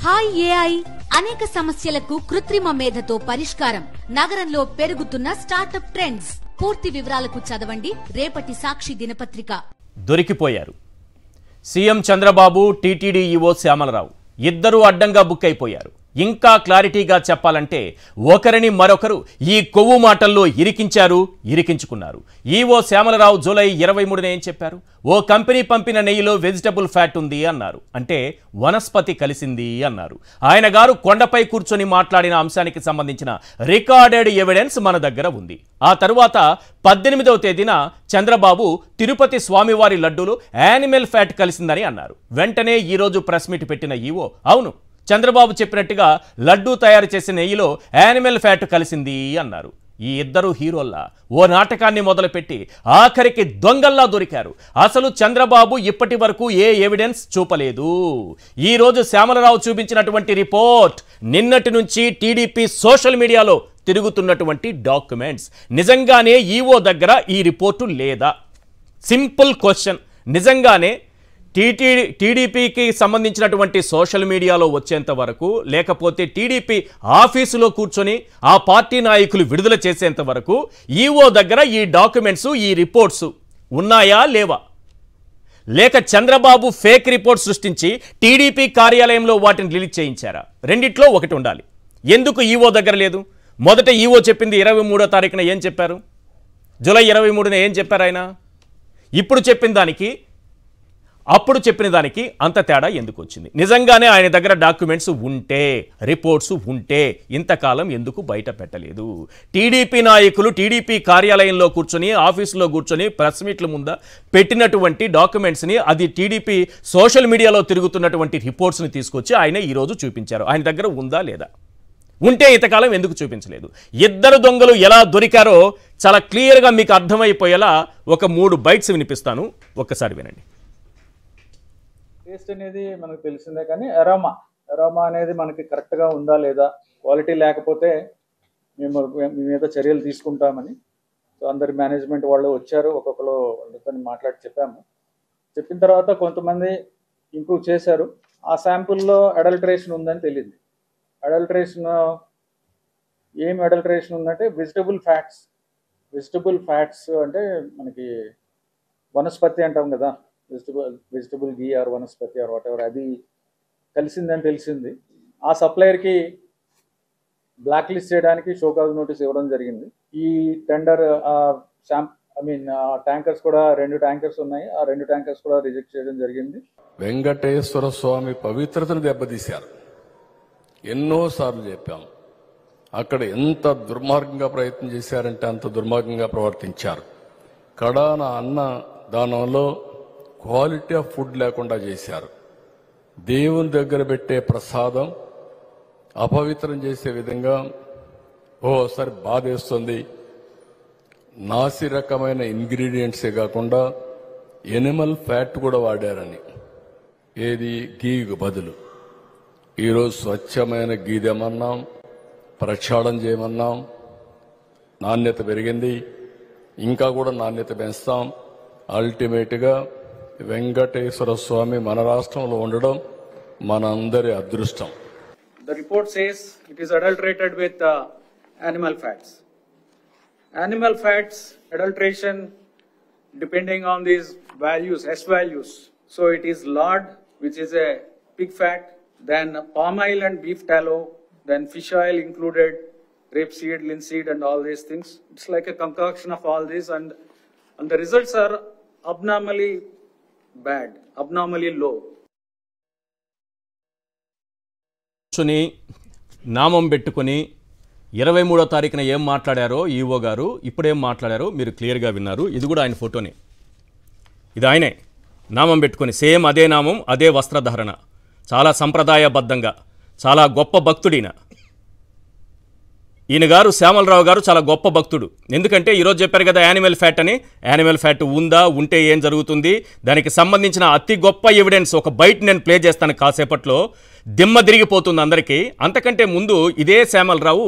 Hi AI అనేక సమస్యలకు కృత్రిమ మేధతో పరిష్కారం. నగరంలో పెరుగుతున్న స్టార్టప్ ట్రెండ్స్. పూర్తి వివరాలకు చదవండి రేపటి సాక్షి దినపత్రిక. దొరికిపోయారు CM Chandrababu, TTD EO Shyamala Rao ఇద్దరూ అడ్డంగా బుక్ అయిపోయారు. ఇంకా క్లారిటీగా చెప్పాలంటే ఒకరిని మరొకరు ఈ కొవ్వు మాటల్లో ఇరికించుకున్నారు. ఈవో శ్యామలరావు జూలై 23న ఏం చెప్పారు? ఓ కంపెనీ పంపిన నెయ్యిలో వెజిటబుల్ ఫ్యాట్ ఉంది అన్నారు. అంటే వనస్పతి కలిసింది అన్నారు. ఆయన గారు కొండపై కూర్చొని మాట్లాడిన అంశానికి సంబంధించిన రికార్డెడ్ ఎవిడెన్స్ మన దగ్గర ఉంది. ఆ తరువాత 18వ తేదీన చంద్రబాబు తిరుపతి స్వామివారి లడ్డూలో యానిమల్ ఫ్యాట్ కలిసిందని అన్నారు. వెంటనే ఈరోజు ప్రెస్ మీట్ పెట్టిన ఈవో అవును చంద్రబాబు చెప్పినట్టుగా లడ్డూ తయారు చేసిన నెయ్యిలో యానిమల్ ఫ్యాట్ కలిసింది అన్నారు. ఈ ఇద్దరు హీరోల్లా ఓ నాటకాన్ని మొదలుపెట్టి ఆఖరికి దొంగల్లా దొరికారు. అసలు చంద్రబాబు ఇప్పటి వరకు ఏ ఎవిడెన్స్ చూపలేదు. ఈరోజు శ్యామలరావు చూపించినటువంటి రిపోర్ట్ నిన్నటి నుంచి టీడీపీ సోషల్ మీడియాలో తిరుగుతున్నటువంటి డాక్యుమెంట్స్. నిజంగానే ఈవో దగ్గర ఈ రిపోర్టు లేదా? Simple question. నిజంగానే టీడీపీకి సంబంధించినటువంటి సోషల్ మీడియాలో వచ్చేంత వరకు, లేకపోతే టీడీపీ ఆఫీసులో కూర్చొని ఆ పార్టీ నాయకులు విడుదల చేసేంత వరకు ఈవో దగ్గర ఈ డాక్యుమెంట్స్, ఈ రిపోర్ట్స్ ఉన్నాయా లేవా? లేక చంద్రబాబు ఫేక్ రిపోర్ట్ సృష్టించి టీడీపీ కార్యాలయంలో వాటిని రిలీజ్ చేయించారా? రెండిట్లో ఒకటి ఉండాలి. ఎందుకు ఈవో దగ్గర లేదు? మొదట ఈవో చెప్పింది 23వ తారీఖున ఏం చెప్పారు? జూలై 23న ఏం చెప్పారు ఆయన? ఇప్పుడు చెప్పిన దానికి అప్పుడు చెప్పిన దానికి అంత తేడా ఎందుకు వచ్చింది? నిజంగానే ఆయన దగ్గర డాక్యుమెంట్స్ ఉంటే, రిపోర్ట్స్ ఉంటే ఇంతకాలం ఎందుకు బయట పెట్టలేదు? టీడీపీ నాయకులు టీడీపీ కార్యాలయంలో కూర్చొని, ఆఫీసులో కూర్చొని ప్రెస్ మీట్ల ముందు పెట్టినటువంటి డాక్యుమెంట్స్ని, అది టీడీపీ సోషల్ మీడియాలో తిరుగుతున్నటువంటి రిపోర్ట్స్ని తీసుకొచ్చి ఆయన ఈరోజు చూపించారు. ఆయన దగ్గర ఉందా లేదా? ఉంటే ఇంతకాలం ఎందుకు చూపించలేదు? ఇద్దరు దొంగలు ఎలా దొరికారో చాలా క్లియర్గా మీకు అర్థమైపోయేలా ఒక 3 బైట్స్ వినిపిస్తాను, ఒక్కసారి వినండి. టేస్ట్ అనేది మనకు తెలిసిందే, కానీ అరోమా అనేది మనకి కరెక్ట్గా ఉందా లేదా, క్వాలిటీ లేకపోతే మేము మీ మీద చర్యలు తీసుకుంటామని. సో అందరి మేనేజ్మెంట్ వాళ్ళు వచ్చారు, ఒక్కొక్కరు వాళ్ళతో మాట్లాడి చెప్పిన తర్వాత కొంతమంది ఇంప్రూవ్ చేశారు. ఆ శాంపుల్లో అడల్టరేషన్ ఉందని తెలియదు. ఏం అడల్టరేషన్ ఉందంటే వెజిటబుల్ ఫ్యాట్స్ అంటే మనకి వనస్పతి అంటాం కదా, vegetable ghee or vanaspati or whatever, అది కలిసిందని తెలిసింది. ఆ సప్లయర్కి బ్లాక్ లిస్ట్ చేయడానికి షోకాజ్ నోటీస్ ఇవ్వడం జరిగింది. ఈ టెండర్ ట్యాంకర్స్ కూడా 2 ట్యాంకర్స్ ఉన్నాయి, ఆ 2 ట్యాంకర్స్ కూడా రిజెక్ట్ చేయడం జరిగింది. వెంకటేశ్వర స్వామి పవిత్రతను దెబ్బతీశారు. ఎన్నోసార్లు చెప్పాం. అక్కడ ఎంత దుర్మార్గంగా ప్రయత్నం చేశారంటే అంత దుర్మార్గంగా ప్రవర్తించారు. కడాన అన్న దానంలో క్వాలిటీ ఆఫ్ ఫుడ్ లేకుండా చేశారు. దేవుని దగ్గర పెట్టే ప్రసాదం అపవిత్రం చేసే విధంగా ఓసారి బాధేస్తుంది. నాసి రకమైన ఇంగ్రీడియంట్సే కాకుండా ఎనిమల్ ఫ్యాట్ కూడా వాడారని, ఏది గీకు బదులు. ఈరోజు స్వచ్ఛమైన గీ తెమన్నాం, ప్రక్షాళన చేయమన్నాం. నాణ్యత పెరిగింది, ఇంకా కూడా నాణ్యత పెంచుతాం. అల్టిమేట్గా వెంకటేశ్వర స్వామి మన రాష్ట్రంలో ఉండడం మనందరి అదృష్టం. The report says it is adulterated with animal fats. Animal fats adulteration depending on these values, S values. So it is lard, which is a pig fat, then palm oil and beef tallow, then fish oil included, rapeseed, linseed and all these things. It's like a concoction of all this, and the results are abnormally bad, abnormally low. నామం పెట్టుకొని 23వ తారీఖున ఏం మాట్లాడారో EO గారు, ఇప్పుడేం మాట్లాడారో మీరు క్లియర్గా విన్నారు. ఇది కూడా ఆయన ఫోటోనే, ఇది ఆయనే నామం పెట్టుకొని, సేమ్ అదే నామం, అదే వస్త్రధారణ, చాలా సంప్రదాయబద్ధంగా, చాలా గొప్ప భక్తుడిన ఈయన గారు. శ్యామలరావు గారు చాలా గొప్ప భక్తుడు. ఎందుకంటే ఈరోజు చెప్పారు కదా యానిమల్ ఫ్యాట్ అని. యానిమల్ ఫ్యాట్ ఉందా, ఉంటే ఏం జరుగుతుంది, దానికి సంబంధించిన అతి గొప్ప ఎవిడెన్స్ ఒక బయట నేను ప్లే చేస్తాను కాసేపట్లో. దిమ్మ తిరిగిపోతుంది అందరికీ. అంతకంటే ముందు ఇదే శ్యామలరావు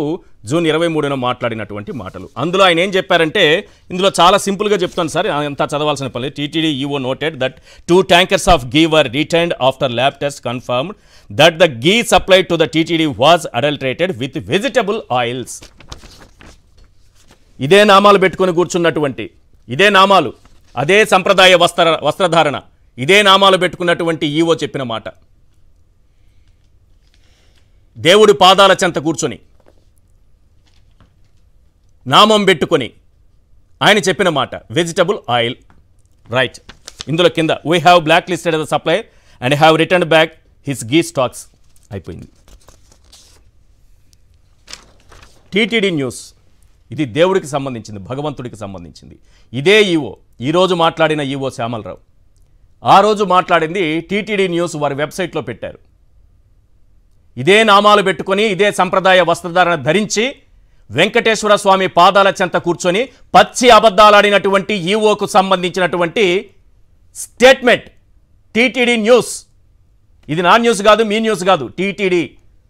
జూన్ 23న మాట్లాడినటువంటి మాటలు. అందులో ఆయన ఏం చెప్పారంటే, ఇందులో చాలా సింపుల్గా చెప్తాను సార్, అంతా చదవాల్సిన పని. TTD EO noted that 2 tankers of ghee were returned after lab test confirmed that the ghee supplied to the TTD was adulterated with vegetable oils. ఇదే నామాలు పెట్టుకొని కూర్చున్నటువంటి, ఇదే నామాలు, అదే సంప్రదాయ వస్త్రధారణ, ఇదే నామాలు పెట్టుకున్నటువంటి ఈఓ చెప్పిన మాట. దేవుడి పాదాల చెంత కూర్చొని నామం పెట్టుకొని ఆయన చెప్పిన మాట వెజిటబుల్ ఆయిల్. రైట్, ఇందులో కింద we have blacklisted the supplier and have return back his ghee stocks. అయిపోయింది. టీటీడీ న్యూస్, ఇది దేవుడికి సంబంధించింది, భగవంతుడికి సంబంధించింది. ఇదే ఈఓ, ఈరోజు మాట్లాడిన ఈఓ శ్యామలరావు ఆ రోజు మాట్లాడింది టీటీడీ న్యూస్ వారి వెబ్సైట్లో పెట్టారు. ఇదే నామాలు పెట్టుకొని ఇదే సంప్రదాయ వస్త్రధారణ ధరించి వెంకటేశ్వర స్వామి పాదాల చెంత కూర్చొని పచ్చి అబద్ధాలాడినటువంటి ఈఓకు సంబంధించినటువంటి స్టేట్మెంట్ టీటీడీ న్యూస్. ఇది నా న్యూస్ కాదు, మీ న్యూస్ కాదు, టీటీడీ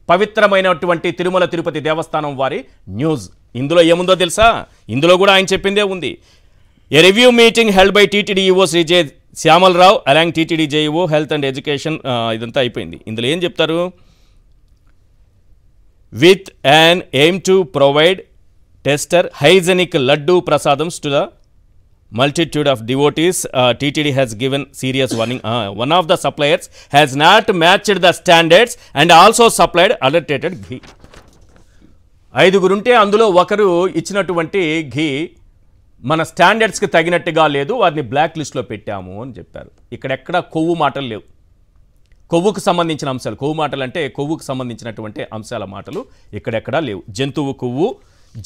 పవిత్రమైనటువంటి తిరుమల తిరుపతి దేవస్థానం వారి న్యూస్. ఇందులో ఏముందో తెలుసా? ఇందులో కూడా ఆయన చెప్పిందే ఉంది. A review meeting held by TTD EO Shri J Shyamala Rao along TTD JEO health and education. ఇదంతా అయిపోయింది. ఇందులో ఏం చెప్తారు? with an aim to provide tester hygienic laddu prasadams to the multitude of devotees, TTD has given serious warning. One of the suppliers has not matched the standards and also supplied adulterated ghee. 5 ఉంటే అందులో ఒకరు ఇచ్చినటువంటి ఘీ మన స్టాండర్డ్స్కి తగినట్టుగా లేదు, వారిని black లిస్ట్లో పెట్టాము అని చెప్పారు. ఇక్కడెక్కడ కొవ్వు మాటలు లేవు. కొవ్వుకు సంబంధించిన అంశాలు, కొవ్వు మాటలు అంటే కొవ్వుకు సంబంధించినటువంటి అంశాల మాటలు ఇక్కడెక్కడా లేవు. జంతువు కొవ్వు,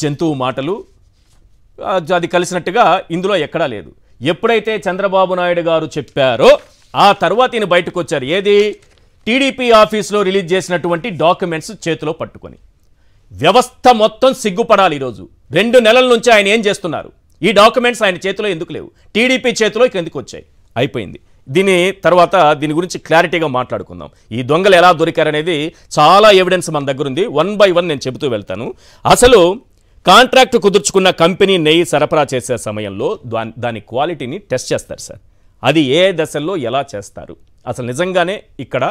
జంతువు మాటలు అది కలిసినట్టుగా ఇందులో ఎక్కడా లేదు. ఎప్పుడైతే చంద్రబాబు నాయుడు గారు చెప్పారో ఆ తర్వాత ఈయన బయటకు వచ్చారు. ఏది? టీడీపీ ఆఫీస్లో రిలీజ్ చేసినటువంటి డాక్యుమెంట్స్ చేతిలో పట్టుకొని. వ్యవస్థ మొత్తం సిగ్గుపడాలి. ఈరోజు 2 నెలల నుంచి ఆయన ఏం చేస్తున్నారు? ఈ డాక్యుమెంట్స్ ఆయన చేతిలో ఎందుకు లేవు? టీడీపీ చేతిలో ఎందుకు వచ్చాయి? అయిపోయింది. దీని తర్వాత దీని గురించి క్లారిటీగా మాట్లాడుకుందాం. ఈ దొంగలు ఎలా దొరికారనేది చాలా ఎవిడెన్స్ మన దగ్గర ఉంది. 1 by 1 నేను చెబుతూ వెళ్తాను. అసలు కాంట్రాక్ట్ కుదుర్చుకున్న కంపెనీ నెయ్యి సరఫరా చేసే సమయంలో దాని క్వాలిటీని టెస్ట్ చేస్తారు సార్. అది ఏ దశల్లో ఎలా చేస్తారు? అసలు నిజంగానే ఇక్కడ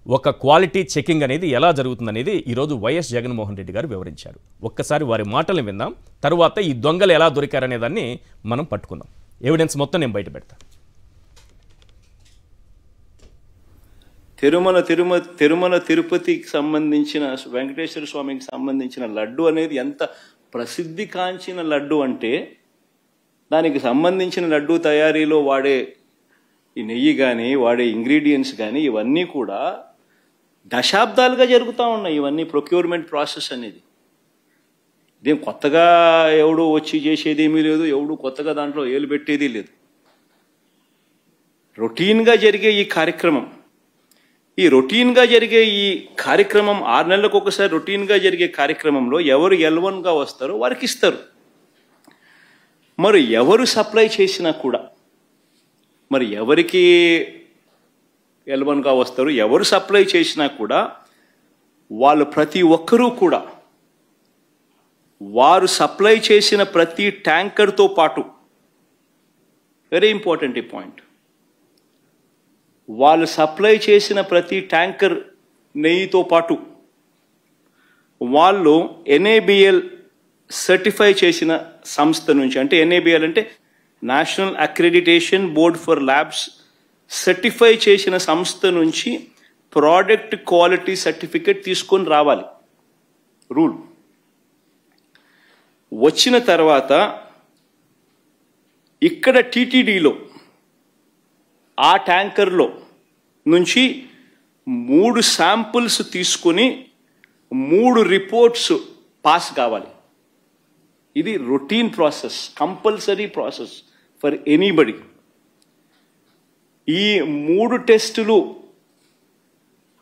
ఒక క్వాలిటీ చెకింగ్ అనేది ఎలా జరుగుతుందనేది ఈరోజు వైఎస్ జగన్మోహన్ రెడ్డి గారు వివరించారు. ఒక్కసారి వారి మాటలను విందాం. తరువాత ఈ దొంగలు ఎలా దొరికారనే దాన్ని మనం పట్టుకుందాం. ఎవిడెన్స్ మొత్తం నేను బయట పెడతాను. తిరుమల తిరుపతికి సంబంధించిన వెంకటేశ్వర స్వామికి సంబంధించిన లడ్డు అనేది ఎంత ప్రసిద్ధి కాంచిన లడ్డు అంటే, దానికి సంబంధించిన లడ్డు తయారీలో వాడే ఈ నెయ్యి కానీ వాడే ఇంగ్రీడియంట్స్ కానీ ఇవన్నీ కూడా దశాబ్దాలుగా జరుగుతూ ఉన్నాయి. ఇవన్నీ ప్రొక్యూర్మెంట్ ప్రాసెస్ అనేది ఇదేం కొత్తగా ఎవడు వచ్చి చేసేది ఏమీ లేదు, ఎవడు కొత్తగా దాంట్లో ఏలు పెట్టేది లేదు. రొటీన్గా జరిగే ఈ కార్యక్రమం, ఈ రొటీన్గా జరిగే ఈ కార్యక్రమం 6 నెలలకు ఒకసారి రొటీన్గా జరిగే కార్యక్రమంలో ఎవరు L1గా వస్తారో వారికి ఇస్తారు. మరి ఎవరు సప్లై చేసినా కూడా, మరి ఎవరికి L1గా వస్తారు, ఎవరు సప్లై చేసినా కూడా వాళ్ళు ప్రతి ఒక్కరూ కూడా వారు సప్లై చేసిన ప్రతి ట్యాంకర్తో పాటు, వెరీ ఇంపార్టెంట్ ఈ పాయింట్, వాళ్ళు సప్లై చేసిన ప్రతి ట్యాంకర్ నెయ్యితో పాటు వాళ్ళు NABL సర్టిఫై చేసిన సంస్థ నుంచి, అంటే NABL అంటే national accreditation board for labs certify చేసిన సంస్థ నుంచి ప్రోడక్ట్ క్వాలిటీ సర్టిఫికెట్ తీసుకొని రావాలి. రూల్ వచ్చిన తర్వాత ఇక్కడ టీటీడీలో ఆ ట్యాంకర్లో నుంచి 3 శాంపుల్స్ తీసుకుని 3 రిపోర్ట్స్ పాస్ కావాలి. ఇది routine process, compulsory process for anybody. ఈ 3 టెస్టులు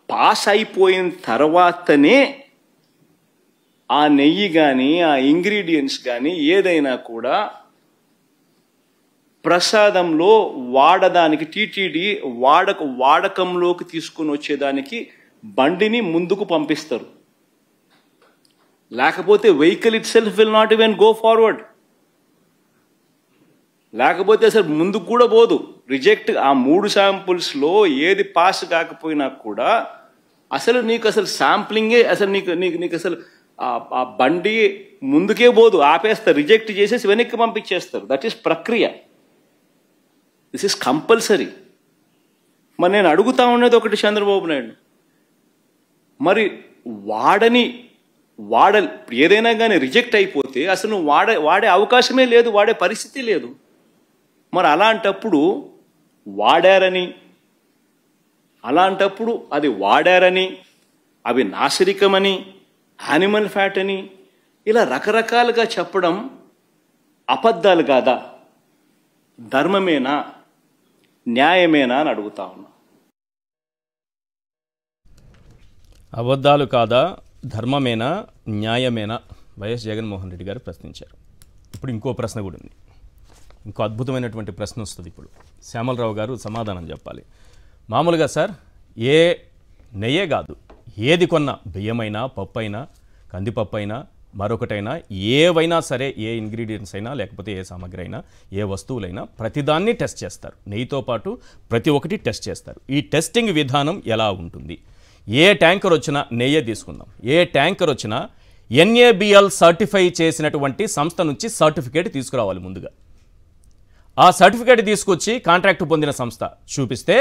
పాస్ అయిపోయిన తర్వాతనే ఆ నెయ్యి కానీ ఆ ఇంగ్రీడియంట్స్ కానీ ఏదైనా కూడా ప్రసాదంలో వాడడానికి టీటీడీ వాడకంలోకి తీసుకుని వచ్చేదానికి బండిని ముందుకు పంపిస్తారు, లేకపోతే vehicle it self will not even go forward. లేకపోతే అసలు ముందుకు కూడా పోదు. రిజెక్ట్ ఆ 3 శాంపుల్స్లో ఏది పాస్ కాకపోయినా కూడా అసలు నీకు అసలు శాంప్లింగే అసలు నీకు అసలు ఆ బండి ముందుకే పోదు, ఆపేస్తారు, రిజెక్ట్ చేసేసి వెనక్కి పంపించేస్తారు. దట్ ఈస్ ప్రక్రియ. This is compulsory. మరి నేను అడుగుతా ఉన్నది ఒకటి చంద్రబాబు నాయుడు, మరి ఏదైనా కానీ రిజెక్ట్ అయిపోతే అసలు నువ్వు వాడే అవకాశమే లేదు, వాడే పరిస్థితి లేదు. మరి అలాంటప్పుడు అది వాడారని, అవి నాసిరికమని, యానిమల్ ఫ్యాట్ అని ఇలా రకరకాలుగా చెప్పడం అబద్ధాలు కాదా? ధర్మమేనా, న్యాయమేనా అని అడుగుతా ఉన్నా. అబద్ధాలు కాదా, ధర్మమేనా, న్యాయమేనా వైఎస్ జగన్మోహన్ రెడ్డి గారు ప్రశ్నించారు. ఇప్పుడు ఇంకో ప్రశ్న కూడా ఉంది, ఇంకో అద్భుతమైనటువంటి ప్రశ్న వస్తుంది. ఇప్పుడు శ్యామలరావు గారు సమాధానం చెప్పాలి. మామూలుగా సార్ ఏ నెయ్యే కాదు, ఏది కొన్నా, బియ్యమైనా, పప్పు అయినా, కందిపప్పు అయినా, మరొకటైనా, ఏవైనా సరే, ఏ ఇంగ్రీడియంట్స్ అయినా లేకపోతే ఏ సామగ్రి అయినా, ఏ వస్తువులైనా ప్రతిదాన్ని టెస్ట్ చేస్తారు. నెయ్యితో పాటు ప్రతి ఒక్కటి టెస్ట్ చేస్తారు. ఈ టెస్టింగ్ విధానం ఎలా ఉంటుంది? ఏ ట్యాంకర్ వచ్చినా, నెయ్యే తీసుకుందాం, ఏ ట్యాంకర్ వచ్చినా NABL సర్టిఫై చేసినటువంటి సంస్థ నుంచి సర్టిఫికేట్ తీసుకురావాలి ముందుగా. ఆ సర్టిఫికేట్ తీసుకొచ్చి కాంట్రాక్ట్ పొందిన సంస్థ చూపిస్తే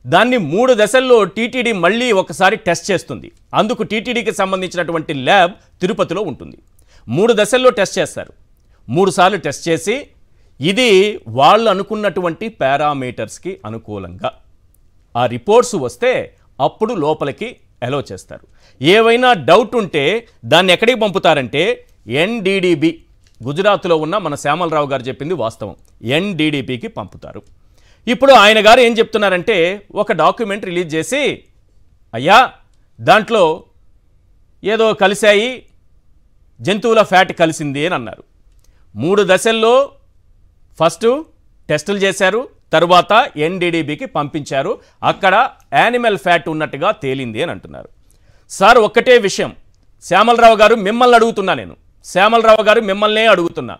దాన్ని 3 దశల్లో టీటీడీ మళ్ళీ ఒకసారి టెస్ట్ చేస్తుంది. అందుకు టీటీడీకి సంబంధించినటువంటి ల్యాబ్ తిరుపతిలో ఉంటుంది. 3 దశల్లో టెస్ట్ చేస్తారు. 3 సార్లు టెస్ట్ చేసి ఇది వాళ్ళు అనుకున్నటువంటి పారామీటర్స్కి అనుకూలంగా ఆ రిపోర్ట్స్ వస్తే అప్పుడు లోపలికి అలో చేస్తారు. ఏవైనా డౌట్ ఉంటే దాన్ని ఎక్కడికి పంపుతారంటే NDDB, గుజరాత్లో ఉన్న మన శ్యామలరావు గారు చెప్పింది వాస్తవం, NDDBకి పంపుతారు. ఇప్పుడు ఆయన గారు ఏం చెప్తున్నారంటే ఒక డాక్యుమెంట్ రిలీజ్ చేసి, అయ్యా దాంట్లో ఏదో కలిశాయి, జంతువుల ఫ్యాట్ కలిసింది అని అన్నారు. 3 దశల్లో ఫస్ట్ టెస్టులు చేశారు, తరువాత NDDBకి పంపించారు, అక్కడ యానిమల్ ఫ్యాట్ ఉన్నట్టుగా తేలింది అని అంటున్నారు. సార్ ఒక్కటే విషయం, శ్యామలరావు గారు మిమ్మల్ని అడుగుతున్నా, నేను శ్యామలరావు గారు మిమ్మల్నే అడుగుతున్నా,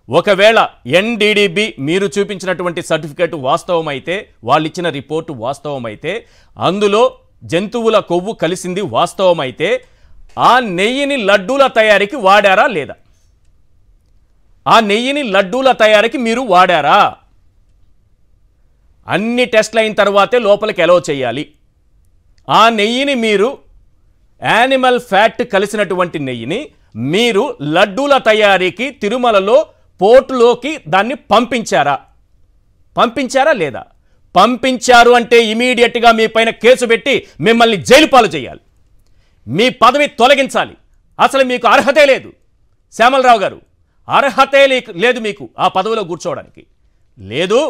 ఒకవేళ NDDB మీరు చూపించినటువంటి సర్టిఫికేట్ వాస్తవమైతే, వాళ్ళు ఇచ్చిన రిపోర్టు వాస్తవమైతే, అందులో జంతువుల కొవ్వు కలిసింది వాస్తవమైతే, ఆ నెయ్యిని లడ్డూల తయారీకి వాడారా లేదా? ఆ నెయ్యిని లడ్డూల తయారీకి మీరు వాడారా? అన్ని టెస్ట్లు అయిన తర్వాతే లోపలికి అలో చేయాలి. ఆ నెయ్యిని మీరు, యానిమల్ ఫ్యాట్ కలిసినటువంటి నెయ్యిని మీరు లడ్డూల తయారీకి తిరుమలలో పోర్టులోకి దాన్ని పంపించారా లేదా? పంపించారు అంటే ఇమీడియట్గా మీ పైన కేసు పెట్టి మిమ్మల్ని జైలు పాలు చేయాలి, మీ పదవి తొలగించాలి. అసలు మీకు అర్హతే లేదు శ్యామలరావు గారు, అర్హతే లేదు మీకు ఆ పదవిలో కూర్చోవడానికి. లేదు,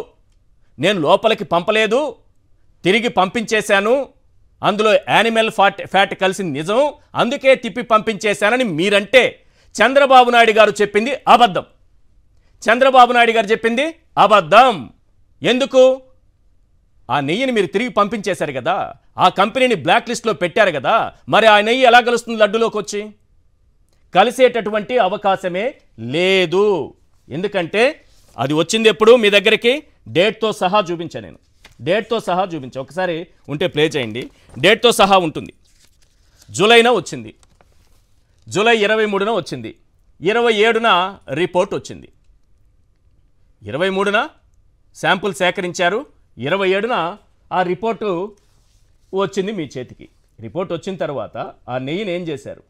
నేను లోపలికి పంపలేదు, తిరిగి పంపించేశాను, అందులో యానిమల్ ఫ్యాట్ కలిసింది నిజం, అందుకే తిప్పి పంపించేశానని మీరంటే చంద్రబాబు నాయుడు గారు చెప్పింది అబద్ధం. చంద్రబాబు నాయుడు గారు చెప్పింది అబద్ధం. ఎందుకు? ఆ నెయ్యిని మీరు తిరిగి పంపించేశారు కదా, ఆ కంపెనీని బ్లాక్ లిస్ట్లో పెట్టారు కదా, మరి ఆ నెయ్యి ఎలా కలుస్తుంది లడ్డులోకి వచ్చి? కలిసేటటువంటి అవకాశమే లేదు. ఎందుకంటే అది వచ్చింది ఎప్పుడు మీ దగ్గరికి? డేట్తో సహా చూపించాను నేను, డేట్తో సహా చూపించా, ఒకసారి ఉంటే ప్లే చేయండి. డేట్తో సహా ఉంటుంది. జూలైన వచ్చింది, జూలై 23న వచ్చింది, 27న రిపోర్ట్ వచ్చింది, 23న శాంపుల్ సేకరించారు, 27న ఆ రిపోర్టు వచ్చింది మీ చేతికి. రిపోర్ట్ వచ్చిన తర్వాత ఆ నెయ్యిని ఏం చేశారు?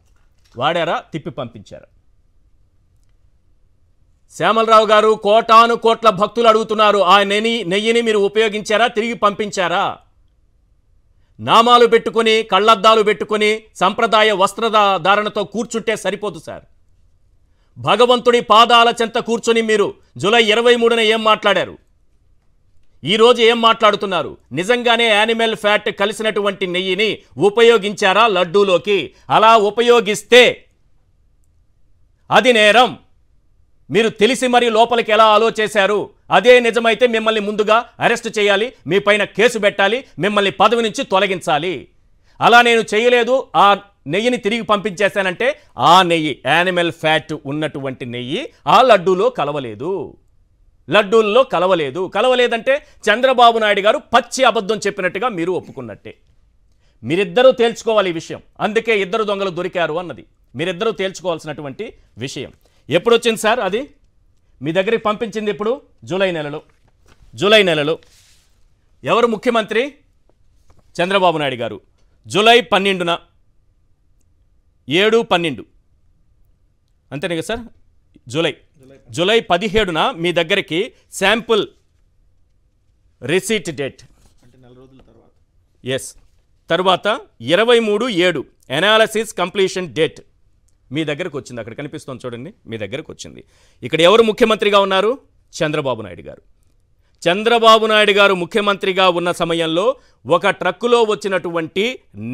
వాడారా? తిప్పి పంపించారా? శ్యామలరావు గారు, కోటాను కోట్ల భక్తులు అడుగుతున్నారు, ఆ నెయ్యిని మీరు ఉపయోగించారా? తిరిగి పంపించారా? నామాలు పెట్టుకొని, కళ్ళద్దాలు పెట్టుకొని, సంప్రదాయ వస్త్రధారణతో కూర్చుంటే సరిపోదు సార్. భగవంతుడి పాదాల చెంత కూర్చొని మీరు జూలై 23న ఏం మాట్లాడారు? ఈరోజు ఏం మాట్లాడుతున్నారు? నిజంగానే యానిమల్ ఫ్యాట్ కలిసినటువంటి నెయ్యిని ఉపయోగించారా లడ్డూలోకి? అలా ఉపయోగిస్తే అది నేరం. మీరు తెలిసి మరి లోపలికి ఎలా అలో చేశారు? అదే నిజమైతే మిమ్మల్ని ముందుగా అరెస్ట్ చేయాలి, మీ పైన కేసు పెట్టాలి, మిమ్మల్ని పదవి నుంచి తొలగించాలి. అలా నేను చేయలేదు, ఆ నెయ్యిని తిరిగి పంపించేశానంటే ఆ నెయ్యి యానిమల్ ఫ్యాట్ ఉన్నటువంటి నెయ్యి ఆ లడ్డూలో కలవలేదు. లడ్డూల్లో కలవలేదంటే చంద్రబాబు నాయుడు గారు పచ్చి అబద్ధం చెప్పినట్టుగా మీరు ఒప్పుకున్నట్టే. మీరిద్దరూ తేల్చుకోవాలి ఈ విషయం. అందుకే ఇద్దరు దొంగలు దొరికారు అన్నది మీరిద్దరూ తేల్చుకోవాల్సినటువంటి విషయం. ఎప్పుడు వచ్చింది సార్ అది మీ దగ్గరికి పంపించింది? ఇప్పుడు జూలై నెలలో. ఎవరు ముఖ్యమంత్రి? చంద్రబాబు నాయుడు గారు. జూలై 12న 7/12 అంతేనే కదా సార్? జూలై 17న మీ దగ్గరికి శాంపుల్ రిసీట్ డేట్ ఎస్, తర్వాత 23/7 అనాలిసిస్ కంప్లీషన్ డేట్ మీ దగ్గరకు వచ్చింది. అక్కడ కనిపిస్తుంది చూడండి, మీ దగ్గరకు వచ్చింది. ఇక్కడ ఎవరు ముఖ్యమంత్రిగా ఉన్నారు? చంద్రబాబు నాయుడు గారు ముఖ్యమంత్రిగా ఉన్న సమయంలో ఒక ట్రక్కులో వచ్చినటువంటి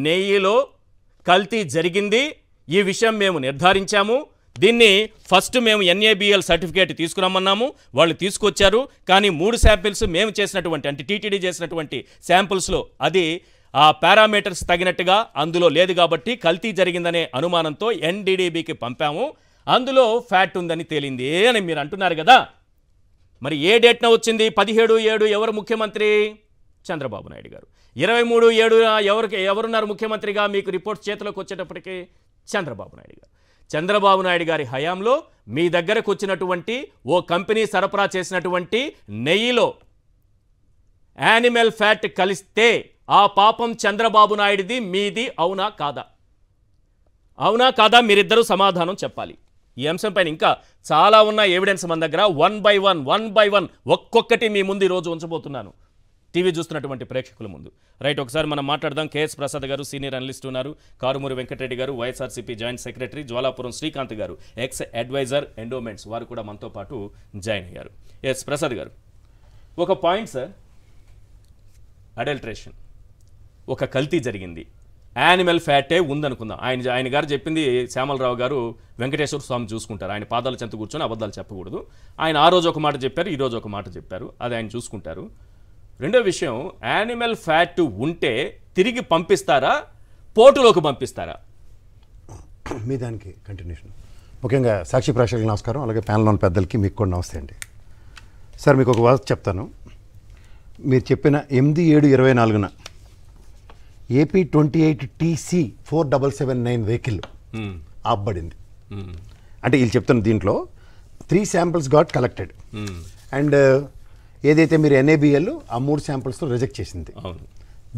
నెయ్యిలో కల్తీ జరిగింది. ఈ విషయం మేము నిర్ధారించాము. దీన్ని ఫస్ట్ మేము NABL సర్టిఫికేట్ తీసుకురమ్మన్నాము, వాళ్ళు తీసుకొచ్చారు. కానీ 3 శాంపిల్స్ మేము చేసినటువంటి అంటే టీటీడీ చేసినటువంటి శాంపిల్స్లో అది ఆ పారామీటర్స్ తగినట్టుగా అందులో లేదు కాబట్టి కల్తీ జరిగిందనే అనుమానంతో NDDBకి పంపాము. అందులో ఫ్యాట్ ఉందని తేలింది అని మీరు అంటున్నారు కదా. మరి ఏ డేట్న వచ్చింది? 17/7 ఎవరు ముఖ్యమంత్రి? చంద్రబాబు నాయుడు గారు. 23/7 ఎవరున్నారు ముఖ్యమంత్రిగా మీకు రిపోర్ట్స్ చేతిలోకి వచ్చేటప్పటికి? చంద్రబాబు నాయుడు గారి హయాంలో మీ దగ్గరకు వచ్చినటువంటి ఓ కంపెనీ సరఫరా చేసినటువంటి నెయ్యిలో యానిమల్ ఫ్యాట్ కలిస్తే ఆ పాపం చంద్రబాబు నాయుడిది, మీది. అవునా కాదా? మీరిద్దరూ సమాధానం చెప్పాలి. ఈ అంశం పైన ఇంకా చాలా ఉన్న ఎవిడెన్స్ మన దగ్గర. వన్ బై వన్ ఒక్కొక్కటి మీ ముందు ఈరోజు ఉంచబోతున్నాను, టీవీ చూస్తున్నటువంటి ప్రేక్షకుల ముందు. రైట్, ఒకసారి మనం మాట్లాడదాం. KS ప్రసాద్ గారు సీనియర్ అనలిస్ట్ ఉన్నారు, కారుమూరి వెంకటరెడ్డి గారు YSRCP joint secretary, Jwalapuram Srikanth గారు ఎక్స్ అడ్వైజర్ ఎండోమెంట్స్, వారు కూడా మనతో పాటు జాయిన్ అయ్యారు. ఎస్ ప్రసాద్ గారు, ఒక పాయింట్ సార్, అడల్ట్రేషన్, ఒక కల్తీ జరిగింది, యానిమల్ ఫ్యాటే ఉందనుకుందాం. ఆయన గారు చెప్పింది శ్యామలరావు గారు వెంకటేశ్వర స్వామి చూసుకుంటారు. ఆయన పాదాల చెంత కూర్చొని అబద్ధాలు చెప్పకూడదు. ఆయన ఆ రోజు ఒక మాట చెప్పారు, ఈ రోజు ఒక మాట చెప్పారు, అది ఆయన చూసుకుంటారు. రెండో విషయం, యానిమల్ ఫ్యాట్ ఉంటే తిరిగి పంపిస్తారా, పోర్టులోకి పంపిస్తారా? మీ దానికి కంటిన్యూషన్. ముఖ్యంగా సాక్షి ప్రేక్షకులకు నమస్కారం, అలాగే ప్యానెల్ ఉన్న పెద్దలకి మీకు కూడా నమస్తే అండి. సార్ మీకు ఒక వార్త చెప్తాను. మీరు చెప్పిన 8/7/24న AP 28 TC 4779 వెహికల్ ఆపబడింది. అంటే వీళ్ళు చెప్తున్న దీంట్లో 3 శాంపిల్స్ గాట్ కలెక్టెడ్ అండ్ ఏదైతే మీరు NABL ఆ 3 శాంపిల్స్తో రిజెక్ట్ చేసింది.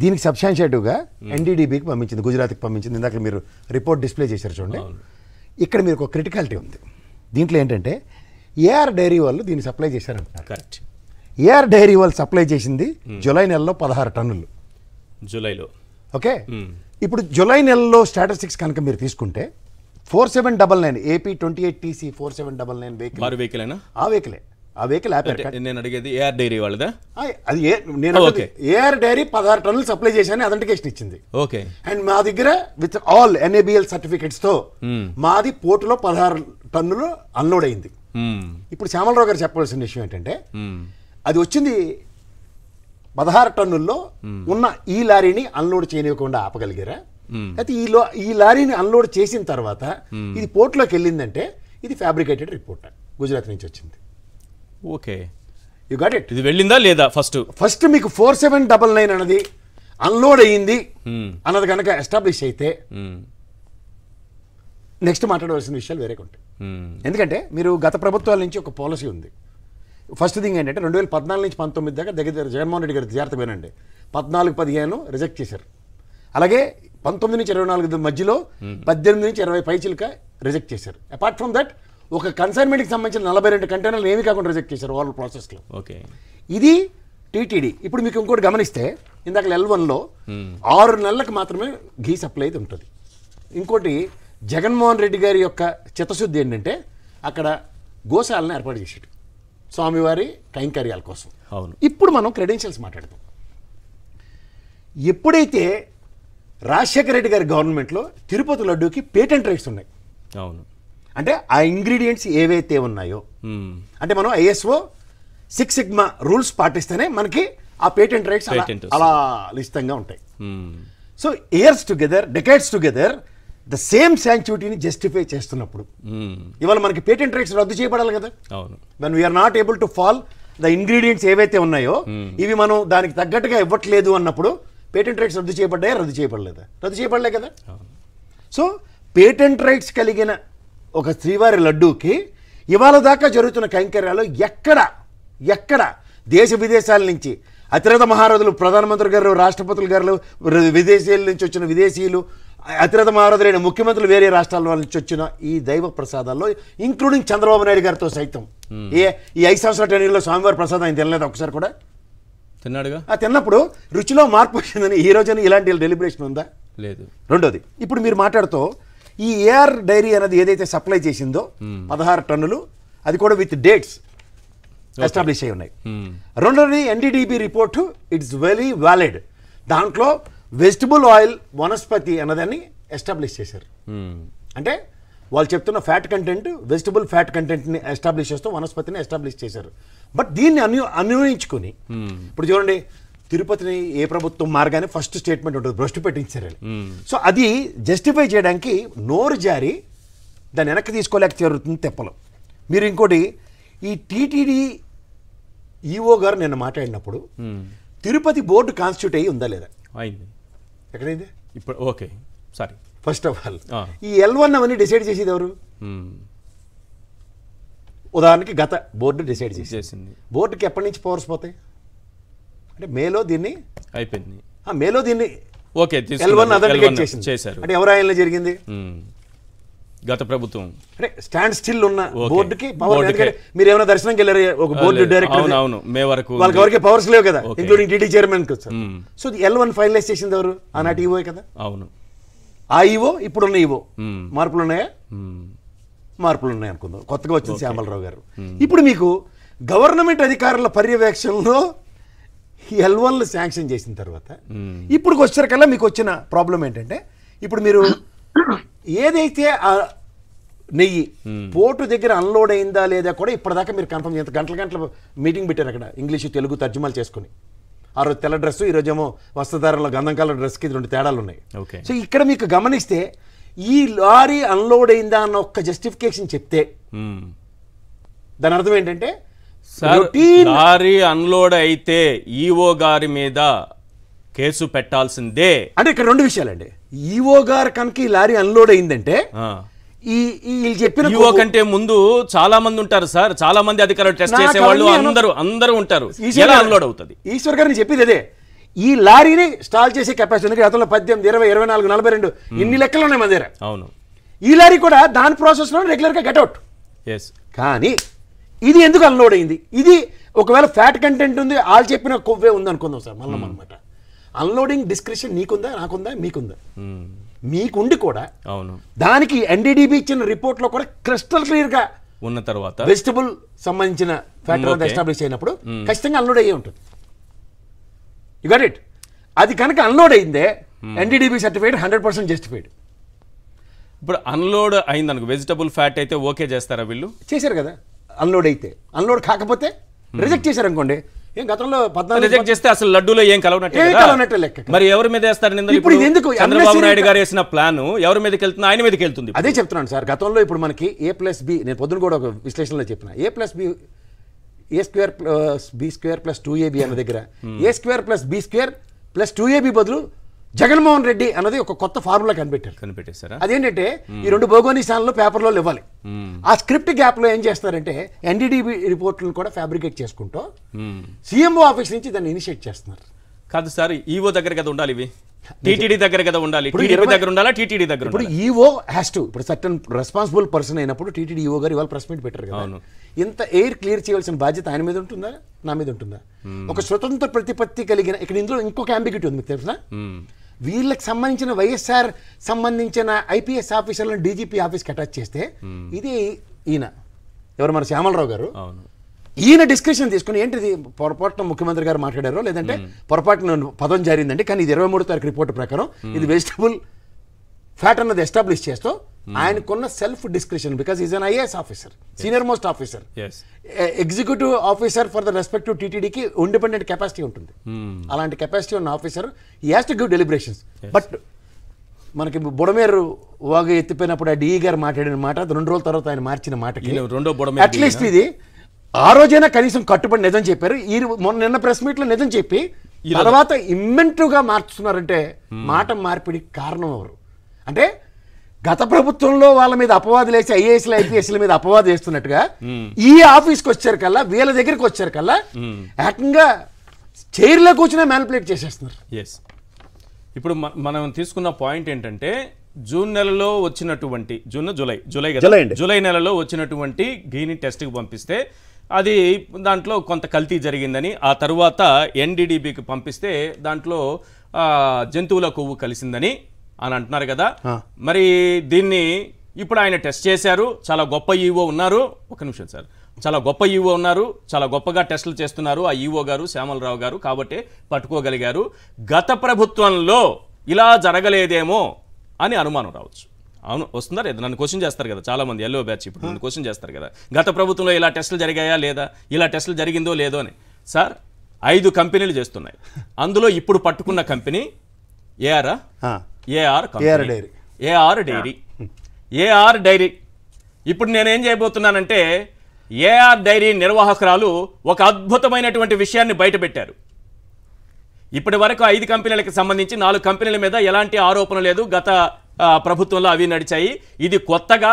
దీనికి సబ్స్టాన్షియేటివ్గా NDDBకి పంపించింది, గుజరాత్కి పంపించింది. ఇందాక మీరు రిపోర్ట్ డిస్ప్లే చేశారు చూడండి. ఇక్కడ మీరు ఒక క్రిటికాలిటీ ఉంది దీంట్లో. ఏంటంటే AR డైరీ వాళ్ళు దీన్ని సప్లై చేశారంటున్నారు. కరెక్ట్. AR డైరీ వాళ్ళు సప్లై చేసింది జూలై నెలలో 16 టన్నులు. జూలైలో ఓకే. ఇప్పుడు జూలై నెలలో స్టాటిస్టిక్స్ కనుక మీరు తీసుకుంటే 4799 AP 28 TC 4799 వెహికల్, ఆ వెహికల్ నేను అడిగేది AR డైరీ వాళ్ళదా? అది నేను AR డైరీ 16 టన్నులు సప్లై చేశాను అథెంటికేషన్ ఇచ్చింది. ఓకే. అండ్ మా దగ్గర విత్ ఆల్ NABL సర్టిఫికెట్స్ తో మాది పోర్టులో 16 టన్నులు అన్లోడ్ అయింది. ఇప్పుడు శ్యామలరావు గారు చెప్పవలసిన విషయం ఏంటంటే అది వచ్చింది 16 టన్నుల్లో ఉన్న ఈ లారీని అన్లోడ్ చేయనివ్వకుండా ఆపగలిగారా? అయితే ఈ లారీని అన్లోడ్ చేసిన తర్వాత ఇది పోర్టులోకి వెళ్ళిందంటే ఇది ఫ్యాబ్రికేటెడ్ రిపోర్ట్, గుజరాత్ నుంచి వచ్చింది. Okay, you got it. ఇది వెళ్ళిందా లేదా? ఫస్ట్ మీకు 4799 అన్నది అన్లోడ్ అయ్యింది అన్నది కనుక ఎస్టాబ్లిష్ అయితే నెక్స్ట్ మాట్లాడవలసిన విషయాలు వేరే ఉంటాయి. ఎందుకంటే మీరు గత ప్రభుత్వాల నుంచి ఒక పాలసీ ఉంది. ఫస్ట్ థింగ్ ఏంటంటే 2014 నుంచి 19 దాకా దగ్గర జగన్మోహన్ రెడ్డి గారి జాగ్రత్త పోయినండి. 14-15 రిజెక్ట్ చేశారు. అలాగే 19 నుంచి 24 మధ్యలో 18 నుంచి 20 పైచిలుక రిజెక్ట్ చేశారు. అపార్ట్ ఫ్రమ్ దట్ ఒక కన్సైన్మెంట్కి సంబంధించిన 42 కంటైనర్లు ఏమీ కాకుండా రిజెక్ట్ చేశారు ఓవర్ ప్రాసెస్లో. ఓకే, ఇది టీటీడీ. ఇప్పుడు మీకు ఇంకోటి గమనిస్తే ఇందాక L1లో 6 నెలలకు మాత్రమే ఘీ సప్లై అయితే ఉంటుంది. ఇంకోటి జగన్మోహన్ రెడ్డి గారి యొక్క చిత్తశుద్ధి ఏంటంటే అక్కడ గోశాలను ఏర్పాటు చేసాడు స్వామివారి కైంకర్యాల కోసం. అవును. ఇప్పుడు మనం క్రెడెన్షియల్స్ మాట్లాడదాం. ఎప్పుడైతే రాజశేఖర రెడ్డి గారి గవర్నమెంట్లో తిరుపతి లడ్డూకి పేటెంట్ రైట్స్ ఉన్నాయి. అవును. అంటే ఆ ఇంగ్రీడియంట్స్ ఏవైతే ఉన్నాయో అంటే మనం ISO 6 సిగ్మా రూల్స్ పాటిస్తేనే మనకి ఆ పేటెంట్ రైట్స్ అలా లిస్తంగా ఉంటాయి. So years together, decades together the same శాంక్చుటీని జస్టిఫై చేస్తున్నప్పుడు ఇవాళ మనకి పేటెంట్ రైట్స్ రద్దు చేయబడాలి కదా. అవును. When we are not able to fall the ingredients ఏవైతే ఉన్నాయో ఇవి మనం దానికి తగ్గట్టుగా ఇవ్వట్లేదు అన్నప్పుడు పేటెంట్ రైట్స్ రద్దు చేయబడ్డాయా, రద్దు చేయబడలేదా? రద్దు చేయబడలే కదా. సో పేటెంట్ రైట్స్ కలిగిన ఒక శ్రీవారి లడ్డూకి ఇవాళ దాకా జరుగుతున్న కైంకర్యాలు ఎక్కడ దేశ విదేశాల నుంచి అతిరథ మహారథులు, ప్రధానమంత్రి గారు, రాష్ట్రపతులు గారు, విదేశీయుల నుంచి వచ్చిన విదేశీయులు, అతిరథ మహారథులైన ముఖ్యమంత్రులు వేరే రాష్ట్రాల నుంచి వచ్చిన ఈ దైవ ప్రసాదాల్లో ఇంక్లూడింగ్ చంద్రబాబు నాయుడు గారితో సైతం ఈ 5 సంవత్సరాల టెన్యూర్లో స్వామివారి ప్రసాదం ఆయన తినలేదు ఒకసారి కూడా. తిన్నాడుగా. తిన్నప్పుడు రుచిలో మార్పు వచ్చిందని ఈ రోజున ఇలాంటి డెలిబరేషన్ ఉందా? లేదు. రెండోది, ఇప్పుడు మీరు మాట్లాడుతూ ఈ ఏఆర్ డైరీ అనేది ఏదైతే సప్లై చేసిందో 16 టన్నులు, అది కూడా విత్ డేట్స్ ఎస్టాబ్లిష్ అయి ఉన్నాయి. రెండోది NDDB report, it's very valid. దాంట్లో వెజిటబుల్ ఆయిల్ వనస్పతి అన్నదాన్ని ఎస్టాబ్లిష్ చేశారు. అంటే వాళ్ళు చెప్తున్న ఫ్యాట్ కంటెంట్, వెజిటబుల్ ఫ్యాట్ కంటెంట్ని ఎస్టాబ్లిష్ చేస్తూ వనస్పతిని ఎస్టాబ్లిష్ చేశారు. బట్ దీన్ని అన్వయించుకొని ఇప్పుడు చూడండి, తిరుపతిని ఏ ప్రభుత్వం మార్గానే ఫస్ట్ స్టేట్మెంట్ ఉంటుంది, భ్రష్టు పెట్టించారని. సో అది జస్టిఫై చేయడానికి నోరు జారి దాన్ని వెనక్కి తీసుకోలేక జరుగుతుంది తెప్పలు. మీరు ఇంకోటి, ఈ టీటీడీ ఈఓ గారు నిన్న మాట్లాడినప్పుడు తిరుపతి బోర్డు కాన్స్టిట్యూట్ అయ్యి ఉందా లేదా? అయింది. ఎక్కడైంది ఇప్పుడు? Okay, sorry. First of all ఈ L1 అవన్నీ డిసైడ్ చేసేది ఎవరు? ఉదాహరణకి గత బోర్డు డిసైడ్ చేసింది. బోర్డుకి ఎప్పటి నుంచి పవర్స్ పోతాయి అంటే మేలో దీన్ని అయిపోయింది. మేలో దీన్ని ఓకే L1 అథెంటికేట్ చేశారు. అంటే ఎవరు ఆయనలో జరిగింది? గత ప్రభుత్వం. అంటే స్టాండ్ స్టిల్ ఉన్న బోర్డుకి పవర్. మీరు ఏమైనా దర్శనంకి వెళ్ళారు ఒక బోర్డు డైరెక్టర్? అవును, మే వరకు వాళ్ళకి ఎవరికి పవర్స్ లేవు కదా, including TT chairman. So L1 finalise చేసింది ఎవరు? ఆనాటి ఈవో కదా. అవును. ఆ ఈవో ఇప్పుడున్న ఈవో మార్పులు ఉన్నాయా? మార్పులు ఉన్నాయి అనుకుందాం. కొత్తగా వచ్చింది శ్యామలరావు గారు. ఇప్పుడు మీకు గవర్నమెంట్ అధికారుల పర్యవేక్షణలో L1లు శాంక్షన్ చేసిన తర్వాత ఇప్పుడు వచ్చేసరికల్లా మీకు వచ్చిన ప్రాబ్లం ఏంటంటే, ఇప్పుడు మీరు ఏదైతే ఆ నెయ్యి పోర్టు దగ్గర అన్లోడ్ అయిందా లేదా కూడా ఇప్పటిదాకా మీరు కన్ఫర్మ్ చేయండి. గంటల మీటింగ్ పెట్టారు అక్కడ, ఇంగ్లీషు తెలుగు తర్జుమాలు చేసుకుని. ఆ రోజు తెల్ల డ్రెస్సు, ఈరోజేమో వస్త్రధారంలో గంధం కలర్ డ్రెస్కి 2 తేడాలు ఉన్నాయి. సో ఇక్కడ మీకు గమనిస్తే ఈ లారీ అన్లోడ్ అయిందా అన్న ఒక్క జస్టిఫికేషన్ చెప్తే దాని అర్థం ఏంటంటే, లారీ అన్లోడ్ అయితే ఈఓ గారి మీద కేసు పెట్టాల్సిందే. అంటే ఇక్కడ 2 విషయాలండి. ఈఓ గారు కనుక ఈ లారీ అన్లోడ్ అయిందంటే ఈ చెప్పిన ఈఓ కంటే ముందు చాలా మంది ఉంటారు సార్, చాలా మంది అధికారులు టెస్ట్ చేసేవాళ్ళు అందరూ ఉంటారు. ఎలా అన్లోడ్ అవుతుంది? ఈశ్వర్ గారిని చెప్పేది అదే. ఈ లారీని స్టాల్ చేసే కెపాసిటీ గతంలో 18, 20, 24, 42 ఇన్ని లెక్కలు ఉన్నాయి మన దగ్గర. అవును. ఈ లారీ కూడా దాని ప్రాసెస్ లో రెగ్యులర్ గా గెట్అవుట్. కానీ ఇది ఎందుకు అన్లోడ్ అయింది? ఇది ఒకవేళ ఫ్యాట్ కంటెంట్ ఉంది, వాళ్ళు చెప్పిన కొవ్వే ఉంది అనుకుందాం సార్, మళ్ళీ అనమాట. అన్లోడింగ్ డిస్క్రిప్షన్ నీకుందా, నాకుందా, మీకుందా? మీకుండి కూడా అవును దానికి ఎన్డీడీబీ ఇచ్చిన రిపోర్ట్ లో కూడా క్రిస్టల్ క్లియర్ గా ఉన్న తర్వాత వెజిటబుల్ సంబంధించిన ఫ్యాక్టర్ ఎస్టాబ్లిష్ అయినప్పుడు ఖచ్చితంగా అన్లోడ్ అయ్యే ఉంటుంది. You got it. అది కనుక అన్లోడ్ అయిందే ఎన్డీడీబీ సర్టిఫైడ్ 100% జస్టిఫైడ్. ఇప్పుడు అన్లోడ్ అయింది అనుకో, వెజిటబుల్ ఫ్యాట్ అయితే ఓకే చేస్తారా వీళ్ళు? చేశారు కదా. అన్లోడ్ అయితే, అన్లోడ్ కాకపోతే రిజెక్ట్ చేశారు అనుకోండి. ఏం గతంలో 14 రిజెక్ట్ చేస్తే అసలు లడ్డూలో ఏం కలవనట్టే లెక్క. మరి ఎవరి మీద వేస్తారు నిందలు? ఇప్పుడు ఎందుకు చంద్రబాబు నాయుడు గారు వేసిన ప్లాన్ ఎవరి మీదకి వెళ్తుంది? ఆయన మీదకి వెళ్తుంది. అదే చెప్తున్నాను సార్. గతంలో ఇప్పుడు మనకి A+B, నేను పొద్దున కూడా ఒక విశ్లేషణలో చెప్పిన, A+B A²+B² +2AB అన్న దగ్గర A²+B² + 2AB బదులు జగన్మోహన్ రెడ్డి అన్నది ఒక కొత్త ఫార్ములా కనిపెట్టారు. అదేంటంటే ఈ 2 భౌగోళిక స్థానాల్లో పేపర్లో ఇవ్వాలి. ఆ స్క్రిప్ట్ గ్యాప్ లో ఏం చేస్తారంటే ఎన్డీడీబీ రిపోర్ట్లను కూడా ఫ్యాబ్రికేట్ చేసుకుంటూ సీఎంఓ ఆఫీస్ నుంచి దాన్ని ఇనిషియేట్ చేస్తున్నారు. కాదు సార్, ఈఓ దగ్గర కదా ఉండాలి, ఇవి టీటీడీ దగ్గర కదా ఉండాలి. టీడీపీ దగ్గర ఉండాలా, టీటీడీ దగ్గర? ఇప్పుడు ఈఓ హ్యాస్ టు, ఇప్పుడు సర్టన్ రెస్పాన్సిబుల్ పర్సన్ అయినప్పుడు టీటీడీ ఈఓ గారు ఇవాళ ప్రెస్ మీట్ పెట్టారు కదా, ఇంత ఎయిర్ క్లియర్ చేయవలసిన బాధ్యత ఆయన మీద ఉంటుందా, నా మీద ఉంటుందా? ఒక స్వతంత్ర ప్రతిపత్తి కలిగిన, ఇక్కడ ఇందులో ఇంకొక అంబిగ్యూటీ ఉంది మీకు తెలుసా? వీళ్ళకి సంబంధించిన వైఎస్ఆర్ సంబంధించిన ఐపీఎస్ ఆఫీసర్లను డీజీపీ ఆఫీస్కి అటాచ్ చేస్తే ఇది ఈయన ఎవరు, మన శ్యామలరావు గారు, ఈయన డిస్కషన్ తీసుకుని ఏంటిది పొరపాటున ముఖ్యమంత్రి గారు మాట్లాడారో లేదంటే పొరపాటున పదం జారిందండి, కానీ ఇది 23వ తారీఖు రిపోర్ట్ ప్రకారం ఇది వెజిటబుల్ ఫ్యాట్ అన్నది ఎస్టాబ్లిష్ చేస్తూ ఆయనకున్న self description because is an IAS officer, senior most officer, Yes. Executive officer for the respective టీటీడీకి ఇండిపెండెంట్ కెపాసిటీ ఉంటుంది. అలాంటి కెపాసిటీ ఉన్న officer he has to give deliberations. But మనకి బుడమేరు వాగు ఎత్తిపోయినప్పుడు ఆ డిఈ గారు మాట్లాడిన మాట, అది 2 రోజుల తర్వాత ఆయన మార్చిన మాటకి ఈయన రెండో బుడమేరు అట్లీస్ట్ ఇది ఆ రోజైనా కనీసం కట్టుబడి నిజం చెప్పారు. ఈ నిన్న ప్రెస్ మీట్ లో నిజం చెప్పి తర్వాత ఇమ్మెంటివ్ గా మార్చుతున్నారంటే మాట మార్పిడి కారణం ఎవరు? అంటే గత ప్రభుత్వంలో వాళ్ళ మీద అపవాదులు వేసి ఐఏఎస్ల ఐపీఎస్ల మీద అపవాదు వేస్తున్నట్టుగా ఈ ఆఫీస్కి వచ్చారు కల్లా, వీళ్ళ దగ్గరికి వచ్చారు కల్లా ఏకంగా చైర్లో కూర్చునే మ్యానిపులేట్ చేసేస్తున్నారు. ఎస్. ఇప్పుడు మనం తీసుకున్న పాయింట్ ఏంటంటే జూన్ నెలలో వచ్చినటువంటి జూలై నెలలో వచ్చినటువంటి ఘీని టెస్ట్కి పంపిస్తే అది దాంట్లో కొంత కల్తీ జరిగిందని, ఆ తర్వాత ఎన్డీడీబీకి పంపిస్తే దాంట్లో జంతువుల కొవ్వు కలిసిందని అని అంటున్నారు కదా. మరి దీన్ని ఇప్పుడు ఆయన టెస్ట్ చేశారు, చాలా గొప్ప ఈవో ఉన్నారు. ఒక నిమిషం సార్, చాలా గొప్ప ఈవో ఉన్నారు, చాలా గొప్పగా టెస్టులు చేస్తున్నారు ఆ ఈవో గారు, శ్యామలరావు గారు, కాబట్టి పట్టుకోగలిగారు. గత ప్రభుత్వంలో ఇలా జరగలేదేమో అని అనుమానం రావచ్చు. అవును, వస్తుందా లేదా? నన్ను క్వశ్చన్ చేస్తారు కదా చాలా మంది, ఎల్లో బ్యాచ్ ఇప్పుడు నన్ను క్వశ్చన్ చేస్తారు కదా, గత ప్రభుత్వంలో ఇలా టెస్టులు జరిగాయా లేదా, ఇలా టెస్టులు జరిగిందో లేదో అని. సార్ 5 కంపెనీలు చేస్తున్నాయి, అందులో ఇప్పుడు పట్టుకున్న కంపెనీ ఏఆర్ డైరీ. ఇప్పుడు నేనేం చేయబోతున్నానంటే ఏఆర్ డైరీ నిర్వాహకురాలు ఒక అద్భుతమైనటువంటి విషయాన్ని బయటపెట్టారు. ఇప్పటి వరకు 5 కంపెనీలకు సంబంధించి 4 కంపెనీల మీద ఎలాంటి ఆరోపణ లేదు, గత ప్రభుత్వంలో అవి నడిచాయి. ఇది కొత్తగా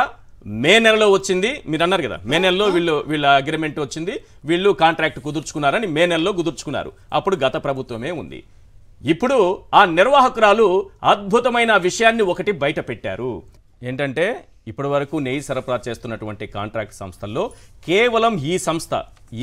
మే నెలలో వచ్చింది. మీరు అన్నారు కదా మే నెలలో వీళ్ళ అగ్రిమెంట్ వచ్చింది, వీళ్ళు కాంట్రాక్ట్ కుదుర్చుకున్నారని మే నెలలో కుదుర్చుకున్నారు. అప్పుడు గత ప్రభుత్వమే ఉంది. ఇప్పుడు ఆ నిర్వాహకురాలు అద్భుతమైన విషయాన్ని ఒకటి బయట పెట్టారు. ఏంటంటే ఇప్పటి వరకు నెయ్యి సరఫరా చేస్తున్నటువంటి కాంట్రాక్ట్ సంస్థల్లో కేవలం ఈ సంస్థ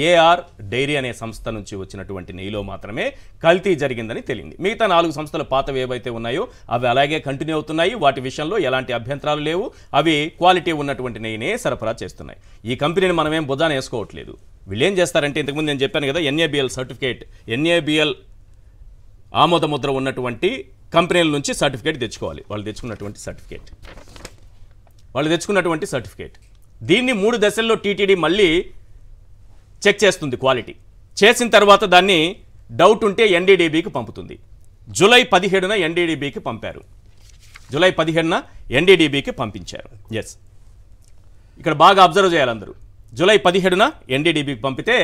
ఏఆర్ డైరీ అనే సంస్థ నుంచి వచ్చినటువంటి నెయ్యిలో మాత్రమే కల్తీ జరిగిందని తెలియంది. మిగతా 4 సంస్థలు పాతవి ఏవైతే ఉన్నాయో అవి అలాగే కంటిన్యూ అవుతున్నాయి. వాటి విషయంలో ఎలాంటి అభ్యంతరాలు లేవు. అవి క్వాలిటీ ఉన్నటువంటి నెయ్యినే సరఫరా చేస్తున్నాయి. ఈ కంపెనీని మనమేం బుధాన వేసుకోవట్లేదు. వీళ్ళు ఏం చేస్తారంటే, ఇంతకుముందు నేను చెప్పాను కదా, ఎన్ఏబిఎల్ సర్టిఫికేట్, ఎన్ఏబిఎల్ ఆమోద ముద్ర ఉన్నటువంటి కంపెనీల నుంచి సర్టిఫికేట్ తెచ్చుకోవాలి. వాళ్ళు తెచ్చుకున్నటువంటి సర్టిఫికేట్ దీన్ని 3 దశల్లో టీటీడీ మళ్ళీ చెక్ చేస్తుంది. క్వాలిటీ చేసిన తర్వాత దాన్ని డౌట్ ఉంటే ఎన్డీడీబీకి పంపుతుంది. జూలై 17న ఎన్డీడీబీకి పంపారు. జూలై 17న ఎన్డీడీబీకి పంపించారు. ఎస్, ఇక్కడ బాగా అబ్జర్వ్ చేయాలి అందరూ. జూలై 17న ఎన్డీడీబీకి పంపితే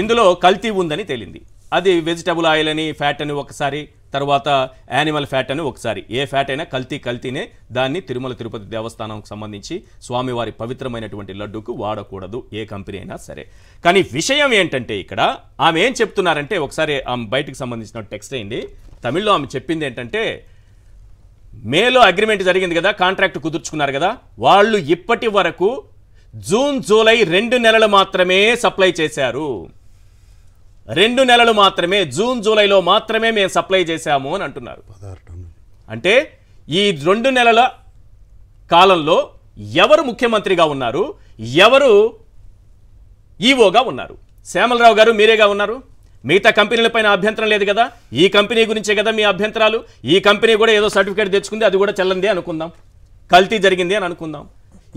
ఇందులో కల్తీ ఉందని తేలింది. అది వెజిటబుల్ ఆయిల్ అని, ఫ్యాట్ అని ఒకసారి, తర్వాత యానిమల్ ఫ్యాట్ అని ఒకసారి. ఏ ఫ్యాట్ అయినా కల్తీనే. దాన్ని తిరుమల తిరుపతి దేవస్థానంకు సంబంధించి స్వామివారి పవిత్రమైనటువంటి లడ్డూకు వాడకూడదు, ఏ కంపెనీ అయినా సరే. కానీ విషయం ఏంటంటే ఇక్కడ ఆమె ఏం చెప్తున్నారంటే, ఒకసారి ఆమె బయటకు సంబంధించిన టెక్స్ట్ అయింది, తమిళ్లో ఆమె చెప్పింది ఏంటంటే, మేలో అగ్రిమెంట్ జరిగింది కదా, కాంట్రాక్ట్ కుదుర్చుకున్నారు కదా, వాళ్ళు ఇప్పటి వరకు జూన్ జూలై 2 నెలలు మాత్రమే సప్లై చేశారు. 2 నెలలు మాత్రమే, జూన్ జూలైలో మాత్రమే మేము సప్లై చేశాము అని అంటున్నారు. అంటే ఈ 2 నెలల కాలంలో ఎవరు ముఖ్యమంత్రిగా ఉన్నారు, ఎవరు ఈవోగా ఉన్నారు? శ్యామలరావు గారు మీరేగా ఉన్నారు. మిగతా కంపెనీలపైన అభ్యంతరం లేదు కదా, ఈ కంపెనీ గురించే కదా మీ అభ్యంతరాలు. ఈ కంపెనీ కూడా ఏదో సర్టిఫికేట్ తెచ్చుకుంది, అది కూడా చెల్లంది అనుకుందాం, కల్తీ జరిగింది అని అనుకుందాం.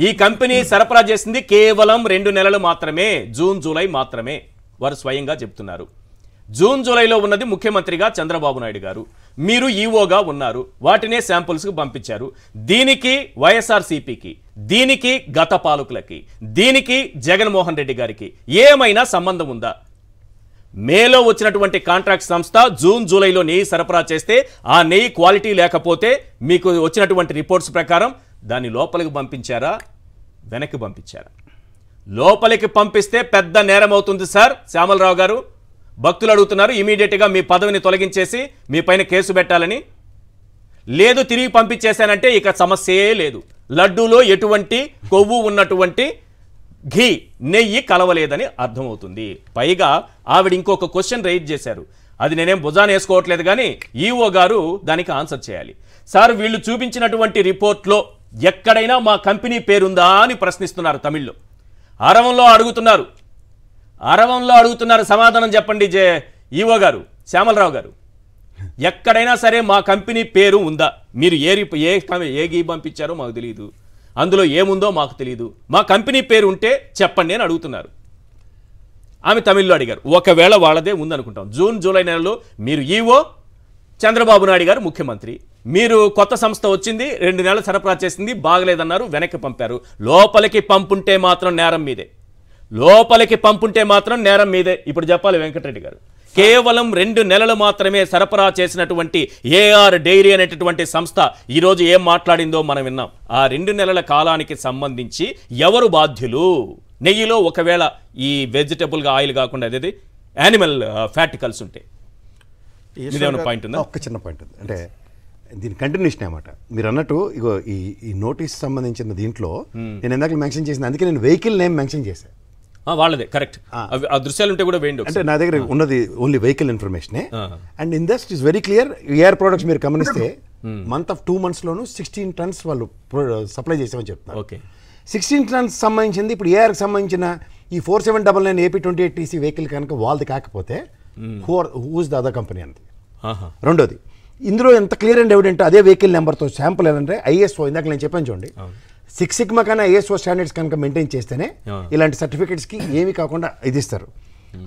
ఈ కంపెనీ సరఫరా చేసింది కేవలం 2 నెలలు మాత్రమే, జూన్ జూలై మాత్రమే. వారు స్వయంగా చెప్తున్నారు. జూన్ జూలైలో ఉన్నది ముఖ్యమంత్రిగా చంద్రబాబు నాయుడు గారు, మీరు ఈవోగా ఉన్నారు, వాటినే శాంపుల్స్కి పంపించారు. దీనికి వైఎస్ఆర్సీపీకి, దీనికి గత పాలకులకి, దీనికి జగన్మోహన్ రెడ్డి గారికి ఏమైనా సంబంధం ఉందా? మేలో వచ్చినటువంటి కాంట్రాక్ట్ సంస్థ జూన్ జూలైలో నెయ్యి సరఫరా చేస్తే ఆ నెయ్యి క్వాలిటీ లేకపోతే మీకు వచ్చినటువంటి రిపోర్ట్స్ ప్రకారం దాన్ని లోపలికి పంపించారా, వెనక్కి పంపించారా? లోపలికి పంపిస్తే పెద్ద నేరం అవుతుంది సార్. శ్యామలరావు గారు, భక్తులు అడుగుతున్నారు ఇమీడియట్గా మీ పదవిని తొలగించేసి మీ పైన కేసు పెట్టాలని. లేదు తిరిగి పంపించేశానంటే ఇక సమస్యే లేదు. లడ్డూలో ఎటువంటి కొవ్వు ఉన్నటువంటి ఘీ, నెయ్యి కలవలేదని అర్థమవుతుంది. పైగా ఆవిడ ఇంకొక క్వశ్చన్ రైజ్ చేశారు, అది నేనేం భుజాన వేసుకోవట్లేదు కానీ ఈఓ గారు దానికి ఆన్సర్ చేయాలి. సార్ వీళ్ళు చూపించినటువంటి రిపోర్ట్లో ఎక్కడైనా మా కంపెనీ పేరుందా అని ప్రశ్నిస్తున్నారు. తమిళ్లో అరవంలో అడుగుతున్నారు, సమాధానం చెప్పండి ఈవో గారు, శ్యామలరావు గారు. ఎక్కడైనా సరే మా కంపెనీ పేరు ఉందా? మీరు ఏ ఘీ పంపించారో మాకు తెలియదు. అందులో ఏముందో మాకు తెలియదు, మా కంపెనీ పేరు ఉంటే చెప్పండి అని అడుగుతున్నారు. ఆమె తమిళ్లో అడిగారు. ఒకవేళ వాళ్ళదే ఉందనుకుంటాం. జూన్ జూలై నెలలో మీరు ఈవో, చంద్రబాబు నాయుడు గారు ముఖ్యమంత్రి, మీరు కొత్త సంస్థ వచ్చింది, 2 నెలలు సరఫరా చేసింది, బాగలేదన్నారు, వెనక్కి పంపారు. లోపలికి పంపుంటే మాత్రం నేరం మీదే, లోపలికి పంపుంటే మాత్రం నేరం మీదే. ఇప్పుడు చెప్పాలి వెంకటరెడ్డి గారు, కేవలం 2 నెలలు మాత్రమే సరఫరా చేసినటువంటి ఏఆర్ డైరీ అనేటటువంటి సంస్థ ఈరోజు ఏం మాట్లాడిందో మనం విన్నాం. ఆ 2 నెలల కాలానికి సంబంధించి ఎవరు బాధ్యులు? నెయ్యిలో ఒకవేళ ఈ వెజిటబుల్గా ఆయిల్ కాకుండా అదేది యానిమల్ ఫ్యాట్ కలిసి ఉంటే పాయింట్ ఉందా? ఒక్క చిన్న పాయింట్ ఉంది, అంటే దీని కంటిన్యూషన్ అన్నమాట. మీరు అన్నట్టు ఇగో ఈ నోటీస్ సంబంధించిన దీంట్లో నేను ఇందాక మెన్షన్ చేసింది, అందుకే నేను వెహికల్ నేమ్ మెన్షన్ చేశాను. వాళ్ళదే కరెక్ట్. ఆ దృశ్యాలు ఉంటే కూడా వేయండి. అంటే నా దగ్గర ఉన్నది ఓన్లీ వెహికల్ ఇన్ఫర్మేషనే. And in that is very clear. AR products మీరు గమనిస్తే మంత్ ఆఫ్ 2 months లోను 16 tons వాళ్ళు సప్లై చేసామని చెప్తున్నారు. ఓకే, 16 tons సంబంధించింది. ఇప్పుడు ఏఆర్కి సంబంధించిన ఈ 4799 AP28TC వెహికల్ కనుక వాళ్ళది కాకపోతే హూస్ ద అదర్ కంపెనీ అంది. రెండోది, ఇందులో ఎంత క్లియర్ అండ్ ఎవిడెంట్ అదే వెహికల్ నెంబర్తో శాంపుల్ ఏంటంటే ఐఎస్ఓ, ఇందాక నేను చెప్పాను చూడండి, 6 Sigma కన్నా ఐఎస్ఓ స్టాండర్డ్స్ కనుక మెయింటైన్ చేస్తేనే ఇలాంటి సర్టిఫికేట్స్కి ఏమి కాకుండా ఇది ఇస్తారు.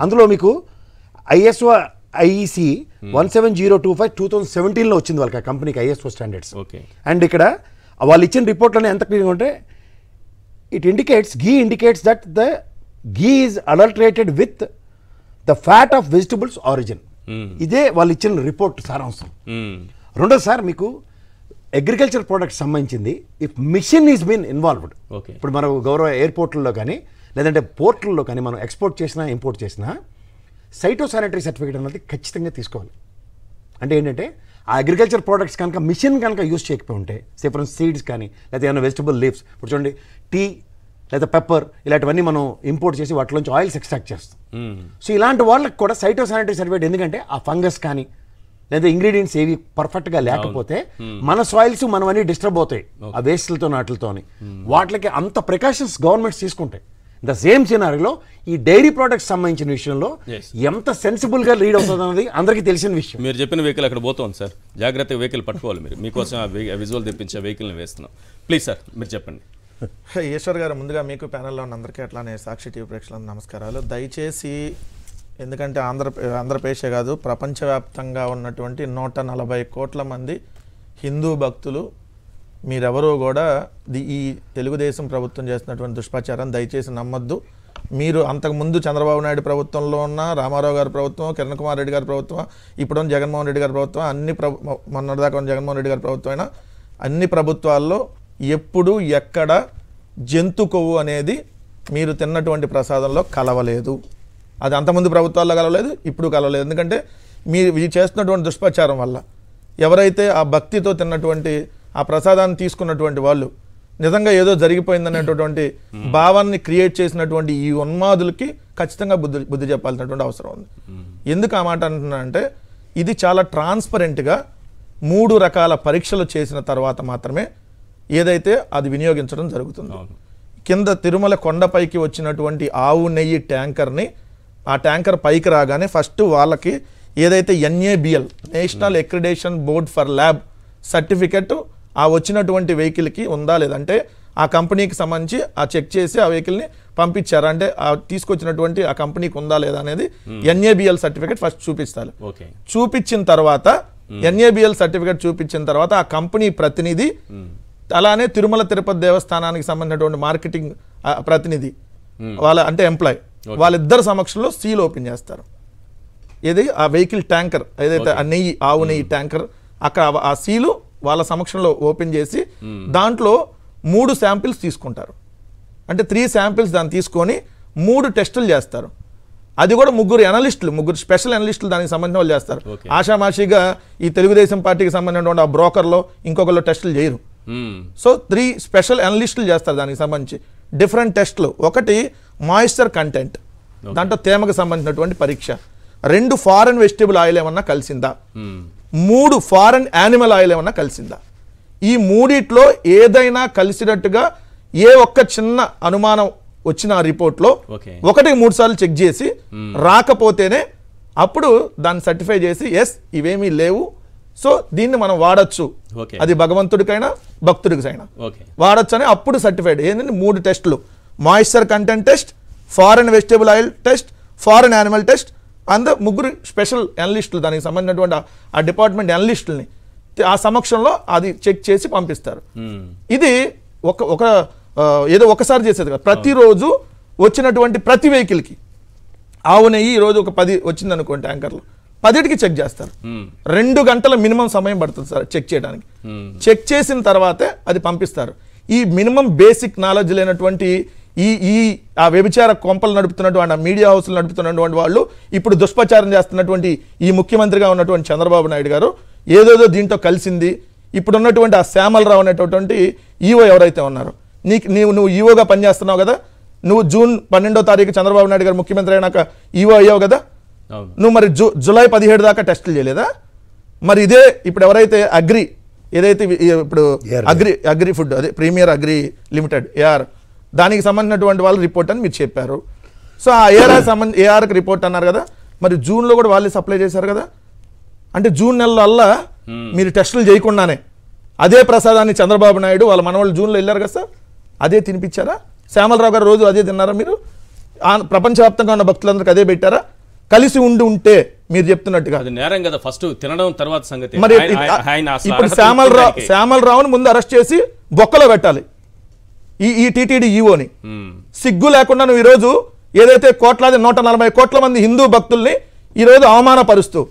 అందులో మీకు ఐఎస్ఓ ఐఈసి 17025 2017లో వచ్చింది వాళ్ళకి, ఆ కంపెనీకి ఐఎస్ఓ స్టాండర్డ్స్. అండ్ ఇక్కడ వాళ్ళు ఇచ్చిన రిపోర్ట్లోనే ఎంత క్లియర్గా ఉంటే it indicates that the ghee is adulterated with the fat of vegetables origin. ఇదే వాళ్ళు ఇచ్చిన రిపోర్ట్ సారాంశం. రెండోది సార్, మీకు అగ్రికల్చర్ ప్రోడక్ట్స్ సంబంధించింది if mission is been involved, ఇప్పుడు మనం గౌరవ ఎయిర్పోర్ట్లలో కానీ లేదంటే పోర్ట్లలో కానీ మనం ఎక్స్పోర్ట్ చేసినా ఇంపోర్ట్ చేసినా సైటోసానిటరీ సర్టిఫికేట్ అనేది ఖచ్చితంగా తీసుకోవాలి. అంటే ఏంటంటే ఆ అగ్రికల్చర్ ప్రోడక్ట్స్ కనుక మిషన్ కనుక యూజ్ చేయకపోయి ఉంటే, సే ఫ్రమ్ సీడ్స్ కానీ లేదా ఏమైనా వెజిటబుల్ లీవ్స్, ఇప్పుడు చూడండి టీ లేదా పెప్పర్ ఇలాంటివన్నీ మనం ఇంపోర్ట్ చేసి వాటిలోంచి ఆయిల్స్ ఎక్స్ట్రాక్ట్ చేస్తాం. సో ఇలాంటి వాళ్ళకి కూడా సైటోసానిటరీ సర్టిఫికేట్, ఎందుకంటే ఆ ఫంగస్ కానీ లేదా ఇంగ్రీడియంట్స్ ఏవి పర్ఫెక్ట్గా లేకపోతే మన సాయిల్స్ మనం అన్ని డిస్టర్బ్ అవుతాయి ఆ వేస్ట్లతో వాటితో. వాటికి అంత ప్రికాషన్స్ గవర్నమెంట్స్ తీసుకుంటాయి. ద సేమ్ సినారీలో ఈ డైరీ ప్రొడక్ట్స్ సంబంధించిన విషయంలో ఎంత సెన్సిబుల్గా లీడ్ అవుతుంది అన్నది అందరికీ తెలిసిన విషయం. మీరు చెప్పిన వెహికల్ అక్కడ పోతుంది సార్, జాగ్రత్తగా వెహికల్ పట్టుకోవాలి మీరు. మీకోసం విజువల్ తెప్పించే వెహికల్ని వేస్తున్నాం. ప్లీజ్ సార్ మీరు చెప్పండి. ఈశ్వర్ గారు, ముందుగా మీకు ప్యానెల్లో ఉన్న అందరికీ అట్లానే సాక్షి టీవీ ప్రేక్షకులకు నమస్కారాలు. దయచేసి, ఎందుకంటే ఆంధ్రప్రదేశే కాదు ప్రపంచవ్యాప్తంగా ఉన్నటువంటి 140 కోట్ల మంది హిందూ భక్తులు మీరెవరూ కూడా ఈ తెలుగుదేశం ప్రభుత్వం చేస్తున్నటువంటి దుష్ప్రచారం దయచేసి నమ్మొద్దు. మీరు అంతకుముందు చంద్రబాబు నాయుడు ప్రభుత్వంలో ఉన్న రామారావు గారి ప్రభుత్వం, కిరణ్ కుమార్ రెడ్డి గారి ప్రభుత్వం, ఇప్పుడు జగన్మోహన్ రెడ్డి గారి ప్రభుత్వం, మొన్నటిదాకా జగన్మోహన్ రెడ్డి గారి ప్రభుత్వం అయినా అన్ని ప్రభుత్వాల్లో ఎప్పుడు ఎక్కడ జంతు కొవ్వు అనేది మీరు తిన్నటువంటి ప్రసాదంలో కలవలేదు. అది అంతకుముందు ప్రభుత్వాల్లో కలవలేదు, ఇప్పుడు కలవలేదు. ఎందుకంటే మీరు చేస్తున్నటువంటి దుష్ప్రచారం వల్ల ఎవరైతే ఆ భక్తితో తిన్నటువంటి ఆ ప్రసాదాన్ని తీసుకున్నటువంటి వాళ్ళు నిజంగా ఏదో జరిగిపోయిందనేటటువంటి భావాన్ని క్రియేట్ చేసినటువంటి ఈ ఉన్మాదులకి ఖచ్చితంగా బుద్ధి చెప్పాల్సినటువంటి అవసరం ఉంది. ఎందుకు ఆ మాట అంటున్నానంటే, ఇది చాలా ట్రాన్స్పరెంట్గా 3 రకాల పరీక్షలు చేసిన తర్వాత మాత్రమే ఏదైతే అది వినియోగించడం జరుగుతుంది. కింద తిరుమల కొండపైకి వచ్చినటువంటి ఆవు నెయ్యి ట్యాంకర్ని, ఆ ట్యాంకర్ పైకి రాగానే ఫస్ట్ వాళ్ళకి ఏదైతే NABL national accreditation board for lab certificate ఆ వచ్చినటువంటి వెహికల్కి ఉందా లేదంటే ఆ కంపెనీకి సంబంధించి ఆ చెక్ చేసి ఆ వెహికల్ని పంపించారు. అంటే ఆ తీసుకొచ్చినటువంటి ఆ కంపెనీకి ఉందా లేదా అనేది NABL సర్టిఫికెట్ ఫస్ట్ చూపిస్తారు. చూపించిన తర్వాత NABL సర్టిఫికెట్ చూపించిన తర్వాత ఆ కంపెనీ ప్రతినిధి, అలానే తిరుమల తిరుపతి దేవస్థానానికి సంబంధించినటువంటి మార్కెటింగ్ ప్రతినిధి వాళ్ళ అంటే ఎంప్లాయ్, వాళ్ళిద్దరు సమక్షంలో సీల్ ఓపెన్ చేస్తారు. ఏది ఆ వెహికల్ ట్యాంకర్ ఏదైతే ఆ నెయ్యి ఆవు నెయ్యి ట్యాంకర్ అక్కడ ఆ సీలు వాళ్ళ సమక్షంలో ఓపెన్ చేసి దాంట్లో 3 శాంపిల్స్ తీసుకుంటారు. అంటే 3 శాంపిల్స్ దాన్ని తీసుకొని 3 టెస్టులు చేస్తారు. అది కూడా 3 స్పెషల్ అనలిస్టులు దానికి సంబంధించిన వాళ్ళు చేస్తారు. ఆషామాషిగా ఈ తెలుగుదేశం పార్టీకి సంబంధించినటువంటి ఆ బ్రోకర్లో ఇంకొకళ్ళు టెస్టులు చేయరు. సో 3 స్పెషల్ అనలిస్టులు చేస్తారు దానికి సంబంధించి డిఫరెంట్ టెస్టులు. ఒకటి మాయిశ్చర్ కంటెంట్, దాంట్లో తేమకు సంబంధించినటువంటి పరీక్ష. 2 ఫారెన్ వెజిటబుల్ ఆయిల్ ఏమన్నా కలిసిందా, 3 ఫారెన్ యానిమల్ ఆయిల్ ఏమన్నా కలిసిందా. ఈ 3 ఏదైనా కలిసినట్టుగా ఏ ఒక్క చిన్న అనుమానం వచ్చిన ఆ రిపోర్ట్లో 1-3 సార్లు చెక్ చేసి రాకపోతేనే అప్పుడు దాన్ని సర్టిఫై చేసి ఎస్ ఇవేమీ లేవు, సో దీన్ని మనం వాడచ్చు, Okay. అది భగవంతుడికైనా భక్తుడికైనా ఓకే వాడచ్చు అని అప్పుడు సర్టిఫైడ్. ఏంటంటే 3 టెస్టులు, moisture content test, foreign vegetable oil test, foreign animal test, and 3 special అనలిస్టులు, దానికి సంబంధించినటువంటి ఆ డిపార్ట్మెంట్ అనలిస్టులని ఆ సమక్షంలో అది చెక్ చేసి పంపిస్తారు. ఇది ఒక ఏదో ఒకసారి చేసేది కాదు, ప్రతిరోజు వచ్చినటువంటి ప్రతి వెహికల్కి ఆవు నెయ్యి ఈరోజు ఒక 10 వచ్చింది అనుకోండి ట్యాంకర్లు, 10టికి చెక్ చేస్తారు. 2 గంటల మినిమం సమయం పడుతుంది సార్ చెక్ చేయడానికి. చెక్ చేసిన తర్వాతే అది పంపిస్తారు. ఈ మినిమం బేసిక్ నాలెడ్జ్ లేనటువంటి ఈ ఆ వ్యభిచార కొంపలు నడుపుతున్నటువంటి ఆ మీడియా హౌస్లు నడుపుతున్నటువంటి వాళ్ళు ఇప్పుడు దుష్ప్రచారం చేస్తున్నటువంటి ఈ ముఖ్యమంత్రిగా ఉన్నటువంటి చంద్రబాబు నాయుడు గారు ఏదేదో దీంట్లో కలిసింది. ఇప్పుడు ఉన్నటువంటి ఆ శ్యామలరావు అనేటటువంటి ఈవో ఎవరైతే ఉన్నారో, నువ్వు ఈవోగా పనిచేస్తున్నావు కదా, నువ్వు జూన్ 12వ తారీఖు చంద్రబాబు నాయుడు గారు ముఖ్యమంత్రి అయినాక ఈవో అయ్యావు కదా, నువ్వు మరి జూలై 17 దాకా టెస్టులు చేయలేదా? మరి ఇదే ఇప్పుడు ఎవరైతే అగ్రి ఏదైతే ఇప్పుడు అగ్రి ఫుడ్ అదే ప్రీమియర్ అగ్రి లిమిటెడ్ ఏఆర్, దానికి సంబంధించినటువంటి వాళ్ళు రిపోర్ట్ అని మీరు చెప్పారు. సో ఆ ఏఆర్కి రిపోర్ట్ అన్నారు కదా, మరి జూన్లో కూడా వాళ్ళే సప్లై చేశారు కదా. అంటే జూన్ నెలల్లో మీరు టెస్టులు చేయకుండానే అదే ప్రసాదాన్ని చంద్రబాబు నాయుడు వాళ్ళ మనవాళ్ళు జూన్లో వెళ్ళారు కదా సార్, అదే తినిపించారా? శ్యామలరావు గారు రోజు అదే తిన్నారా? మీరు ప్రపంచవ్యాప్తంగా ఉన్న భక్తులందరికీ అదే పెట్టారా? కలిసి ఉంటే మీరు చెప్తున్నట్టుగా అది నేరం కదా, ఫస్ట్ తినడం తర్వాత సంగతి. మరి ఇప్పుడు శ్యామలరావుని ముందు అరెస్ట్ చేసి బొక్కలో పెట్టాలి ఈ టీటీడీ ఈవోని. సిగ్గు లేకుండా నువ్వు ఈరోజు ఏదైతే 140 కోట్ల మంది హిందూ భక్తుల్ని ఈరోజు అవమానపరుస్తూ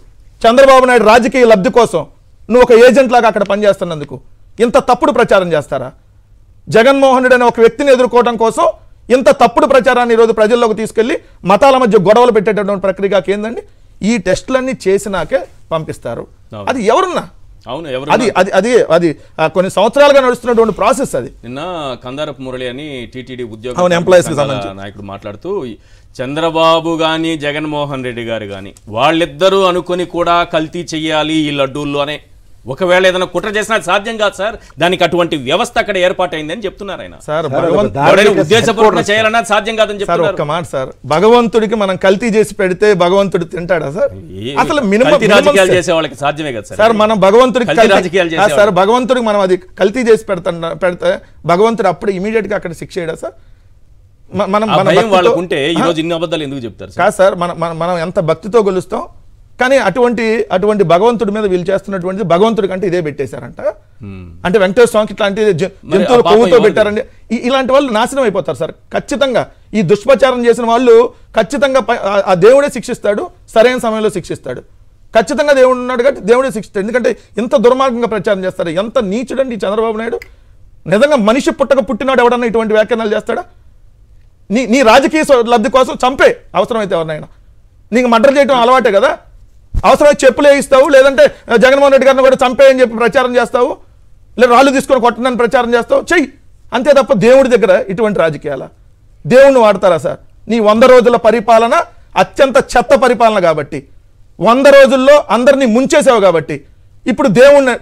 చంద్రబాబు నాయుడు రాజకీయ లబ్ధి కోసం నువ్వు ఒక ఏజెంట్ లాగా అక్కడ పనిచేస్తున్నందుకు ఇంత తప్పుడు ప్రచారం చేస్తారా? జగన్మోహన్ రెడ్డి అనే ఒక వ్యక్తిని ఎదుర్కోవడం కోసం ఇంత తప్పుడు ప్రచారాన్ని ఈరోజు ప్రజల్లోకి తీసుకెళ్లి మతాల మధ్య గొడవలు పెట్టేటటువంటి ప్రక్రియకి ఏందండి? ఈ టెస్టులన్నీ చేసినాకే పంపిస్తారు. అది ఎవరున్నా అవును, అది కొన్ని సంవత్సరాలుగా నడుస్తున్నటువంటి ప్రాసెస్. అది నిన్న కందారపు మురళి అని టీటీడీ ఎంప్లాయీస్ నాయకుడు మాట్లాడుతూ చంద్రబాబు గాని జగన్మోహన్ రెడ్డి గారు గాని వాళ్ళిద్దరూ అనుకుని కూడా కల్తీ చెయ్యాలి ఈ లడ్డూల్లో అనే, ఒకవేళ ఏదైనా కుట్ర చేసినా సాధ్యం కాదు సార్, దానికి అటువంటి వ్యవస్థ అక్కడ ఏర్పాటైంది అని చెప్తున్నారు ఆయన. ఉద్దేశపూర్వకంగా చేయాలన్నది సాధ్యం కాదని చెప్తున్నారు. ఒక్క మాట సార్, భగవంతుడికి మనం కల్తీ చేసి పెడితే భగవంతుడు తింటాడా సార్? అసలు రాజకీయాలు చేసే వాళ్ళకి సాధ్యమే కదా సార్. మనం భగవంతుడికి సార్ భగవంతుడికి మనం అది కల్తీ చేసి పెడితే భగవంతుడు అప్పుడు ఇమీడియట్ గా అక్కడ శిక్ష చేయడా సార్? మనం వాళ్ళకుంటే ఈ రోజు ఇన్ని అబద్ధాలు ఎందుకు చెప్తారు కాదు సార్? మనం ఎంత భక్తితో గొలుస్తాం, కానీ అటువంటి భగవంతుడి మీద వీళ్ళు చేస్తున్నటువంటి భగవంతుడి కంటే ఇదే పెట్టేశారంట. అంటే వెంకటేశ్వర స్వామికి ఇట్లాంటి జంతువులు కొవ్వుతో పెట్టారండి. ఇలాంటి వాళ్ళు నాశనం అయిపోతారు సార్ ఖచ్చితంగా. ఈ దుష్ప్రచారం చేసిన వాళ్ళు ఖచ్చితంగా ఆ దేవుడే శిక్షిస్తాడు, సరైన సమయంలో శిక్షిస్తాడు. ఖచ్చితంగా దేవుడు ఉన్నాడు కాబట్టి దేవుడే శిక్షిస్తాడు. ఎందుకంటే ఇంత దుర్మార్గంగా ప్రచారం చేస్తారు. ఎంత నీచుడండి చంద్రబాబు నాయుడు. నిజంగా మనిషి పుట్టినాడు ఎవడన్నా ఇటువంటి వ్యాఖ్యానాలు చేస్తాడా? నీ రాజకీయ లబ్ధి కోసం చంపే అవసరమైతే ఎవరినైనా. నీకు మర్డర్ చేయడం అలవాటే కదా, అవసరమైతే చెప్పులు వేయిస్తావు, లేదంటే జగన్మోహన్ రెడ్డి గారిని కూడా చంపేయని చెప్పి ప్రచారం చేస్తావు, లేదా రాళ్ళు తీసుకొని కొట్టనని ప్రచారం చేస్తావు, చెయ్యి అంతే తప్ప దేవుడి దగ్గర ఇటువంటి రాజకీయాల దేవుణ్ణి వాడతారా సార్? నీ 100 రోజుల పరిపాలన అత్యంత చెత్త పరిపాలన కాబట్టి, 100 రోజుల్లో అందరినీ ముంచేసావు కాబట్టి ఇప్పుడు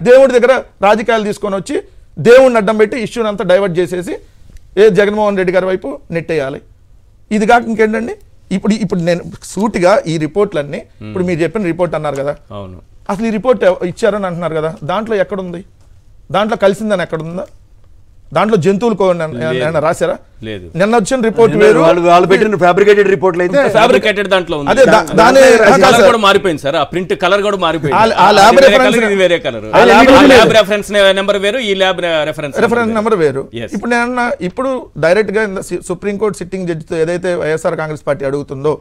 దేవుడి దగ్గర రాజకీయాలు తీసుకొని వచ్చి దేవుణ్ణి అడ్డం పెట్టి ఇష్యూని అంతా డైవర్ట్ చేసేసి జగన్మోహన్ రెడ్డి గారి వైపు నెట్టేయాలి. ఇది కాక ఇంకేంటండి? ఇప్పుడు నేను సూటిగా ఈ రిపోర్ట్లన్నీ ఇప్పుడు మీరు చెప్పిన రిపోర్ట్ అన్నారు కదా, అసలు ఈ రిపోర్ట్ ఇచ్చారని అంటున్నారు కదా, దాంట్లో ఎక్కడుంది? దాంట్లో కలిసిందని ఎక్కడుందా? దాంట్లో జంతువులు రాశారా? లేదు. నిన్న వచ్చిన రిపోర్ట్ వేరు, వాళ్ళు పెట్టిన ఫ్యాబ్రికేటెడ్ రిపోర్ట్లు అయితే ఫ్యాబ్రికేటెడ్ దాంట్లో ఉంది. కూడా మారిపోయింది సార్, ఆ ప్రింట్ కలర్ కూడా మారిపోయింది. ఆ ల్యాబ్ వేరే కలర్, ల్యాబ్ రెఫరెన్స్ నెంబర్ వేరు, ఈ ల్యాబ్ రెఫరెన్స్ నెంబర్ వేరు. ఇప్పుడు నేను ఇప్పుడు డైరెక్ట్ గా సుప్రీంకోర్టు సిట్టింగ్ జడ్జితో ఏదైతే వైఎస్ఆర్ కాంగ్రెస్ పార్టీ అడుగుతుందో,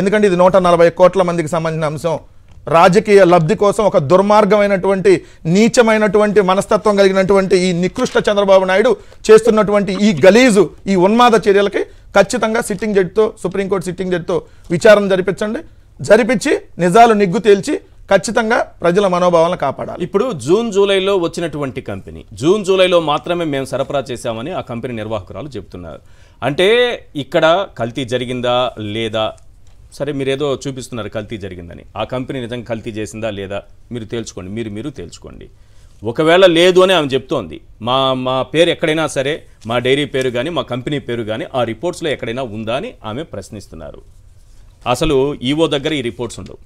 ఎందుకంటే ఇది 140 కోట్ల మందికి సంబంధించిన అంశం, రాజకీయ లబ్ధి కోసం ఒక దుర్మార్గమైనటువంటి నీచమైనటువంటి మనస్తత్వం కలిగినటువంటి ఈ నికృష్ట చంద్రబాబు నాయుడు చేస్తున్నటువంటి ఈ గలీజు ఈ ఉన్మాద చర్యలకి ఖచ్చితంగా సిట్టింగ్ జడ్జితో సుప్రీంకోర్టు సిట్టింగ్ జడ్జితో విచారణ జరిపించి నిజాలు నిగ్గు తేల్చి ఖచ్చితంగా ప్రజల మనోభావాలను కాపాడాలి. ఇప్పుడు జూన్ జూలైలో వచ్చినటువంటి కంపెనీ, జూన్ జూలైలో మాత్రమే మేము సరఫరా చేశామని ఆ కంపెనీ నిర్వాహకురాలు చెప్తున్నారు. అంటే ఇక్కడ కల్తీ జరిగిందా లేదా? సరే, మీరేదో చూపిస్తున్నారు కల్తీ జరిగిందని, ఆ కంపెనీ నిజంగా కల్తీ చేసిందా లేదా మీరు తేల్చుకోండి, మీరు తేల్చుకోండి. ఒకవేళ లేదు అని ఆమె చెప్తోంది, మా పేరు ఎక్కడైనా సరే, మా డైరీ పేరు కానీ మా కంపెనీ పేరు కానీ ఆ రిపోర్ట్స్లో ఎక్కడైనా ఉందా అని ఆమె ప్రశ్నిస్తున్నారు. అసలు ఈవో దగ్గర ఈ రిపోర్ట్స్ ఉండవు,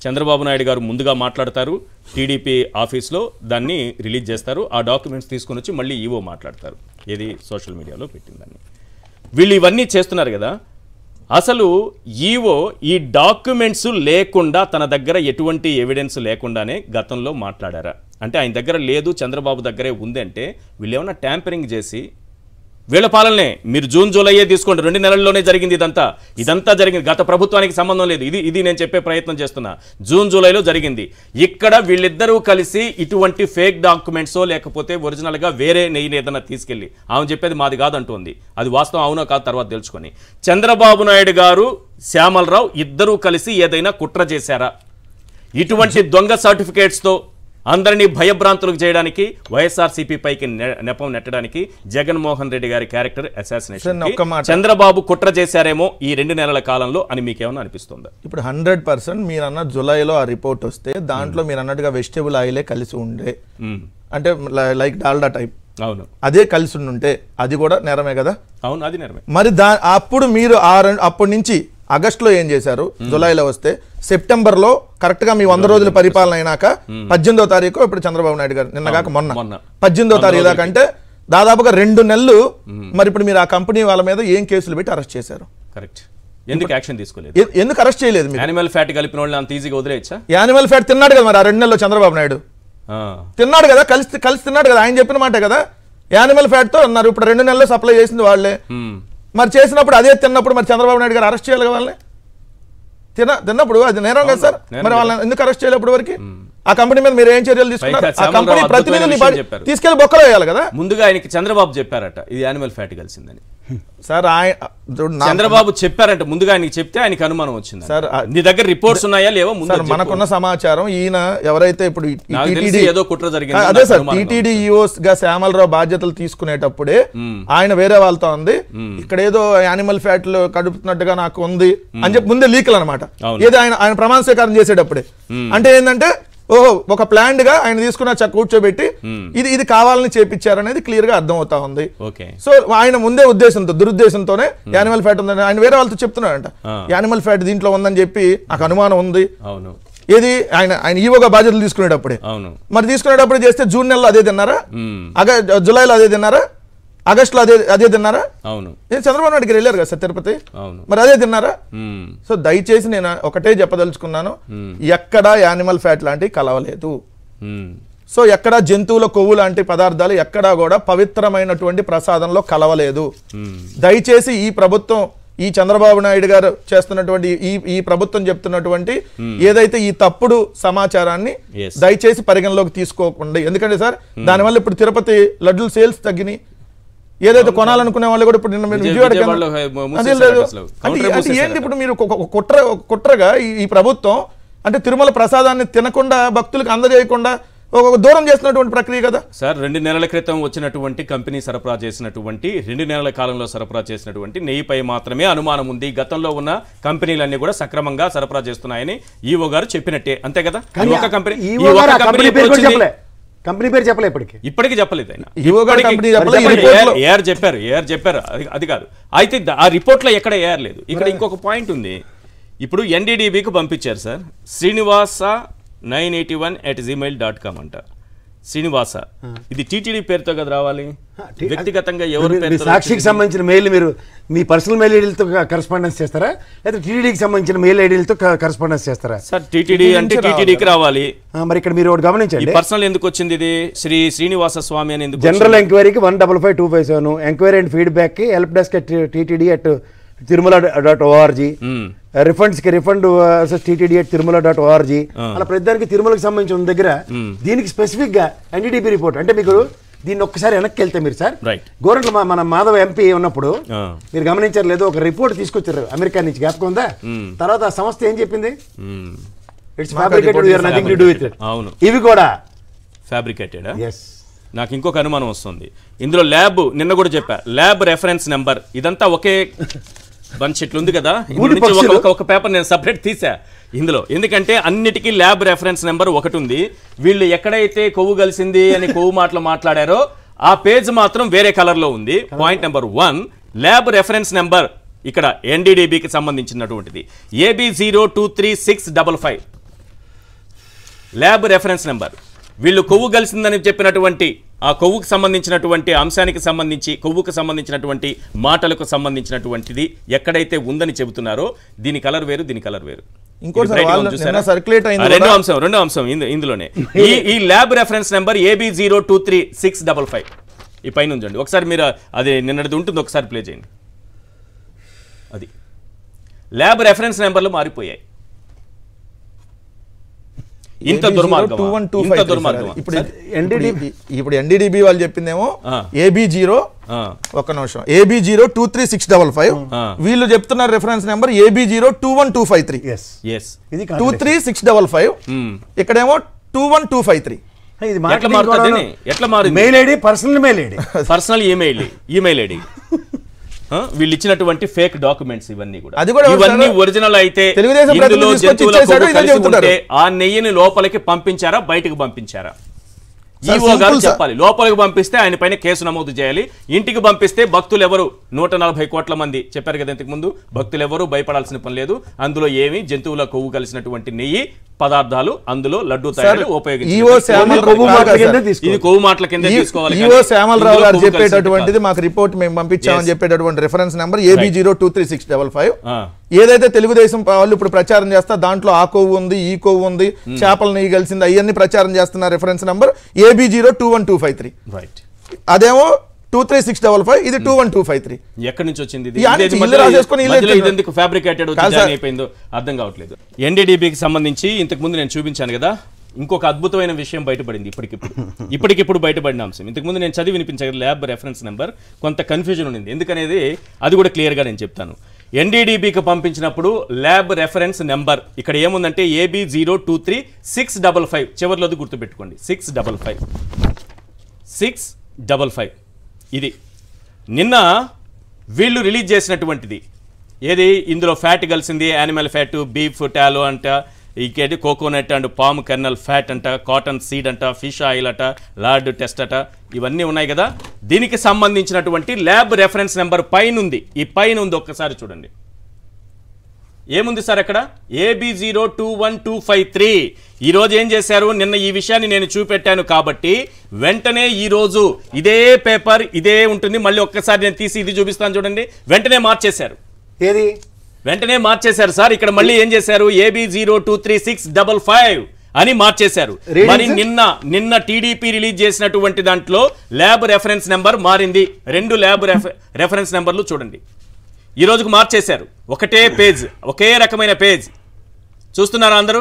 చంద్రబాబు నాయుడు గారు ముందుగా మాట్లాడతారు, టీడీపీ ఆఫీస్లో దాన్ని రిలీజ్ చేస్తారు, ఆ డాక్యుమెంట్స్ తీసుకొని వచ్చి మళ్ళీ ఈవో మాట్లాడతారు, ఏది సోషల్ మీడియాలో పెట్టిందని. వీళ్ళు ఇవన్నీ చేస్తున్నారు కదా. అసలు ఈవో ఈ డాక్యుమెంట్స్ లేకుండా తన దగ్గర ఎటువంటి ఎవిడెన్స్ లేకుండానే గతంలో మాట్లాడారా? అంటే ఆయన దగ్గర లేదు, చంద్రబాబు దగ్గరే ఉంది అంటే వీళ్ళు ఏమన్నా ట్యాంపరింగ్ చేసి వీళ్ళ పాలనే మీరు జూన్ జూలైయే తీసుకోండి, 2 నెలల్లోనే జరిగింది ఇదంతా జరిగింది. గత ప్రభుత్వానికి సంబంధం లేదు. ఇది నేను చెప్పే ప్రయత్నం చేస్తున్నా. జూన్ జూలైలో జరిగింది. ఇక్కడ వీళ్ళిద్దరూ కలిసి ఇటువంటి ఫేక్ డాక్యుమెంట్సో లేకపోతే ఒరిజినల్గా వేరే నెయ్యిని ఏదైనా తీసుకెళ్ళి ఆమె చెప్పేది మాది కాదంటుంది, అది వాస్తవం అవునో కాదు తర్వాత తెలుసుకొని, చంద్రబాబు నాయుడు గారు శ్యామలరావు ఇద్దరూ కలిసి ఏదైనా కుట్ర చేశారా? ఇటువంటి దొంగ సర్టిఫికేట్స్తో అందరినీ భయభ్రాంతులకు చేయడానికి, వైఎస్ఆర్సీపీ పైకి నెపం నెట్టడానికి, జగన్మోహన్ రెడ్డి గారి క్యారెక్టర్ అసాసినేషన్ చంద్రబాబు కుట్ర చేశారేమో ఈ 2 నెలల కాలంలో అని మీకేమన్నా అనిపిస్తుందా? ఇప్పుడు 100% మీరు అన్న జులైలో ఆ రిపోర్ట్ వస్తే దాంట్లో మీరు అన్నట్టుగా వెజిటేబుల్ ఆయిలే కలిసి ఉండే, అంటే లైక్ డాల్డా టైప్, అవును, అదే కలిసి ఉంటే అది కూడా నేరమే కదా? అవును, అది నేరమే. మరి అప్పుడు మీరు అప్పటి నుంచి ఆగస్టులో ఏం చేశారు? జులైలో వస్తే సెప్టెంబర్లో కరెక్ట్ గా మీ 100 రోజుల పరిపాలన అయినాక 18వ తారీఖు ఇప్పుడు చంద్రబాబు నాయుడు గారు నిన్నగాక మొన్న 18వ తారీఖు దాకా, అంటే దాదాపుగా 2 నెలలు. మరి ఇప్పుడు మీరు ఆ కంపెనీ వాళ్ళ మీద ఏం కేసులు పెట్టి అరెస్ట్ చేశారు? కరెక్ట్. ఎందుకు యాక్షన్ తీసుకోలేదు? ఎందుకు అరెస్ట్ చేయలేదు? యానిమల్ ఫ్యాట్ కలిపిన వాళ్ళు అంత ఈజీగా వదిలేయచ్చా? యానిమల్ ఫ్యాట్ తిన్నాడు కదా మరి ఆ 2 నెలల్లో చంద్రబాబు నాయుడు తిన్నాడు కదా, కలిసి తిన్నాడు కదా, ఆయన చెప్పిన మాట కదా. యానిమల్ ఫ్యాట్ తో అన్నారు, ఇప్పుడు 2 నెలల్లో సప్లై చేసింది వాళ్ళే. మరి చేసినప్పుడు అదే తిన్నప్పుడు మరి చంద్రబాబు నాయుడు గారు అరెస్ట్ చేయాలి వాళ్ళని? తిన్నప్పుడు అది నేరం కదా సార్. మరి వాళ్ళని ఎందుకు అరెస్ట్ చేయాలి ఇప్పటి వరకు? ఆ కంపెనీ మీద మీరు ఏం చర్యలు తీసుకున్నారు? ఆ కంపెనీ ప్రతినిధులు తీసుకెళ్లి బొక్కలు వేయాలి కదా. ముందుగా ఆయనకి చంద్రబాబు చెప్పారట ఇది యానిమల్ ఫ్యాట్ కలిసిందని. సార్ చంద్రబాబు చెప్పారంట, ముందుగా ఆయనకి చెప్తే ఆయనకి అనుమానం వచ్చింది. సార్ నీ దగ్గర రిపోర్ట్స్ ఉన్నాయా లేవో? మనకున్న సమాచారం ఈయన ఎవరైతే ఇప్పుడు ఏదో కుట్ర జరిగింది, అదే సార్ టీటీడీ ఈఓస్ గా శ్యామలరావు బాధ్యతలు తీసుకునేటప్పుడే ఆయన వేరే వాళ్ళతో ఉంది, ఇక్కడ ఏదో యానిమల్ ఫ్యాట్లు కడుపుతున్నట్టుగా నాకు ఉంది అని చెప్పి ముందే లీకులు అనమాట. ఏదో ఆయన ప్రమాణ స్వీకారం చేసేటప్పుడే. అంటే ఏంటంటే ఓహో ఒక ప్లాన్డ్ గా ఆయన తీసుకున్న కూర్చోబెట్టి ఇది కావాలని చేపించారనేది క్లియర్ గా అర్థం అవుతా ఉంది. సో ఆయన ముందే దురుద్దేశంతోనే యానిమల్ ఫ్యాట్ ఉందని ఆయన వేరే వాళ్ళతో చెప్తున్నాడంట. యానిమల్ ఫ్యాట్ దీంట్లో ఉందని చెప్పి నాకు అనుమానం ఉంది. ఏది ఆయన ఈవోగా బాధ్యతలు తీసుకునేటప్పుడే. మరి తీసుకునేటప్పుడు చేస్తే జూన్ నెలలో అదే తిన్నారా? జూలైలో అదే తిన్నారా? ఆగస్టులో అదే తిన్నారా? అవును. చంద్రబాబు నాయుడు గారు వెళ్ళారు కదా సార్ తిరుపతి, మరి అదే తిన్నారా? సో దయచేసి నేను ఒకటే చెప్పదలుచుకున్నాను, ఎక్కడా యానిమల్ ఫ్యాట్ లాంటివి కలవలేదు. సో ఎక్కడా జంతువుల కొవ్వు లాంటి పదార్థాలు ఎక్కడా కూడా పవిత్రమైనటువంటి ప్రసాదంలో కలవలేదు. దయచేసి ఈ ప్రభుత్వం, ఈ చంద్రబాబు నాయుడు గారు చేస్తున్నటువంటి ఈ ప్రభుత్వం చెప్తున్నటువంటి ఏదైతే ఈ తప్పుడు సమాచారాన్ని దయచేసి పరిగణలోకి తీసుకోకుండా, ఎందుకంటే సార్ దానివల్ల ఇప్పుడు తిరుపతి లడ్డూల సేల్స్ తగ్గినాయి. ఏదైతే కొనాలనుకునే వాళ్ళు కూడా ఇప్పుడు ఏంటి ఇప్పుడు మీరు కుట్రగా ఈ ప్రభుత్వం అంటే తిరుమల ప్రసాదాన్ని తినకుండా భక్తులకు అందజేయకుండా దూరం చేస్తున్నటువంటి ప్రక్రియ కదా సార్. 2 నెలల క్రితం వచ్చినటువంటి కంపెనీ సరఫరా చేసినటువంటి 2 నెలల కాలంలో సరఫరా చేసినటువంటి నెయ్యిపై మాత్రమే అనుమానం ఉంది. గతంలో ఉన్న కంపెనీలన్నీ కూడా సక్రమంగా సరఫరా చేస్తున్నాయని ఈవో గారు చెప్పినట్టే, అంతే కదా? కంపెనీ పేరు చెప్పలే, ఇప్పటికీ చెప్పలేదు ఆయన. ఏఆర్ చెప్పారు, అది కాదు. అయితే ఆ రిపోర్ట్ లో ఎక్కడ ఏఆర్ లేదు. ఇక్కడ ఇంకొక పాయింట్ ఉంది. ఇప్పుడు ఎన్డీడీబీకి పంపించారు సార్, Srinivasa981@gmail.com అంట. శ్రీనివాస, ఇది టీటీడీ పేరుతో కదా రావాలి, వ్యక్తిగతంగా ఎవరు పేరు? సాక్షికి సంబంధించిన మెయిల్ మీరు మీ పర్సనల్ మెయిల్ ఐడీలతో కరెస్పాండెన్స్ చేస్తారా, లేదా టీటీడీకి సంబంధించిన మెయిల్ ఐడీలతో కరెస్పాండెన్స్ చేస్తారా? సార్ టీటీడీ అంటే టీటీడీకి రావాలి. మరి ఇక్కడ మీరు ఒకటి గమనించండి, పర్సనల్ ఎందుకు వచ్చింది ఇది శ్రీనివాస స్వామి అని ఎందుకు? జనరల్ ఎంక్వైరీకి 1555257, ఎంక్వైరీ అండ్ ఫీడ్బ్యాక్ కి హెల్ప్ డెస్క్ @ttd@tirumala.org, రిఫండ్స్ కి refund@ttd@tirumala.org, అలా ప్రతిదానికి తిరుమలకి సంబంధించిన దగ్గర దీనికి స్పెసిఫిక్ గా ఎన్డీడీబీ రిపోర్ట్. అంటే మీకు దీన్ని ఒక్కసారి వెనక్కి వెళ్తే మీరు సార్ గోరంట్ల మన మాధవ్ ఎంపీ ఉన్నప్పుడు మీరు గమనించారు లేదు, ఒక రిపోర్ట్ తీసుకొచ్చారు అమెరికా నుంచి, జ్ఞాపకం ఉందా? తర్వాత ఆ సంస్థ ఏం చెప్పింది? It's fabricated, we are nothing to do with it. అవును, ఇవి కూడా ఫ్యాబ్రికేటెడ్. నాకు ఇంకొక అనుమానం వస్తుంది ఇందులో. ల్యాబ్ నిన్న కూడా చెప్పా, ల్యాబ్ రెఫరెన్స్ నెంబర్ ఇదంతా ఒకే బంచ్ ఇట్లా ఉంది కదా, ఒక పేపర్ నేను సపరేట్ తీసా ఇందులో. ఎందుకంటే అన్నిటికీ ల్యాబ్ రెఫరెన్స్ నెంబర్ ఒకటి ఉంది. వీళ్ళు ఎక్కడైతే కొవ్వు కలిసింది అని కొవ్వు మాటలు మాట్లాడారో ఆ పేజ్ మాత్రం వేరే కలర్ లో ఉంది. Point number 1, lab reference number ఇక్కడ ఎన్డీడీబీకి సంబంధించినటువంటిది AB023655. Lab reference number. వీళ్ళు కొవ్వు కలిసిందని చెప్పినటువంటి ఆ కొవ్వుకు సంబంధించినటువంటి అంశానికి సంబంధించి కొవ్వుకు సంబంధించినటువంటి మాటలకు సంబంధించినటువంటిది ఎక్కడైతే ఉందని చెబుతున్నారో దీని కలర్ వేరు, దీని కలర్ వేరు. రెండో అంశం ఇందులోనే ఈ ల్యాబ్ రెఫరెన్స్ నెంబర్ AB023655 ఈ పైన ఉంచండి ఒకసారి. మీరు అది నిన్నటిది ఉంటుంది, ఒకసారి ప్లే చేయండి. అది ల్యాబ్ రెఫరెన్స్ నెంబర్లు మారిపోయాయి. ఇంత దుర్మార్గం. ఇప్పుడు ఎన్డీడీబీ వాళ్ళు చెప్పిందేమో AB0 ఒక్క నిమిషం AB02365 వీళ్ళు చెప్తున్నారు రిఫరెన్స్ నెంబర్ AB021253 23655 ఇక్కడేమో 21253. ఎట్లా మారింది? Mail ID personal email ID వీళ్ళు ఇచ్చినటువంటి ఫేక్ డాక్యుమెంట్స్ ఇవన్నీ కూడా. అది కూడా ఇవన్నీ ఒరిజినల్ అయితే ఆ నెయ్యిని లోపలికి పంపించారా బయటకు పంపించారా? ఈఓ గారు చెప్పాలి. లోపలికి పంపిస్తే ఆయన పైన కేసు నమోదు చేయాలి. ఇంటికి పంపిస్తే భక్తులు ఎవరు 140 కోట్ల మంది చెప్పారు కదా ఇంతకు ముందు, భక్తులు ఎవరు భయపడాల్సిన పని లేదు. అందులో ఏమి జంతువుల కొవ్వు కలిసినటువంటి నెయ్యి పదార్థాలు అందులో లడ్డూ తయారు ఉపయోగించారు. ఇది కొవ్వు మాటల కింద తీసుకోవాలి. ఈఓ శ్యామలరావు గారు చెప్పేటటువంటిది మాకు రిపోర్ట్ మేము పంపించామని చెప్పేటటువంటి రిఫరెన్స్ నెంబర్ AB02365 ఏదైతే తెలుగుదేశం వాళ్ళు ఇప్పుడు ప్రచారం చేస్తా దాంట్లో ఆ కొవ్వు ఉంది, ఈ కొవ్వు ఉంది, చేపల నెయ్యి కలిసింది అవన్నీ ప్రచారం చేస్తున్న రిఫరెన్స్ నెంబర్ AB02123. అదేమో 23655, ఇది 21253. ఎక్కడి నుంచి వచ్చింది? ఎందుకు ఫ్యాబ్రికేటెడ్ అయిపోయిందో అర్థం కావట్లేదు. ఎన్డీడీబీకి సంబంధించి ఇంతకు ముందు నేను చూపించాను కదా, ఇంకొక అద్భుతమైన విషయం బయటపడింది. ఇప్పటికిప్పుడు బయటపడిన అంశం. ఇంతకుముందు నేను చదివి వినిపించాను ల్యాబ్ రెఫరెన్స్ నెంబర్, కొంత కన్ఫ్యూజన్ ఉంది. ఎందుకనేది అది కూడా క్లియర్గా నేను చెప్తాను. ఎన్డీడీబీకి పంపించినప్పుడు ల్యాబ్ రెఫరెన్స్ నెంబర్ ఇక్కడ ఏముందంటే AB023655 చివరిలోది గుర్తుపెట్టుకోండి 655. ఇది నిన్న వీళ్ళు రిలీజ్ చేసినటువంటిది. ఏది ఇందులో ఫ్యాట్ కలిసింది, యానిమల్ ఫ్యాట్, బీఫ్ టాలో అంట, ఇంకేంటి coconut and palm kernel fat అంట, కాటన్ సీడ్ అంట, ఫిష్ ఆయిల్ అట, లార్డ్ టెస్ట్ అట, ఇవన్నీ ఉన్నాయి కదా. దీనికి సంబంధించినటువంటి ల్యాబ్ రెఫరెన్స్ నెంబర్ పైన ఉంది. ఈ పైన ఉంది, ఒక్కసారి చూడండి. ఏముంది సార్ అక్కడ? AB02123. ఈరోజు ఏం చేశారు? నిన్న ఈ విషయాన్ని నేను చూపెట్టాను కాబట్టి వెంటనే ఈరోజు ఇదే పేపర్ ఇదే ఉంటుంది. మళ్ళీ ఒక్కసారి నేను తీసి ఇది చూపిస్తాను చూడండి. వెంటనే మార్చేశారు. ఏది వెంటనే మార్చేశారు సార్. ఇక్కడ మళ్ళీ ఏం చేశారు? AB02365 అని మార్చేశారు. మరి నిన్న టీడీపీ రిలీజ్ చేసినటువంటి దాంట్లో ల్యాబ్ రెఫరెన్స్ నెంబర్ మారింది. 2 ల్యాబ్ రెఫరెన్స్ నెంబర్లు చూడండి. ఈ రోజుకు మార్చేశారు. ఒకటే పేజ్, ఒకే రకమైన పేజ్. చూస్తున్నారా అందరూ?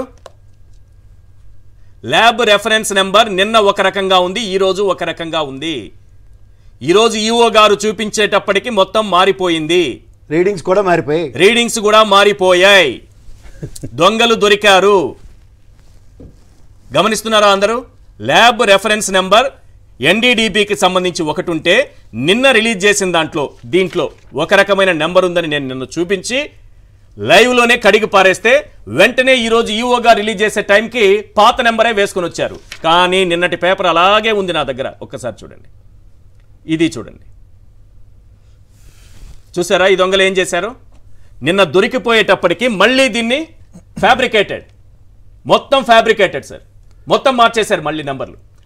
ల్యాబ్ రెఫరెన్స్ నెంబర్ నిన్న ఒక రకంగా ఉంది, ఈ రోజు ఒక రకంగా ఉంది. ఈరోజు ఈఓ గారు చూపించేటప్పటికి మొత్తం మారిపోయింది. రీడింగ్స్ కూడా మారిపోయాయి. దొంగలు దొరికారు. గమనిస్తున్నారా అందరూ? ల్యాబ్ రెఫరెన్స్ నెంబర్ ఎన్డీడీబీకి సంబంధించి ఒకటి ఉంటే నిన్న రిలీజ్ చేసిన దీంట్లో ఒక రకమైన నెంబర్ ఉందని నేను నిన్న చూపించి లైవ్లోనే కడిగి పారేస్తే వెంటనే ఈరోజు ఈఓగా రిలీజ్ చేసే టైంకి పాత నెంబరే వేసుకొని వచ్చారు. కానీ నిన్నటి పేపర్ అలాగే ఉంది నా దగ్గర. ఒక్కసారి చూడండి, ఇది చూడండి. చూసారా ఈ దొంగలు ఏం చేశారు? నిన్న దొరికిపోయేటప్పటికి మళ్ళీ దీన్ని మొత్తం ఫ్యాబ్రికేటెడ్ సార్. మొత్తం మార్చేశారు. మళ్ళీ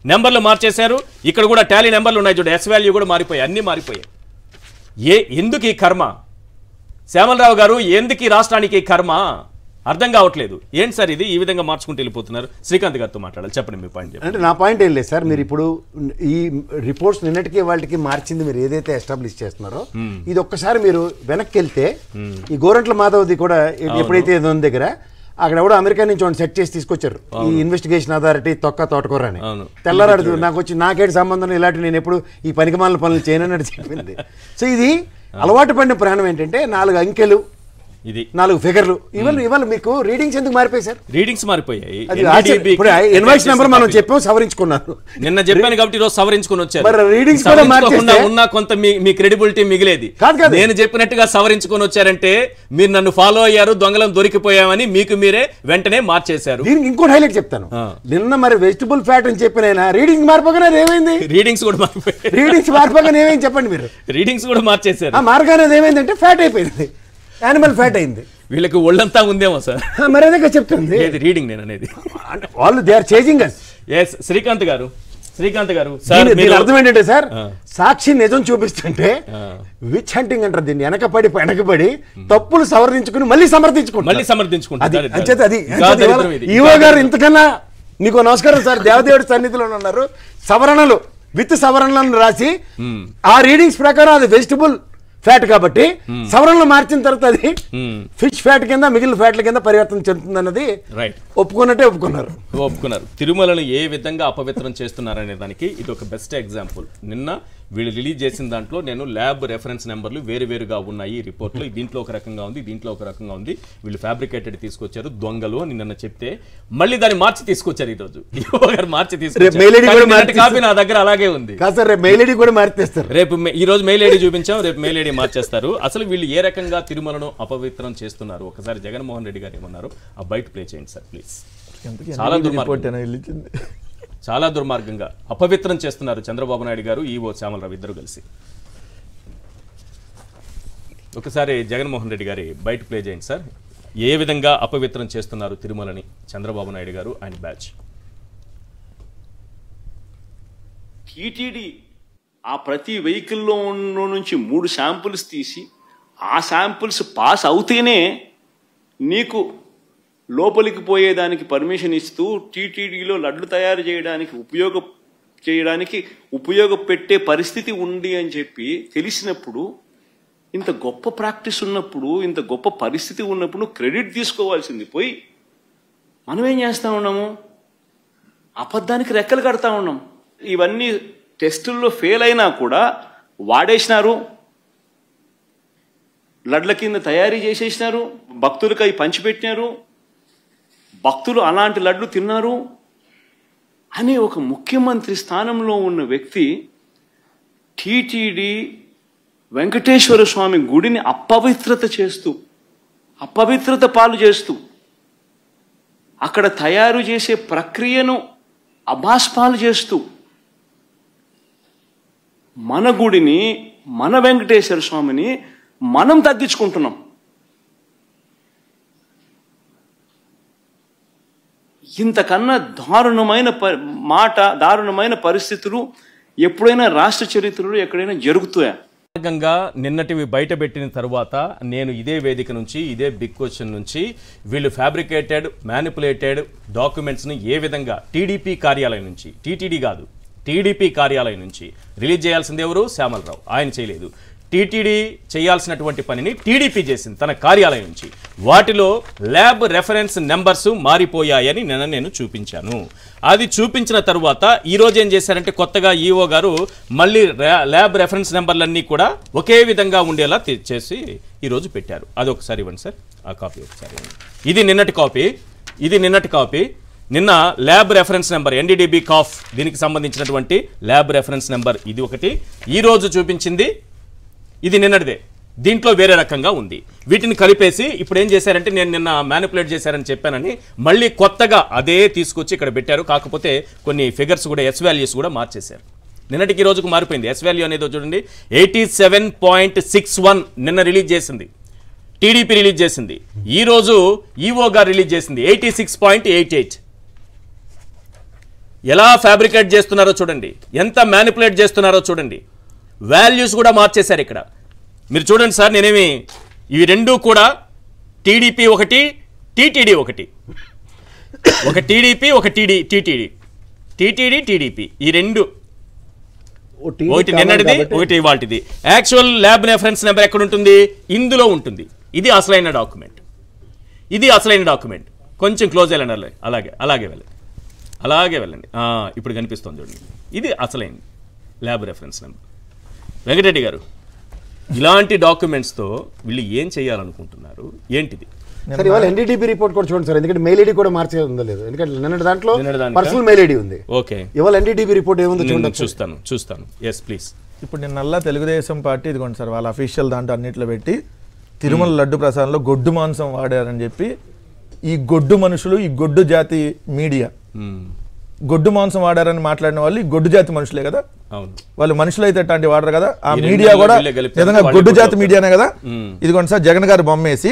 నెంబర్లు మార్చేశారు. ఇక్కడ కూడా టాలీ నెంబర్లు ఉన్నాయి చూడండి. ఎస్ వాల్యూ కూడా మారిపోయాయి, అన్నీ మారిపోయాయి. ఎందుకు ఈ కర్మ? శ్యామలరావు గారు, ఎందుకు ఈ రాష్ట్రానికి ఈ కర్మ? అర్థం కావట్లేదు. ఏంటి సార్ ఇది? ఈ విధంగా మార్చుకుంటూ వెళ్ళిపోతున్నారు. శ్రీకాంత్ గారితో మాట్లాడాలి. చెప్పండి మీ పాయింట్. అంటే నా పాయింట్ ఏం లేదు సార్, మీరు ఇప్పుడు ఈ రిపోర్ట్స్ నిన్నటికి వాళ్ళకి మార్చింది మీరు ఏదైతే ఎస్టాబ్లిష్ చేస్తున్నారో ఇది ఒక్కసారి మీరు వెనక్కి వెళ్తే ఈ గోరంట్ల మాధవ్ది కూడా ఎప్పుడైతే ఉంది దగ్గర అక్కడ ఎవడో అమెరికా నుంచి సెట్ చేసి తీసుకొచ్చారు ఈ ఇన్వెస్టిగేషన్ అథారిటీ తోటకూర అని. తెల్లారాడు నాకు వచ్చి నాకేటి సంబంధం ఇలాంటి నేను ఎప్పుడు ఈ పనికిమాలిన పనులు చేయనని చెప్పింది. సో ఇది అలవాటు పడిన ప్రాణం ఏంటంటే 4 అంకెలు, ఇది 4 ఫిగర్లు. ఇవాళ మీకు రీడింగ్స్ ఎందుకు మారిపోయాయి సార్? రీడింగ్స్ మారిపోయాయి. ఇన్వాయిస్ నెంబర్ మనం చెప్పాం, సవరించుకున్నారు. నిన్న చెప్పాను కాబట్టి ఈరోజు సవరించుకుని వచ్చారు. రీడింగ్స్ ఉన్న కొంత మీ క్రెడిబిలిటీ మిగిలేది. నేను చెప్పినట్టుగా సవరించుకొని వచ్చారంటే మీరు నన్ను ఫాలో అయ్యారు, దొంగలను దొరికిపోయామని మీకు మీరే వెంటనే మార్చేశారు. దీనికి ఇంకోటి హైలైట్ చెప్తాను. నిన్న మరి వెజిటబుల్ ఫ్యాట్ అని చెప్పిన రీడింగ్ మారిపోగానే ఏమైంది? రీడింగ్స్ కూడా మారిపోయాయి. రీడింగ్స్ మారిపోగానే ఏమైంది చెప్పండి మీరు? రీడింగ్స్ కూడా మార్చేశారు. మార్గానే ఏమైందంటే ఫ్యాట్ అయిపోయింది. యానిమల్ ఫ్యాట్ అయింది. వీళ్ళకి ఒళ్ళంతా ఉందేమో సార్. మరి అదే చెప్తుంది రీడింగ్ నేను అనేది. వాళ్ళు they are chasing us. Yes Srikanth garu దీని అర్థం ఏంటంటే సార్, సాక్షి నిజం చూపిస్తుంటే విచ్ హంటింగ్ అంటారు దీన్ని. వెనకబడి తప్పులు సవరించుకుని మళ్ళీ సమర్థించుకుంటారు. ఈవో గారు ఇంతకన్నా నీకు నమస్కారం సార్, దేవదేవుడి సన్నిధిలో ఉన్నారు. సవరణలు విత్ సవరణలను రాసి ఆ రీడింగ్స్ ప్రకారం అది వెజిటబుల్ ఫ్యాట్ కాబట్టి సవరణలు మార్చిన తర్వాత అది ఫిష్ ఫ్యాట్ కింద మిగిలిన ఫ్యాట్ల కింద పరివర్తన చెందుతుంది అన్నది ఒప్పుకున్నారు. తిరుమలను ఏ విధంగా అపవిత్రం చేస్తున్నారనే దానికి ఇది ఒక బెస్ట్ ఎగ్జాంపుల్. నిన్న వీళ్ళు రిలీజ్ చేసిన దాంట్లో నేను ల్యాబ్ రెఫరెన్స్ నెంబర్లు వేరువేరుగా ఉన్నాయి ఈ రిపోర్ట్లో. దీంట్లో ఒక రకంగా ఉంది, దీంట్లో ఒక రకంగా ఉంది. వీళ్ళు ఫ్యాబ్రికేటెడ్ తీసుకొచ్చారు, దొంగలు అని నిన్న చెప్తే మళ్ళీ దాన్ని మార్చి తీసుకొచ్చారు. ఈ రోజు మార్చి తీసుకొచ్చారు. కాపీ నా దగ్గర అలాగే ఉంది. రేపు ఈ రోజు మెయిల్ ఐడి చూపించాం, రేపు మెయిల్ ఐడి మార్చేస్తారు. అసలు వీళ్ళు ఏ రకంగా తిరుమలను అపవిత్రం చేస్తున్నారు ఒకసారి జగన్మోహన్ రెడ్డి గారు ఏమన్నారు ఆ బయట ప్లే చేయండి సార్ ప్లీజ్. చాలా దుర్మార్గంగా అపవిత్రం చేస్తున్నారు చంద్రబాబు నాయుడు గారు, ఈవో శ్యామలరావు ఇద్దరు కలిసి. ఒకసారి జగన్మోహన్ రెడ్డి గారి బయట ప్లే చేయండి సార్. ఏ విధంగా అపవిత్రం చేస్తున్నారు తిరుమలని చంద్రబాబు నాయుడు గారు ఆయన బ్యాచ్. టీటీడీ ఆ ప్రతి వెహికల్లో నుంచి 3 శాంపుల్స్ తీసి ఆ శాంపుల్స్ పాస్ అవుతేనే నీకు లోపలికి పోయేదానికి పర్మిషన్ ఇస్తూ టీటీడీలో లడ్లు తయారు చేయడానికి ఉపయోగపెట్టే పరిస్థితి ఉంది అని చెప్పి తెలిసినప్పుడు, ఇంత గొప్ప ప్రాక్టీస్ ఉన్నప్పుడు, ఇంత గొప్ప పరిస్థితి ఉన్నప్పుడు క్రెడిట్ తీసుకోవాల్సింది పోయి మనం ఏం చేస్తూ ఉన్నాము, అబద్ధానికి రెక్కలు కడతా ఉన్నాం. ఇవన్నీ టెస్టుల్లో ఫెయిల్ అయినా కూడా వాడేసినారు, లడ్ల కింద తయారీ చేసేసినారు, భక్తులకు అవి పంచిపెట్టినారు, భక్తులు అలాంటి లడ్లు తిన్నారు అనే ఒక ముఖ్యమంత్రి స్థానంలో ఉన్న వ్యక్తి టీటీడీ వెంకటేశ్వర స్వామి గుడిని అపవిత్రత పాలు చేస్తూ అక్కడ తయారు చేసే ప్రక్రియను అభాస్పాలు చేస్తూ మన గుడిని, మన వెంకటేశ్వర స్వామిని మనం తగ్గించుకుంటున్నాం. ఇంతకన్నా దారుణమైన పరిస్థితులు ఎప్పుడైనా రాష్ట్ర చరిత్రలో ఎక్కడైనా జరుగుతాయా? నిన్నటివి బయటపెట్టిన తర్వాత నేను ఇదే వేదిక నుంచి, ఇదే బిగ్ క్వశ్చన్ నుంచి వీళ్ళు ఫ్యాబ్రికేటెడ్ మ్యానిపులేటెడ్ డాక్యుమెంట్స్ని ఏ విధంగా టీడీపీ కార్యాలయం నుంచి, టీటీడీ కాదు టీడీపీ కార్యాలయం నుంచి రిలీజ్ చేయాల్సింది ఎవరు? శ్యామలరావు. ఆయన చేయలేదు. టీటీడీ చేయాల్సినటువంటి పనిని టీడీపీ చేసింది తన కార్యాలయం నుంచి. వాటిలో ల్యాబ్ రెఫరెన్స్ నెంబర్స్ మారిపోయాయని నేను చూపించాను. అది చూపించిన తరువాత ఈరోజు ఏం చేశారంటే కొత్తగా ఈఓ గారు మళ్ళీ ల్యాబ్ రెఫరెన్స్ నెంబర్లన్నీ కూడా ఒకే విధంగా ఉండేలా చేసి ఈరోజు పెట్టారు. అది ఒకసారి ఇవ్వండి సార్, ఆ కాపీ ఒకసారి ఇవ్వండి. ఇది నిన్నటి కాపీ. నిన్న ల్యాబ్ రెఫరెన్స్ నెంబర్ ఎన్డీడీబీ కాఫ్ దీనికి సంబంధించినటువంటి ల్యాబ్ రెఫరెన్స్ నెంబర్ ఇది ఒకటి. ఈరోజు చూపించింది ఇది నిన్నటిదే, దీంట్లో వేరే రకంగా ఉంది. వీటిని కలిపేసి ఇప్పుడు ఏం చేశారంటే నేను నిన్న మ్యానిపులేట్ చేశారని చెప్పానని మళ్ళీ కొత్తగా అదే తీసుకొచ్చి ఇక్కడ పెట్టారు. కాకపోతే కొన్ని ఫిగర్స్ కూడా ఎస్ వాల్యూస్ కూడా మార్చేశారు. నిన్నటికి ఈ రోజుకు మారిపోయింది. ఎస్ వాల్యూ అనేది చూడండి 87.61 నిన్న రిలీజ్ చేసింది, టీడీపీ రిలీజ్ చేసింది. ఈ రోజు ఈఓ గారు రిలీజ్ చేసింది 86.88. ఎలా ఫ్యాబ్రికేట్ చేస్తున్నారో చూడండి, ఎంత మ్యానిపులేట్ చేస్తున్నారో చూడండి. వాల్యూస్ కూడా మార్చేశారు ఇక్కడ. మీరు చూడండి సార్, నేనేమి ఇవి రెండూ కూడా టీడీపీ ఒకటి, టీటీడీ ఒకటి, ఒక టీడీపీ ఒక టీడీపీ ఈ రెండు, ఒకటి నిన్నటిది ఒకటి ఇవాల్టిది. యాక్చువల్ ల్యాబ్ రెఫరెన్స్ నెంబర్ ఎక్కడ ఉంటుంది? ఇందులో ఉంటుంది. ఇది అసలైన డాక్యుమెంట్, కొంచెం క్లోజ్ వెళ్ళండి, అలాగే వెళ్ళండి. ఇప్పుడు కనిపిస్తుంది చూడండి, ఇది అసలైంది ల్యాబ్ రెఫరెన్స్ నెంబర్. వెంకటరెడ్డి గారు, ఇలాంటి డాక్యుమెంట్స్తో వీళ్ళు ఏం చేయాలనుకుంటున్నారు, ఏంటిది? సార్ ఇవాళ ఎన్డీటీపీ రిపోర్ట్ కూడా చూడండి సార్, ఎందుకంటే మెయిల్ ఐడి కూడా మార్చే ఉందో లేదు, ఎందుకంటే నిన్న దాంట్లో పర్సనల్ మెయిల్ ఐడి ఉంది. ఓకే, ఇవాళ ఎన్డీటీపీ రిపోర్ట్ ఏముందో చూడండి. చూస్తాను. Yes please. ఇప్పుడు నిన్నల్లా తెలుగుదేశం పార్టీ ఇదిగోండి సార్, వాళ్ళ అఫీషియల్ దాంట్లో అన్నిట్లో పెట్టి తిరుమల లడ్డు ప్రసాదంలో గొడ్డు మాంసం వాడారని చెప్పి ఈ గొడ్డు మనుషులు, ఈ గొడ్డు జాతి మీడియా గొడ్డు మాంసం వాడారని మాట్లాడిన వాళ్ళు ఈ గొడ్డు జాతి మనుషులే కదా. వాళ్ళు మనుషులు అయితే అట్లాంటి వాడరు కదా. ఆ మీడియా కూడా నిజంగా గొడ్డు జాతి మీడియానే కదా. ఇదిగోండి సార్, జగన్ గారి బొమ్మ వేసి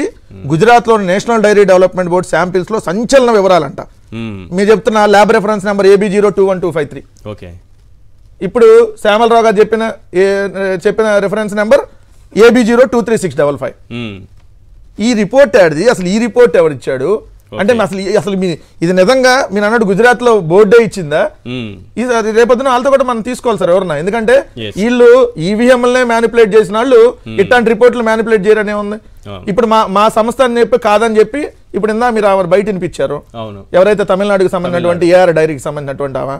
గుజరాత్ లో నేషనల్ డైరీ డెవలప్మెంట్ బోర్డు శాంపిల్స్ లో సంచలన వివరాలంట. మీరు చెప్తున్న ల్యాబ్ రెఫరెన్స్ నెంబర్ AB021253. ఇప్పుడు శ్యామలరావు గారు చెప్పిన రెఫరెన్స్ నెంబర్ AB023655. ఈ రిపోర్ట్ ఎవరిది? అసలు ఈ రిపోర్ట్ ఎవరిచ్చాడు అంటే అసలు ఇది నిజంగా మీరు అన్నట్టు గుజరాత్ లో బోర్డే ఇచ్చిందా? ఇది రేపొద్దున వాళ్ళతో కూడా మనం తీసుకోవాలి సార్ ఎవరన్నా. ఎందుకంటే వీళ్ళు ఈవీఎంలనే మ్యానిపులేట్ చేసిన వాళ్ళు ఇట్లాంటి రిపోర్ట్లు మ్యానిపులేట్ చేయరనే ఉంది. ఇప్పుడు మా సంస్థ అని చెప్పి కాదని చెప్పి ఇప్పుడు మీరు బయట వినిపించారు. ఎవరైతే తమిళనాడుకి సంబంధించినటువంటి AR డైరీకి సంబంధించినటువంటి ఆమె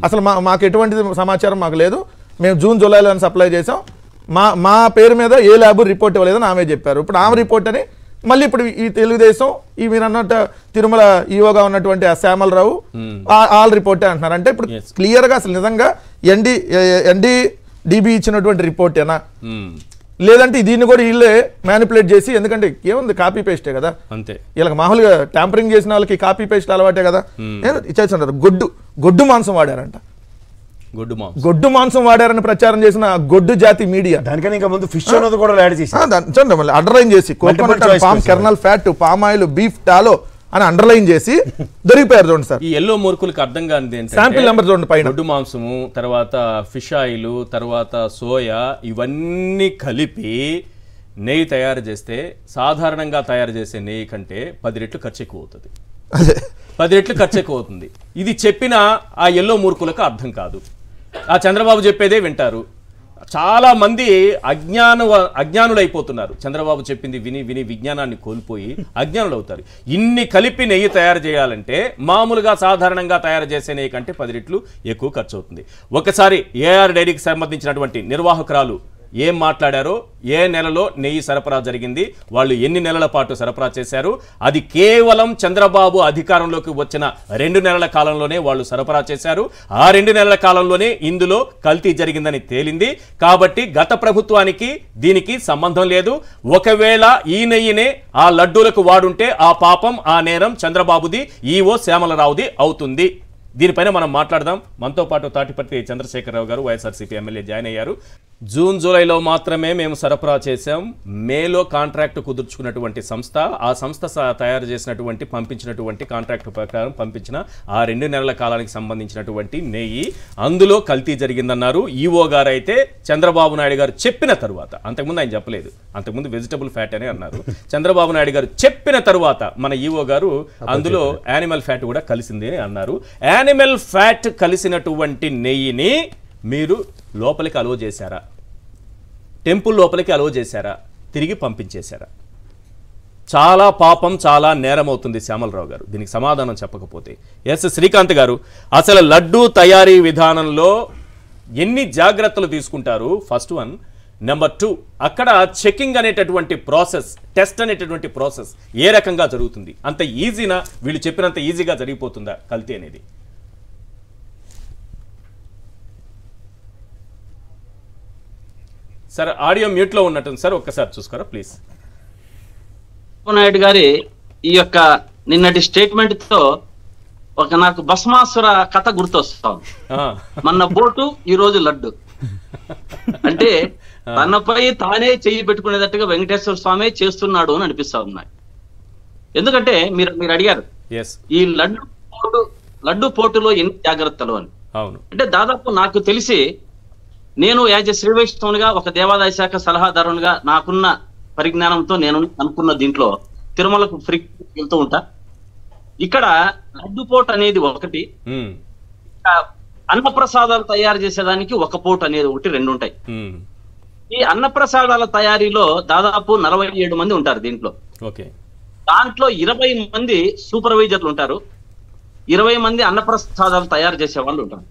అసలు మాకు ఎటువంటి సమాచారం మాకు లేదు. మేము జూన్ జూలైలో సప్లై చేసాం. మా పేరు మీద ఏ ల్యాబ్ రిపోర్ట్ ఇవ్వలేదని ఆమె చెప్పారు. ఇప్పుడు ఆమె రిపోర్ట్ అని మళ్ళీ ఇప్పుడు ఈ తెలుగుదేశం మీరు అన్నట్టు తిరుమల ఈవోగా ఉన్నటువంటి ఆ శ్యామలరావు ఆల్ రిపోర్టే అంటున్నారు. అంటే ఇప్పుడు క్లియర్ గా అసలు నిజంగా NDDB ఇచ్చినటువంటి రిపోర్టేనా, లేదంటే దీన్ని కూడా వీళ్ళే మ్యానిపులేట్ చేసి, ఎందుకంటే ఏముంది కాపీ పేస్టే కదా, అంతే. వీళ్ళకి మామూలుగా ట్యాంపరింగ్ చేసిన వాళ్ళకి కాపీ పేస్ట్ అలవాటే కదా. చేస్తున్నారు. గొడ్డు మాంసం వాడారంట. గొడ్డు మాంసం వాడారని ప్రచారం చేసిన గొడ్డు జాతి మీడియా దానికని ఇంకా ముందు ఫిష్ అన్నది కూడా యాడ్ చేసి అండర్లైన్ చేసి coconut palm kernel fat, palm oil, beef టాలో అని అండర్లైన్ చేసి దొరికిపోయారు. చూడండి సార్, ఈ ఎల్లో మూర్ఖులకు అర్థం కానిది శాంపిల్ నెంబర్ చూడండి పైన. గొడ్డు మాంసము, తర్వాత ఫిష్ ఆయిల్, తర్వాత సోయా, ఇవన్నీ కలిపి నెయ్యి తయారు చేస్తే సాధారణంగా తయారు చేసే నెయ్యి కంటే 10 రెట్లు ఖర్చు ఎక్కువ అవుతుంది. 10 రెట్లు ఖర్చు ఎక్కువ అవుతుంది. ఇది చెప్పిన ఆ ఎల్లో మూర్ఖులకు అర్థం కాదు. ఆ చంద్రబాబు చెప్పేదే వింటారు. చాలా మంది అజ్ఞానులు అయిపోతున్నారు. చంద్రబాబు చెప్పింది విని విని విజ్ఞానాన్ని కోల్పోయి అజ్ఞానులు అవుతారు. ఇన్ని కలిపి నెయ్యి తయారు చేయాలంటే మామూలుగా సాధారణంగా తయారు చేసే నెయ్యి కంటే 10 రెట్లు ఎక్కువ ఖర్చు అవుతుంది. ఒకసారి AR డైరీకి సంబంధించినటువంటి నిర్వాహకురాలు ఏం మాట్లాడారో, ఏ నెలలో నెయ్యి సరఫరా జరిగింది, వాళ్ళు ఎన్ని నెలల పాటు సరఫరా చేశారు, అది కేవలం చంద్రబాబు అధికారంలోకి వచ్చిన 2 నెలల కాలంలోనే వాళ్ళు సరఫరా చేశారు. ఆ 2 నెలల కాలంలోనే ఇందులో కల్తీ జరిగిందని తేలింది. కాబట్టి గత ప్రభుత్వానికి దీనికి సంబంధం లేదు. ఒకవేళ ఈ నెయ్యినే ఆ లడ్డూలకు వాడుంటే ఆ పాపం, ఆ నేరం చంద్రబాబుది, ఈవో శ్యామలరావుది అవుతుంది. దీనిపైన మనం మాట్లాడదాం. మనతో పాటు తాటిపర్తి చంద్రశేఖరరావు గారు, వైఎస్ఆర్సీపీ ఎమ్మెల్యే జాయిన్ అయ్యారు. జూన్ జూలైలో మాత్రమే మేము సరఫరా చేశాం. మేలో కాంట్రాక్ట్ కుదుర్చుకున్నటువంటి సంస్థ, ఆ సంస్థ తయారు చేసినటువంటి పంపించినటువంటి కాంట్రాక్ట్ ప్రకారం పంపించిన ఆ 2 నెలల కాలానికి సంబంధించినటువంటి నెయ్యి, అందులో కల్తీ జరిగిందన్నారు. ఈవో గారు అయితే చంద్రబాబు నాయుడు గారు చెప్పిన తరువాత, అంతకుముందు ఆయన చెప్పలేదు, అంతకుముందు వెజిటబుల్ ఫ్యాట్ అని అన్నారు. చంద్రబాబు నాయుడు గారు చెప్పిన తరువాత మన ఈవో గారు అందులో యానిమల్ ఫ్యాట్ కూడా కలిసింది అని అన్నారు. యానిమల్ ఫ్యాట్ కలిసినటువంటి నెయ్యిని మీరు లోపలికి అలో చేశారా? టెంపుల్ లోపలికి అలో చేశారా? తిరిగి పంపించేశారా? చాలా పాపం, చాలా నేరం అవుతుంది శ్యామలరావు గారు దీనికి సమాధానం చెప్పకపోతే. శ్రీకాంత్ గారు, అసలు లడ్డూ తయారీ విధానంలో ఎన్ని జాగ్రత్తలు తీసుకుంటారు? First one. నెంబర్ 2, అక్కడ చెకింగ్ అనేటటువంటి ప్రాసెస్, టెస్ట్ అనేటటువంటి ప్రాసెస్ ఏ రకంగా జరుగుతుంది? అంత ఈజీనా? వీళ్ళు చెప్పినంత ఈజీగా జరిగిపోతుందా కల్తీ అనేది? సార్ ఆడియో మ్యూట్ లో ఉన్నట్టుంది సార్, ఒక్కసారి చూసుకోరా ప్లీజ్. నాయుడు గారి ఈ యొక్క నిన్నటి స్టేట్మెంట్ తో నాకు భస్మాసుర కథ గుర్తొస్తాం. మొన్న బోటు, ఈ రోజు లడ్డు. అంటే తనపై తానే చెయ్యి పెట్టుకునేటట్టుగా వెంకటేశ్వర స్వామి చేస్తున్నాడు అని అనిపిస్తా ఉన్నాయి. ఎందుకంటే మీరు అడిగారు ఈ లడ్డు పోటులో ఎన్ని జాగ్రత్తలు అని. అంటే దాదాపు నాకు తెలిసి, నేను యాజ్ ఎ శ్రీ వైష్ణవునిగా, ఒక దేవాదాయ శాఖ సలహాదారునిగా నాకున్న పరిజ్ఞానంతో నేను అనుకున్న దీంట్లో తిరుమలకు ఫ్రీ వెళ్తూ ఉంటా. ఇక్కడ లడ్డు పోటు అనేది ఒకటి, అన్నప్రసాదాలు తయారు చేసేదానికి ఒక పోటు అనేది ఒకటి, 2 ఉంటాయి. ఈ అన్నప్రసాదాల తయారీలో దాదాపు 47 మంది ఉంటారు దీంట్లో. దాంట్లో 20 మంది సూపర్వైజర్లు ఉంటారు, 20 మంది అన్నప్రసాదాలు తయారు చేసే వాళ్ళు ఉంటారు.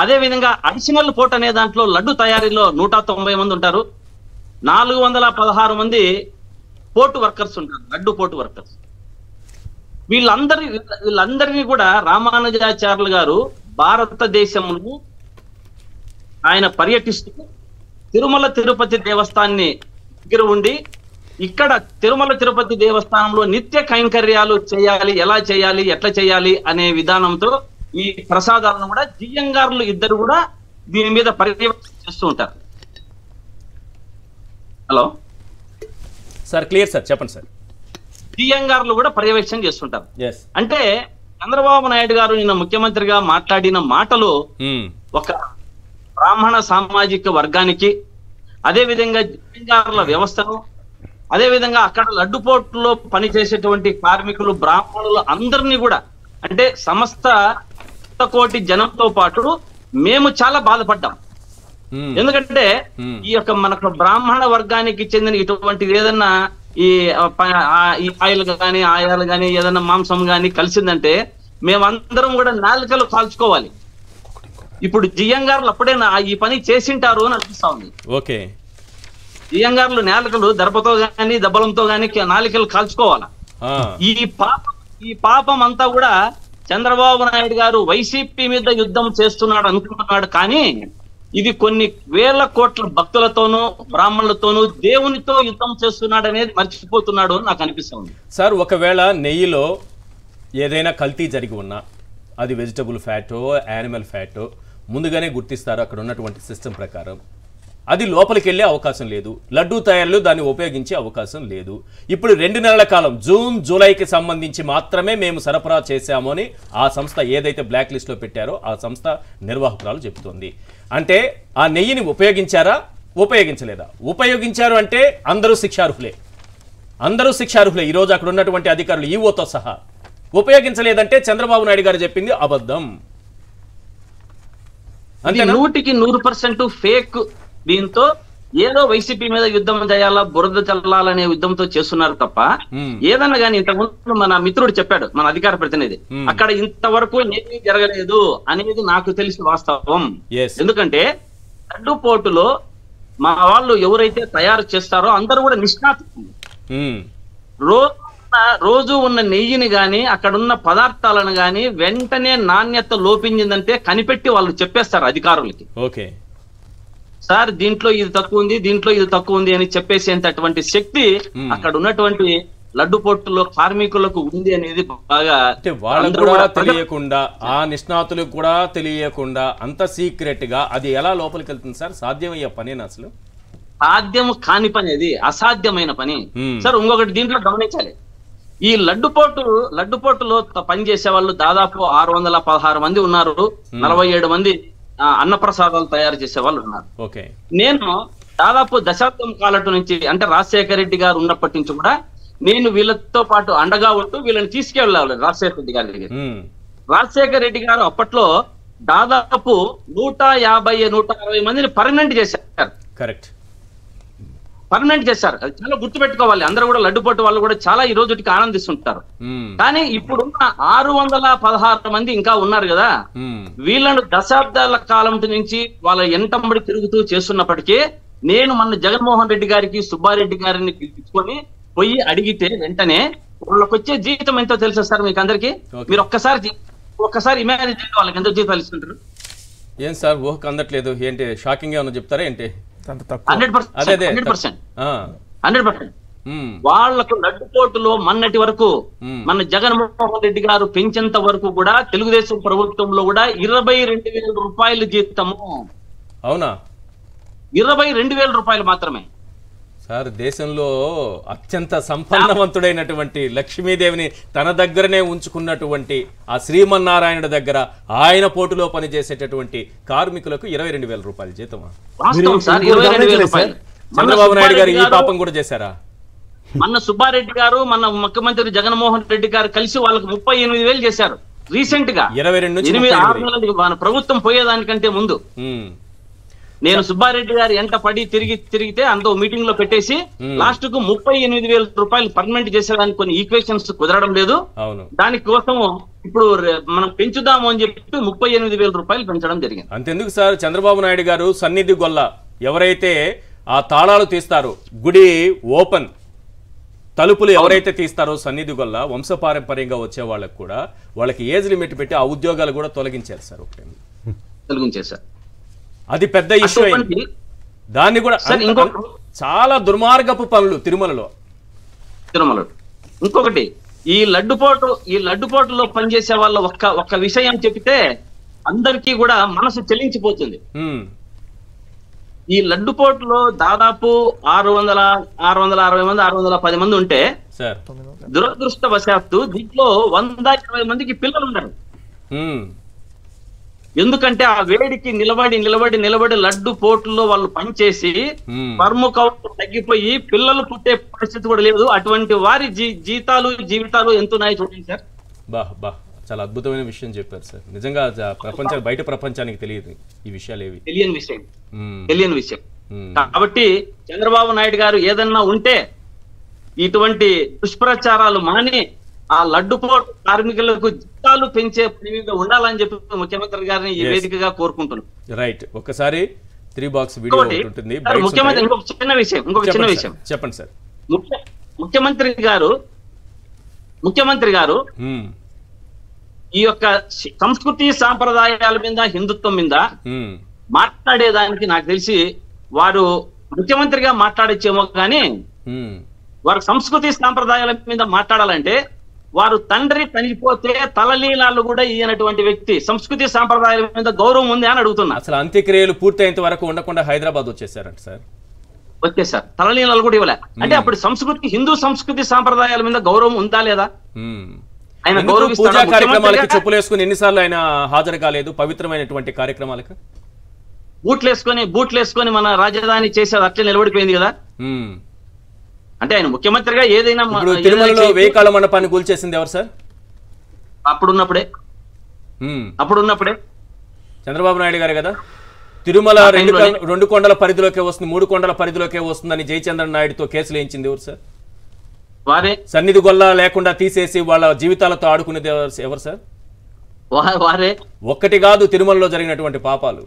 అదే విధంగా అడిషనల్ పోర్ట్ అనే దాంట్లో లడ్డు తయారీలో 190 మంది ఉంటారు, 416 మంది పోర్టు వర్కర్స్ ఉంటారు, లడ్డు పోర్టు వర్కర్స్. వీళ్ళందరినీ కూడా రామానుజాచార్యులు గారు భారతదేశంలో ఆయన పర్యటిస్తూ తిరుమల తిరుపతి దేవస్థానాన్ని దగ్గర ఉండి, ఇక్కడ తిరుమల తిరుపతి దేవస్థానంలో నిత్య కైంకర్యాలు చేయాలి, ఎలా చేయాలి, ఎట్లా చేయాలి అనే విధానంతో ఈ ప్రసాదాలను కూడా జియ్యంగారులు ఇద్దరు కూడా దీని మీద పర్యవేక్షణ చేస్తూ ఉంటారు. హలో సార్, క్లియర్ సార్, చెప్పండి సార్. జిఎంగార్లు కూడా పర్యవేక్షణ చేస్తుంటారు. ఎస్. అంటే చంద్రబాబు నాయుడు గారు నిన్న ముఖ్యమంత్రిగా మాట్లాడిన మాటలు ఒక బ్రాహ్మణ సామాజిక వర్గానికి, అదే విధంగా జిఎంగార్ల వ్యవస్థను, అదే విధంగా అక్కడ లడ్డుపోట్లో పనిచేసేటువంటి కార్మికులు, బ్రాహ్మణులు అందరినీ కూడా, అంటే సమస్త కోటి జనంతో పాటు మేము చాలా బాధపడ్డాం. ఎందుకంటే ఈ యొక్క మనకు బ్రాహ్మణ వర్గానికి చెందిన ఇటువంటిది ఏదన్నా ఈ ఆయిల్ గాని ఆయాలు గాని ఏదన్నా మాంసం గాని కలిసిందంటే మేమందరం కూడా నాలుకలు కాల్చుకోవాలి. ఇప్పుడు జిఎంగార్లు అప్పుడే ఈ పని చేసింటారు అని అనిపిస్తా ఉంది. ఓకే, జిఎంగార్లు నాలుకలు దర్భతో గాని దబ్బలంతో గాని నాలుకలు కాల్చుకోవాలా. ఈ పాపం అంతా కూడా చంద్రబాబు నాయుడు గారు వైసీపీ మీద యుద్ధం చేస్తున్నాడు అనుకుంటున్నాడు, కానీ ఇది కొన్ని వేల కోట్ల భక్తులతోనూ బ్రాహ్మణులతోనూ దేవునితో యుద్ధం చేస్తున్నాడు అనేది మర్చిపోతున్నాడు అని నాకు అనిపిస్తుంది. సార్, ఒకవేళ నెయ్యిలో ఏదైనా కల్తీ జరిగి ఉన్నా అది వెజిటబుల్ ఫ్యాటో యానిమల్ ఫ్యాటో ముందుగానే గుర్తిస్తారు అక్కడ ఉన్నటువంటి సిస్టమ్ ప్రకారం. అది లోపలికి వెళ్ళే అవకాశం లేదు, లడ్డూ తయారీలో దాన్ని ఉపయోగించే అవకాశం లేదు. ఇప్పుడు 2 నెలల కాలం జూన్ జూలైకి సంబంధించి మాత్రమే మేము సరఫరా చేశాము అని ఆ సంస్థ ఏదైతే బ్లాక్ లిస్ట్లో పెట్టారో ఆ సంస్థ నిర్వాహకురాలు చెబుతోంది. అంటే ఆ నెయ్యిని ఉపయోగించారా, ఉపయోగించలేదా? ఉపయోగించారు అంటే అందరూ శిక్షార్హులే, అందరూ శిక్షార్హులే. ఈరోజు అక్కడ ఉన్నటువంటి అధికారులు ఈవోతో సహా. ఉపయోగించలేదంటే చంద్రబాబు నాయుడు గారు చెప్పింది అబద్ధం. 100% ఫేక్. దీంతో ఏదో వైసీపీ మీద యుద్ధం చేయాలా, బురద చల్లాలనే యుద్ధంతో చేస్తున్నారు తప్ప ఏదన్నా కానీ ఇంతకుముందు మన మిత్రుడు చెప్పాడు, మన అధికార ప్రతినిధి, అక్కడ ఇంతవరకు ఏమీ జరగలేదు అనేది నాకు తెలిసి వాస్తవం. ఎందుకంటే లడ్డుపోటులో మా వాళ్ళు ఎవరైతే తయారు చేస్తారో అందరూ కూడా నిష్ణాతులు. రోజు ఉన్న నెయ్యిని గాని అక్కడున్న పదార్థాలను గాని వెంటనే నాణ్యత లోపించిందంటే కనిపెట్టి వాళ్ళు చెప్పేస్తారు అధికారులకి. ఓకే సార్, దీంట్లో ఇది తక్కువ ఉంది, దీంట్లో ఇది తక్కువ ఉంది అని చెప్పేసేంతటువంటి శక్తి అక్కడ ఉన్నటువంటి లడ్డుపోట్టులో కార్మికులకు ఉంది అనేది బాగా వాళ్ళకు కూడా తెలియకుండా, ఆ నిష్ణాతులకు కూడా తెలియకుండా అంత సీక్రెట్ గా అది ఎలా లోపలికి వెళ్తుంది సార్? సాధ్యమయ్యే పనేనా అసలు? సాధ్యం కాని పని, అది అసాధ్యమైన పని. సార్, ఇంకొకటి దీంట్లో గమనించాలి, ఈ లడ్డుపోటులో పనిచేసే వాళ్ళు దాదాపు 616 మంది ఉన్నారు. 47 మంది అన్నప్రసాదాలు తయారు చేసే వాళ్ళు ఉన్నారు. నేను దాదాపు దశాబ్దం కాలం నుంచి, అంటే రాజశేఖర రెడ్డి గారు ఉన్నప్పటి నుంచి కూడా నేను వీళ్ళతో పాటు అండగా ఉంటూ వీళ్ళని తీసుకెళ్ళాలి రాజశేఖర రెడ్డి గారి దగ్గర. రాజశేఖర రెడ్డి గారు అప్పట్లో దాదాపు 150-160 మందిని పర్మనెంట్ చేశారు. కరెక్ట్, పర్మనెంట్ చేశారు. అది చాలా గుర్తుపెట్టుకోవాలి. అందరూ కూడా లడ్డుపోటు వాళ్ళు కూడా చాలా ఈ రోజుకి ఆనందిస్తుంటారు. కానీ ఇప్పుడు 616 మంది ఇంకా ఉన్నారు కదా, వీళ్ళను దశాబ్దాల కాలం నుంచి వాళ్ళ ఎంటంబడి తిరుగుతూ చేస్తున్నప్పటికీ నేను మన జగన్మోహన్ రెడ్డి గారికి, సుబ్బారెడ్డి గారిని పిలుచుకొని పోయి అడిగితే వెంటనే వాళ్ళకి వచ్చే జీతం ఎంతో తెలుసా సార్ మీకు అందరికి? మీరు ఒక్కసారి ఇమాజిన్ చేయండి, వాళ్ళకి ఎంత జీతాలు ఇస్తుంటారు. ఏం సార్ ఊహకు అందట్లేదు, ఏంటి షాకింగ్ ఏమన్నా చెప్తారా ఏంటి? 100%. వాళ్లకు లడ్డుపోటులో మొన్నటి వరకు మన జగన్మోహన్ రెడ్డి గారు పెంచేంత వరకు కూడా తెలుగుదేశం ప్రభుత్వంలో కూడా 22,000 రూపాయలు జీతము. అవునా? 22,000 రూపాయలు మాత్రమే. సార్, దేశంలో అత్యంత సంపన్నవంతుడైనటువంటి లక్ష్మీదేవిని తన దగ్గరనే ఉంచుకున్నటువంటి ఆ శ్రీమన్నారాయణుడి దగ్గర ఆయన పోటులో పనిచేసేటటువంటి కార్మికులకు 22,000 రూపాయలు జీతమా? చంద్రబాబు నాయుడు గారు ఈ పాపం కూడా చేశారా? మన సుబ్బారెడ్డి గారు, మన ముఖ్యమంత్రి జగన్మోహన్ రెడ్డి గారు కలిసి వాళ్ళకి 38,000 చేశారు రీసెంట్ గా. 6 నెలలు మన ప్రభుత్వం పోయేదానికంటే ముందు. నేను సుబ్బారెడ్డి గారు ఎంట పడి తిరిగితే అంత మీటింగ్ లో పెట్టేసి లాస్ట్ కు 38,000 రూపాయలు పర్మనెంట్ చేసేదానికి కొన్ని ఈక్వేషన్స్ కుదరడం లేదు. దానికోసం ఇప్పుడు మనం పెంచుదాము అని చెప్పి 38,000 రూపాయలు పెంచడం జరిగింది. అంతెందుకు సార్, చంద్రబాబు నాయుడు గారు సన్నిధి గొల్ల ఎవరైతే ఆ తాళాలు తీస్తారో, గుడి ఓపెన్ తలుపులు ఎవరైతే తీస్తారో సన్నిధి గొల్ల వంశపారంపర్యంగా వచ్చే వాళ్ళకి కూడా వాళ్ళకి ఏజ్ లిమిట్ పెట్టి ఆ ఉద్యోగాలు కూడా తొలగించారు సార్. తొలగించేశారు. అది పెద్ద ఇష్యూ అయింది. దాన్ని కూడా చాలా దుర్మార్గపు పనులు తిరుమలలో. ఇంకొకటి, ఈ లడ్డుపోటులో పనిచేసే వాళ్ళ ఒక్క విషయం చెప్తే అందరికీ కూడా మనసు చెల్లించిపోతుంది. ఈ లడ్డుపోటులో దాదాపు 660 మంది 610 మంది ఉంటే దురదృష్టవశాత్తు దీంట్లో 120 మందికి పిల్లలు ఉన్నారు. ఎందుకంటే ఆ వేడికి నిలబడి లడ్డు పోటుల్లో వాళ్ళు పనిచేసి పర్ము కౌంట్ తగ్గిపోయి పిల్లలు పుట్టే పరిస్థితి కూడా లేదు. అటువంటి వారి జీవితాలు ఎంతున్నాయో చూడండి సార్. చాలా అద్భుతమైన విషయం చెప్పారు సార్. నిజంగా బయట ప్రపంచానికి తెలియదు ఈ విషయాలు, ఏవి తెలియని విషయం. కాబట్టి చంద్రబాబు నాయుడు గారు ఏదన్నా ఉంటే ఇటువంటి దుష్ప్రచారాలు మాని ఆ లడ్డుపోటు కార్మికులకు జీతాలు పెంచే పని మీద ఉండాలని చెప్పి ముఖ్యమంత్రి గారిని ఈ వేదికగా కోరుకుంటున్నాను. రైట్, ఒకసారి 3 బాక్స్ వీడియో ఉంటుంది. ముఖ్యమంత్రి ఇంకొక చిన్న విషయం చెప్పండి సార్. ముఖ్యమంత్రి గారు ఈ యొక్క సంస్కృతి సాంప్రదాయాల మీద, హిందుత్వం మీద మాట్లాడేదానికి నాకు తెలిసి వారు ముఖ్యమంత్రిగా మాట్లాడచ్చేమో కానీ వారు సంస్కృతి సాంప్రదాయాల మీద మాట్లాడాలంటే వారు తండ్రి చనిపోతే తలలీలాలు కూడా ఇయ్యనటువంటి వ్యక్తి. సంస్కృతి సాంప్రదాయాల మీద గౌరవం ఉంది అని అడుగుతున్నా. అసలు అంత్యక్రియలు పూర్తయ్యేంత వరకు ఉండకుండా హైదరాబాద్ వచ్చేసారంట సార్. వచ్చేసారు, తలలీలాలు కూడా ఇవ్వలే. అంటే అప్పుడు హిందూ సంస్కృతి సాంప్రదాయాల మీద గౌరవం ఉందా లేదా? ఆయన పూజా కార్యక్రమాలకి చెప్పులు వేసుకుని ఎన్నిసార్లు ఆయన హాజరు కాలేదు పవిత్రమైనటువంటి కార్యక్రమాలకు? బూట్లు వేసుకొని మన రాజధాని చేసేది అట్లే నిలబడిపోయింది కదా. అంటే ఆయన ముఖ్యమంత్రిగా ఏదైనా తిరుమలలో 1000 కాళ్ళ మండపాన్ని కూల్చేసింది ఎవరు సార్? అప్పుడున్నప్పుడే చంద్రబాబు నాయుడు గారు కదా. తిరుమల 2 కొండల పరిధిలోకే వస్తుంది, 3 కొండల పరిధిలోకే వస్తుందని జయచంద్ర నాయుడుతో కేసులు వేయించింది ఎవరు సార్? వారే. సన్నిధి గొల్ల లేకుండా తీసేసి వాళ్ళ జీవితాలతో ఆడుకునేది ఎవరు సార్? వారే. ఒక్కటి కాదు తిరుమలలో జరిగినటువంటి పాపాలు.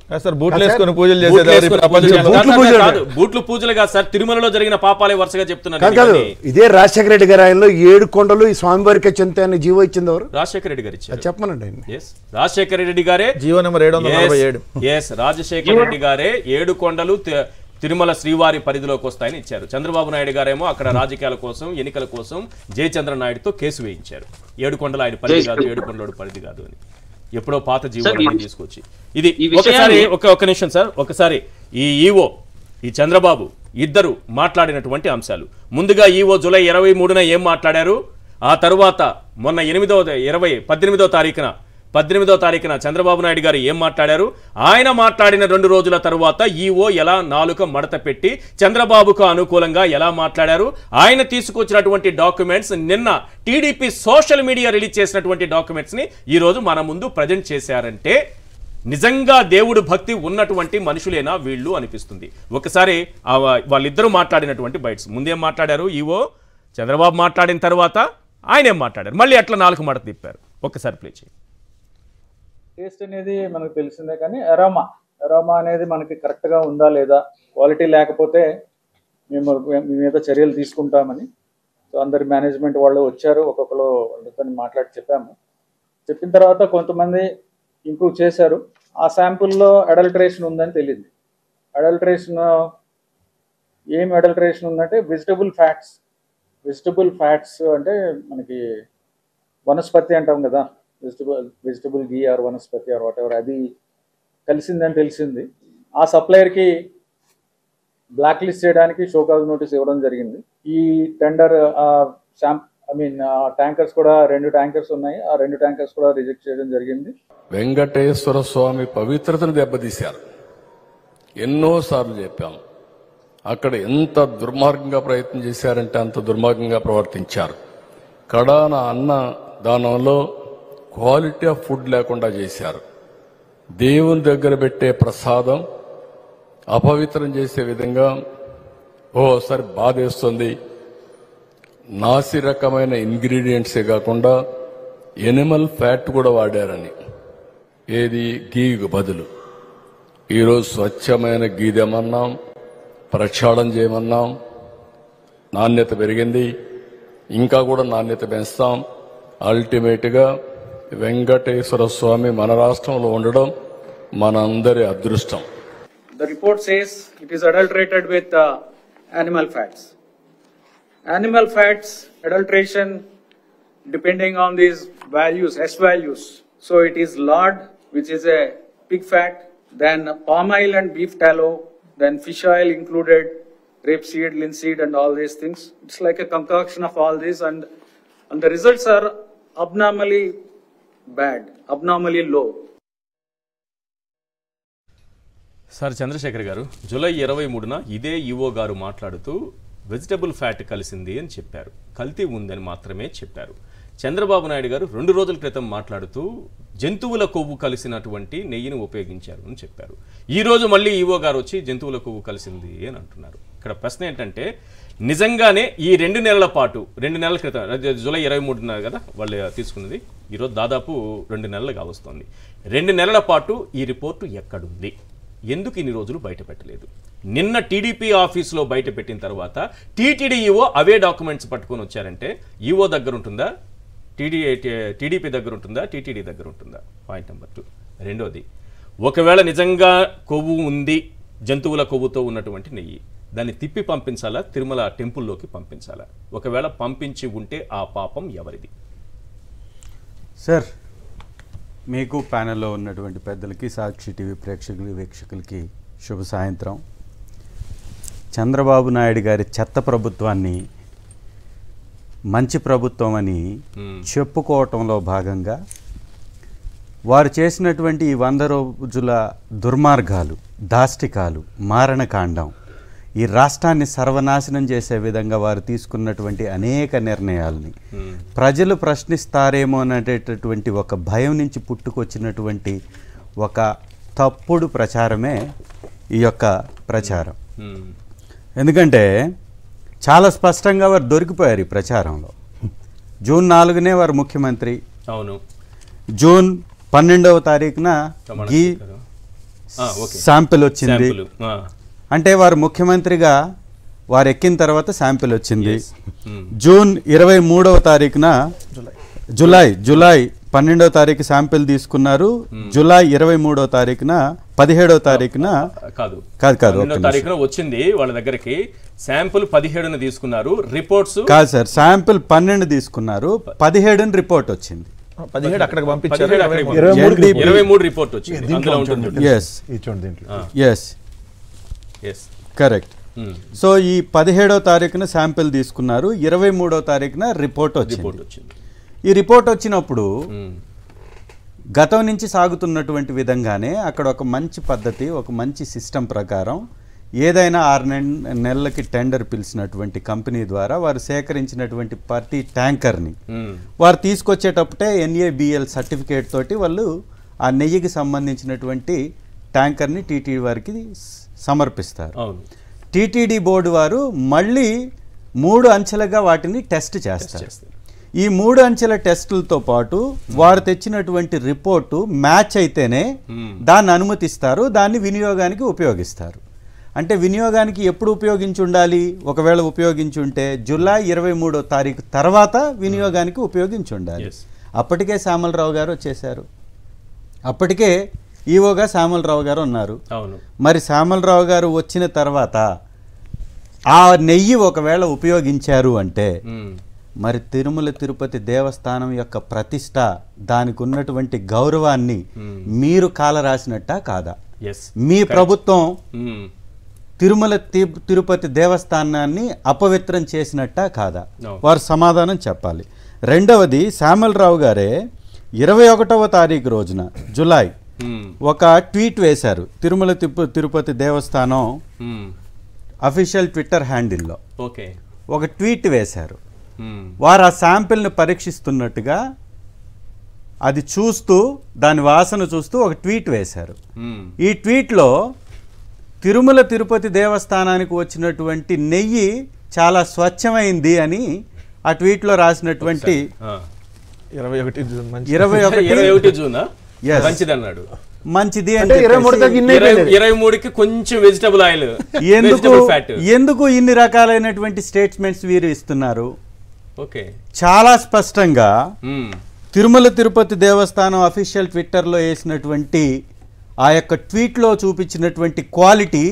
బూట్లు పూజలు కాదు సార్, తిరుమలలో జరిగిన పాపాలే వరుసగా చెప్తున్నారు. ఇదే రాజశేఖర రెడ్డి గారి ఆయనలో 7 కొండలు ఈ స్వామివారికి చెందుతాయని జీవో ఇచ్చింది ఎవరు? రాజశేఖర రెడ్డి గారు ఇచ్చారు. చెప్పమనండి. రాజశేఖర రెడ్డి గారే జీవో నెంబర్ 747. రాజశేఖర రెడ్డి గారే 7 కొండలు తిరుమల శ్రీవారి పరిధిలోకి వస్తాయని ఇచ్చారు. చంద్రబాబు నాయుడు గారేమో అక్కడ రాజకీయాల కోసం, ఎన్నికల కోసం జయచంద్ర నాయుడుతో కేసు వేయించారు. 7 కొండలు ఆయన పరిధి కాదు, 7 కొండలు పరిధి కాదు అని ఎప్పుడో పాత జీవోని తీసుకొచ్చి. ఇది ఒకసారి ఒక నిమిషం సార్, ఒకసారి ఈ ఈవో, ఈ చంద్రబాబు ఇద్దరు మాట్లాడినటువంటి అంశాలు. ముందుగా ఈవో జూలై 23న ఏం మాట్లాడారు, ఆ తరువాత మొన్న 18వ తారీఖున చంద్రబాబు నాయుడు గారు ఏం మాట్లాడారు, ఆయన మాట్లాడిన 2 రోజుల తరువాత ఈవో ఎలా నాలుక మడత పెట్టి చంద్రబాబుకు అనుకూలంగా ఎలా మాట్లాడారు, ఆయన తీసుకొచ్చినటువంటి డాక్యుమెంట్స్, నిన్న టీడీపీ సోషల్ మీడియా రిలీజ్ చేసినటువంటి డాక్యుమెంట్స్ ని ఈ రోజు మన ముందు ప్రజెంట్ చేశారంటే నిజంగా దేవుడు భక్తి ఉన్నటువంటి మనుషులేనా వీళ్ళు అనిపిస్తుంది. ఒకసారి వాళ్ళిద్దరూ మాట్లాడినటువంటి బైట్స్. ముందేం మాట్లాడారు ఈవో, చంద్రబాబు మాట్లాడిన తర్వాత ఆయన ఏం మాట్లాడారు, మళ్ళీ అట్లా నాలుగు మడత తిప్పారు. ఒక్కసారి ప్లే చేయండి. టేస్ట్ అనేది మనకు తెలిసిందే, కానీ అరోమా అనేది మనకి కరెక్ట్గా ఉందా లేదా, క్వాలిటీ లేకపోతే మేము మీ మీద చర్యలు తీసుకుంటామని. సో అందరి మేనేజ్మెంట్ వాళ్ళు వచ్చారు, ఒక్కొక్కరు వాళ్ళతో మాట్లాడి చెప్పిన తర్వాత కొంతమంది ఇంప్రూవ్ చేశారు. ఆ శాంపుల్లో అడల్టరేషన్ ఉందని తెలియదు. ఏం అడల్టరేషన్ ఉందంటే వెజిటబుల్ ఫ్యాట్స్ అంటే మనకి వనస్పతి అంటాం కదా, vegetable ghee or vanaspati or whatever, అది కలిసిందని తెలిసింది. ఆ సప్లయర్కి బ్లాక్ లిస్ట్ చేయడానికి షోకాజ్ నోటీస్ ఇవ్వడం జరిగింది. ఈ టెండర్ ట్యాంకర్స్ కూడా 2 ట్యాంకర్స్ ఉన్నాయి, ఆ 2 ట్యాంకర్స్ కూడా రిజెక్ట్ చేయడం జరిగింది. వెంకటేశ్వర స్వామి పవిత్రతను దెబ్బతీశారు. ఎన్నోసార్లు చెప్పాం, అక్కడ ఎంత దుర్మార్గంగా ప్రయత్నం చేశారంటే అంత దుర్మార్గంగా ప్రవర్తించారు. కడాన అన్న దానంలో క్వాలిటీ ఆఫ్ ఫుడ్ లేకుండా చేశారు. దేవుని దగ్గర పెట్టే ప్రసాదం అపవిత్రం చేసే విధంగా ఓసారి బాధేస్తుంది. నాసి రకమైన ఇంగ్రీడియంట్సే కాకుండా ఎనిమల్ ఫ్యాట్ కూడా వాడారని, ఏది గీకు బదులు. ఈరోజు స్వచ్ఛమైన గీ తెమన్నాం, ప్రక్షాళన చేయమన్నాం, నాణ్యత పెరిగింది, ఇంకా కూడా నాణ్యత పెంచుతాం. అల్టిమేట్గా వెంకటేశ్వర స్వామి మన రాష్ట్రంలో ఉండడం మనందరి అదృష్టం. The report says it is adulterated with animal fats. Animal fats adulteration depending on these values, S values. So it is lard, which is a pig fat, then palm oil and beef tallow, then fish oil included, rapeseed, linseed, and all these things. It's like a concoction of all this, and the results are abnormally bad, abnormally low. Sir Chandrashekar garu, July 23న ఇదే EO గారు మాట్లాడుతూ vegetable fat కలిసింది అని చెప్పారు, కల్తీ ఉందని మాత్రమే చెప్పారు. చంద్రబాబు నాయుడు గారు 2 రోజుల క్రితం మాట్లాడుతూ జంతువుల కొవ్వు కలిసినటువంటి నెయ్యిని ఉపయోగించారు అని చెప్పారు. ఈ రోజు మళ్ళీ ఈవో గారు వచ్చి జంతువుల కొవ్వు కలిసింది అని అంటున్నారు. ఇక్కడ ప్రశ్న ఏంటంటే, నిజంగానే ఈ 2 నెలల పాటు, 2 నెలల క్రితం జూలై 23న కదా వాళ్ళు తీసుకున్నది, ఈరోజు దాదాపు 2 నెలలుగా వస్తుంది. 2 నెలల పాటు ఈ రిపోర్టు ఎక్కడుంది? ఎందుకు ఇన్ని రోజులు బయట పెట్టలేదు? నిన్న టీడీపీ ఆఫీసులో బయట పెట్టిన తర్వాత టీటీడీ ఈవో అవే డాక్యుమెంట్స్ పట్టుకొని వచ్చారంటే ఈవో దగ్గర ఉంటుందా, టీడీపీ దగ్గర ఉంటుందా, టీటీడీ దగ్గర ఉంటుందా? Point number 2. రెండోది, ఒకవేళ నిజంగా కొవ్వు ఉంది, జంతువుల కొవ్వుతో ఉన్నటువంటి నెయ్యి, దాన్ని తిప్పి పంపించాలా, తిరుమల టెంపుల్లోకి పంపించాలా? ఒకవేళ పంపించి ఉంటే ఆ పాపం ఎవరిది? సార్, మీకు ప్యానెల్లో ఉన్నటువంటి పెద్దలకి, సాక్షి టీవీ ప్రేక్షకులు, వీక్షకులకి శుభ సాయంత్రం. చంద్రబాబు నాయుడు గారి చెత్త ప్రభుత్వాన్ని మంచి ప్రభుత్వం అని చెప్పుకోవటంలో భాగంగా వారు చేసినటువంటి ఈ 100 రోజుల దుర్మార్గాలు, దాష్టికాలు, మారణకాండం, ఈ రాష్ట్రాన్ని సర్వనాశనం చేసే విధంగా వారు తీసుకున్నటువంటి అనేక నిర్ణయాలని ప్రజలు ప్రశ్నిస్తారేమో అనేటటువంటి ఒక భయం నుంచి పుట్టుకొచ్చినటువంటి ఒక తప్పుడు ప్రచారమే ఈ యొక్క ప్రచారం. ఎందుకంటే చాలా స్పష్టంగా వారు దొరికిపోయారు ఈ ప్రచారంలో. జూన్ 4నే వారు ముఖ్యమంత్రి, అవును. జూన్ 12వ తారీఖున ఈ శాంపిల్ వచ్చింది. అంటే వారు ముఖ్యమంత్రిగా వారు ఎక్కిన తర్వాత శాంపిల్ వచ్చింది. జూన్ 23వ తారీఖున జూలై 12వ తారీఖు శాంపిల్ తీసుకున్నారు. జూలై 23వ తారీఖున 17వ తారీఖున కాదు తారీఖున వచ్చింది వాళ్ళ దగ్గరికి. శాంపిల్ 17న తీసుకున్నారు, రిపోర్ట్స్ కాదు సార్, శాంపిల్ 12 తీసుకున్నారు, 17న రిపోర్ట్ వచ్చింది. 17 అక్కడికి పంపించారు, 23 రిపోర్ట్ వచ్చింది. అందులో ఉంటుంది. Yes correct. సో ఈ 17వ తారీఖున శాంపిల్ తీసుకున్నారు, 23వ తారీఖున రిపోర్ట్ వచ్చింది. ఈ రిపోర్ట్ వచ్చినప్పుడు గతం నుంచి సాగుతున్నటువంటి విధంగానే అక్కడ ఒక మంచి పద్ధతి, ఒక మంచి సిస్టమ్ ప్రకారం ఏదైనా 6 నెలలకి టెండర్ పిలిచినటువంటి కంపెనీ ద్వారా వారు సేకరించినటువంటి ప్రతి ట్యాంకర్ని వారు తీసుకొచ్చేటప్పుడే NABL సర్టిఫికేట్ తోటి వాళ్ళు ఆ నెయ్యికి సంబంధించినటువంటి ట్యాంకర్ని టీటీడీ వారికి సమర్పిస్తారు. టీటీడీ బోర్డు వారు మళ్ళీ 3 అంచెలుగా వాటిని టెస్ట్ చేస్తారు. ఈ 3 అంచెల టెస్టులతో పాటు వారు తెచ్చినటువంటి రిపోర్టు మ్యాచ్ అయితేనే దాన్ని అనుమతిస్తారు, దాన్ని వినియోగానికి ఉపయోగిస్తారు. అంటే వినియోగానికి ఎప్పుడు ఉపయోగించి ఉండాలి? ఒకవేళ ఉపయోగించి ఉంటే జూలై 23వ తారీఖు తర్వాత వినియోగానికి ఉపయోగించి ఉండాలి. అప్పటికే శ్యామలరావు గారు వచ్చేశారు, అప్పటికే ఈవోగా శ్యామలరావు గారు ఉన్నారు. మరి శ్యామలరావు గారు వచ్చిన తర్వాత ఆ నెయ్యి ఒకవేళ ఉపయోగించారు అంటే మరి తిరుమల తిరుపతి దేవస్థానం యొక్క ప్రతిష్ట, దానికి ఉన్నటువంటి గౌరవాన్ని మీరు కాలరాసినట్టా కాదా? మీ ప్రభుత్వం తిరుమల తిరుపతి దేవస్థానాన్ని అపవిత్రం చేసినట్టా కాదా? వారు సమాధానం చెప్పాలి. రెండవది, శ్యామలరావు గారే 21వ తారీఖు రోజున జూలై ఒక ట్వీట్ వేశారు. తిరుమల తిరుపతి దేవస్థానం అఫీషియల్ ట్విట్టర్ హ్యాండిల్లో ఒక ట్వీట్ వేశారు. వారు ఆ శాంపిల్ని పరీక్షిస్తున్నట్టుగా అది చూస్తూ, దాని వాసన చూస్తూ ఒక ట్వీట్ వేశారు. ఈ ట్వీట్లో తిరుమల తిరుపతి దేవస్థానానికి వచ్చినటువంటి నెయ్యి చాలా స్వచ్ఛమైంది అని ఆ ట్వీట్లో రాసినటువంటి 21 జూన్ మంచిదన్నాడు. మంచిది అంటే 23కి కొంచెం వెజిటబుల్ ఆయిల్. ఎందుకు ఇన్ని రకాలైనటువంటి స్టేట్మెంట్స్ వీరు ఇస్తున్నారు? చాలా స్పష్టంగా తిరుమల తిరుపతి దేవస్థానం అఫీషియల్ ట్విట్టర్లో వేసినటువంటి ఆ యొక్క ట్వీట్లో చూపించినటువంటి క్వాలిటీ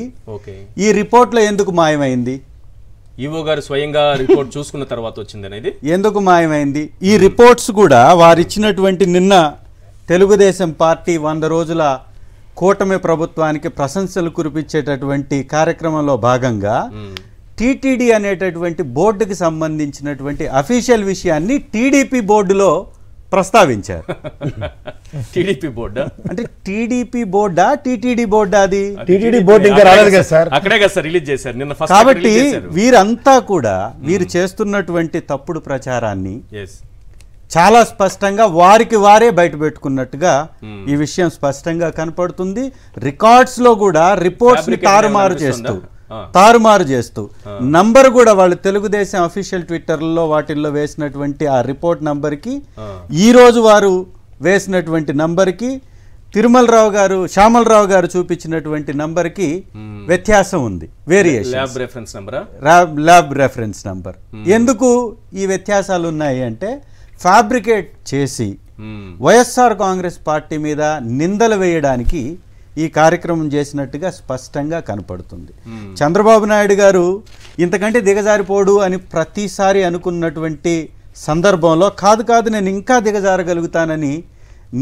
ఈ రిపోర్ట్లో ఎందుకు మాయమైంది? ఈవో గారు స్వయంగా రిపోర్ట్ చూసుకున్న తర్వాత వచ్చింది అనేది ఎందుకు మాయమైంది? ఈ రిపోర్ట్స్ కూడా వారు ఇచ్చినటువంటి నిన్న తెలుగుదేశం పార్టీ 100 రోజుల కూటమి ప్రభుత్వానికి ప్రశంసలు కురిపించేటటువంటి కార్యక్రమంలో భాగంగా టీటీడీ అనేటటువంటి బోర్డుకి సంబంధించినటువంటి అఫీషియల్ విషయాన్ని టీడీపీ బోర్డులో ప్రస్తావించారు. టీడీపీ బోర్డా అంటే టీడీపీ బోర్డా టీటీడీ బోర్డా? అది టీటీడీ బోర్డు ఇంకా రాలేదు కదా సార్, అక్కడే కదా సార్ రిలీజ్ చేశారు నిన్న. కాబట్టి వీరంతా కూడా వీరు చేస్తున్నటువంటి తప్పుడు ప్రచారాన్ని చాలా స్పష్టంగా వారికి వారే బయట పెట్టుకున్నట్టుగా ఈ విషయం స్పష్టంగా కనపడుతుంది. రికార్డ్స్ లో కూడా రిపోర్ట్స్ ని తారుమారు చేస్తూ నంబర్ కూడా వాళ్ళు తెలుగుదేశం అఫీషియల్ ట్విట్టర్లో వాటిల్లో వేసినటువంటి ఆ రిపోర్ట్ నంబర్కి ఈ రోజు వారు వేసినటువంటి నంబర్కి శ్యామలరావు గారు చూపించినటువంటి నంబర్కి వ్యత్యాసం ఉంది, వేరియేషన్. Lab reference number. ఎందుకు ఈ వ్యత్యాసాలు ఉన్నాయి అంటే ఫ్యాబ్రికేట్ చేసి వైఎస్ఆర్ కాంగ్రెస్ పార్టీ మీద నిందలు వేయడానికి ఈ కార్యక్రమం చేసినట్టుగా స్పష్టంగా కనపడుతుంది. చంద్రబాబు నాయుడు గారు ఇంతకంటే దిగజారిపోడు అని ప్రతిసారి అనుకున్నటువంటి సందర్భంలో కాదు నేను ఇంకా దిగజారగలుగుతానని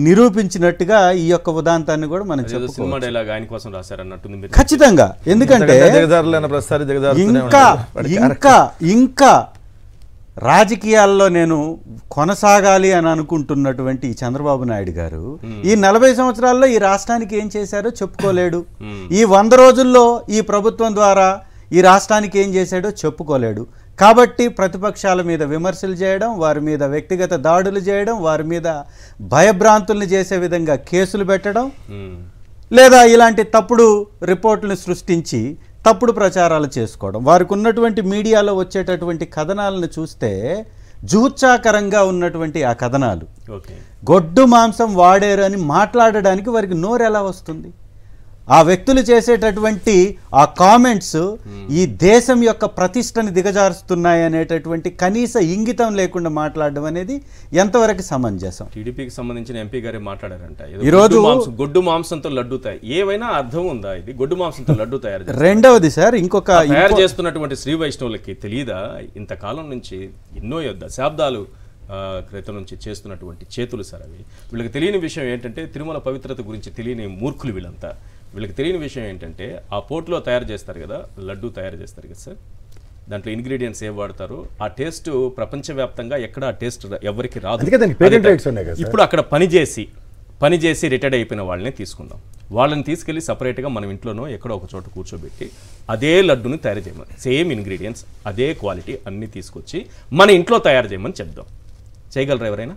నిరూపించినట్టుగా ఈ యొక్క ఉదాంతాన్ని కూడా మనం చెప్పుకోవచ్చు. ఖచ్చితంగా. ఎందుకంటే ఇంకా రాజకీయాల్లో నేను కొనసాగాలి అని అనుకుంటున్నటువంటి చంద్రబాబు నాయుడు గారు ఈ 40 సంవత్సరాల్లో ఈ రాష్ట్రానికి ఏం చేశారో చెప్పుకోలేడు. ఈ 100 రోజుల్లో ఈ ప్రభుత్వం ద్వారా ఈ రాష్ట్రానికి ఏం చేశాడో చెప్పుకోలేడు. కాబట్టి ప్రతిపక్షాల మీద విమర్శలు చేయడం, వారి మీద వ్యక్తిగత దాడులు చేయడం, వారి మీద భయభ్రాంతుల్ని చేసే విధంగా కేసులు పెట్టడం, లేదా ఇలాంటి తప్పుడు రిపోర్టులను సృష్టించి తప్పుడు ప్రచారాలు చేసుకోవడం. వారికి ఉన్నటువంటి మీడియాలో వచ్చేటటువంటి కథనాలను చూస్తే జూత్సాకరంగా ఉన్నటువంటి ఆ కథనాలు, గొడ్డు మాంసం వాడారు అని మాట్లాడడానికి వారికి నోరు ఎలా వస్తుంది? ఆ వ్యక్తులు చేసేటటువంటి ఆ కామెంట్స్ ఈ దేశం యొక్క ప్రతిష్టని దిగజారుస్తున్నాయి అనేటటువంటి కనీస ఇంగితం లేకుండా మాట్లాడడం అనేది ఎంతవరకు సమంజసం? టీడీపీకి సంబంధించిన ఎంపీ గారే మాట్లాడారంట, ఈరోజు గొడ్డు మాంసంతో లడ్డూతాయి. ఏమైనా అర్థం ఉందా? ఇది గొడ్డు మాంసంతో లడ్డు తయారు. రెండవది సార్, ఇంకొక తయారు చేస్తున్నటువంటి శ్రీ వైష్ణవులకి తెలియదా? ఇంతకాలం నుంచి ఎన్నో దశాబ్దాలు క్రితం నుంచి చేస్తున్నటువంటి చేతులు సార్ అవి. వీళ్ళకి తెలియని విషయం ఏంటంటే తిరుమల పవిత్రత గురించి తెలియని మూర్ఖులు వీళ్ళంతా. వీళ్ళకి తెలియని విషయం ఏంటంటే ఆ పోర్ట్లో తయారు చేస్తారు కదా, లడ్డు తయారు చేస్తారు కదా సార్, దాంట్లో ఇంగ్రీడియంట్స్ ఏం వాడతారు, ఆ టేస్ట్ ప్రపంచవ్యాప్తంగా ఎక్కడ ఆ టేస్ట్ ఎవరికి రాదు. ఇప్పుడు అక్కడ పనిచేసి రిటైర్డ్ అయిపోయిన వాళ్ళని తీసుకుందాం, వాళ్ళని తీసుకెళ్ళి సపరేట్గా మనం ఇంట్లోనో ఎక్కడో ఒక చోట కూర్చోబెట్టి అదే లడ్డుని తయారు చేయమని, సేమ్ ఇంగ్రీడియంట్స్ అదే క్వాలిటీ అన్నీ తీసుకొచ్చి మన ఇంట్లో తయారు చేయమని చెప్దాం. చేయగలరా ఎవరైనా?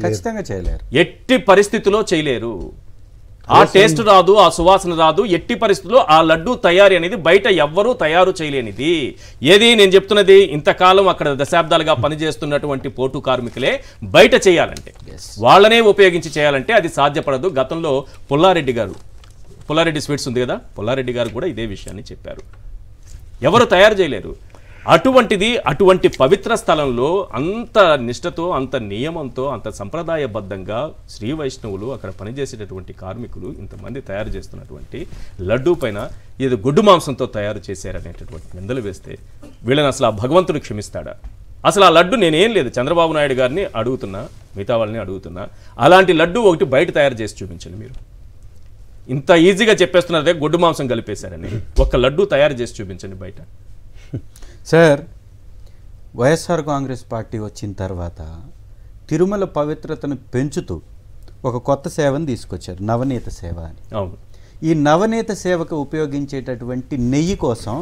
ఖచ్చితంగా చేయలేరు. ఎట్టి పరిస్థితుల్లో చేయలేరు. ఆ టేస్ట్ రాదు, ఆ సువాసన రాదు. ఎట్టి పరిస్థితుల్లో ఆ లడ్డు తయారీ అనేది బయట ఎవ్వరూ తయారు చేయలేనిది. ఏది నేను చెప్తున్నది, ఇంతకాలం అక్కడ దశాబ్దాలుగా పనిచేస్తున్నటువంటి పోటు కార్మికులే బయట చేయాలంటే, వాళ్ళనే ఉపయోగించి చేయాలంటే అది సాధ్యపడదు. గతంలో పుల్లారెడ్డి స్వీట్స్ ఉంది కదా, పుల్లారెడ్డి గారు కూడా ఇదే విషయాన్ని చెప్పారు. ఎవరు తయారు చేయలేరు. అటువంటి పవిత్ర స్థలంలో అంత నిష్ఠతో, అంత నియమంతో, అంత సంప్రదాయబద్ధంగా శ్రీ వైష్ణవులు అక్కడ పనిచేసేటటువంటి కార్మికులు ఇంతమంది తయారు చేస్తున్నటువంటి లడ్డూ పైన ఏదో గొడ్డు మాంసంతో తయారు చేశారనేటటువంటి నిందలు వేస్తే వీళ్ళని అసలు ఆ భగవంతుడు క్షమిస్తాడా? అసలు ఆ లడ్డు నేనేం లేదు, చంద్రబాబు నాయుడు గారిని అడుగుతున్నా, మిగతా వాళ్ళని అడుగుతున్నా, అలాంటి లడ్డు ఒకటి బయట తయారు చేసి చూపించండి. మీరు ఇంత ఈజీగా చెప్పేస్తున్నారే గొడ్డు మాంసం కలిపేశారని, ఒక్క లడ్డు తయారు చేసి చూపించండి బయట. సార్, వైఎస్ఆర్ కాంగ్రెస్ పార్టీ వచ్చిన తర్వాత తిరుమల పవిత్రతను పెంచుతూ ఒక కొత్త సేవను తీసుకొచ్చారు, నవనీత సేవ అని. అవును. ఈ నవనీత సేవకు ఉపయోగించేటటువంటి నెయ్యి కోసం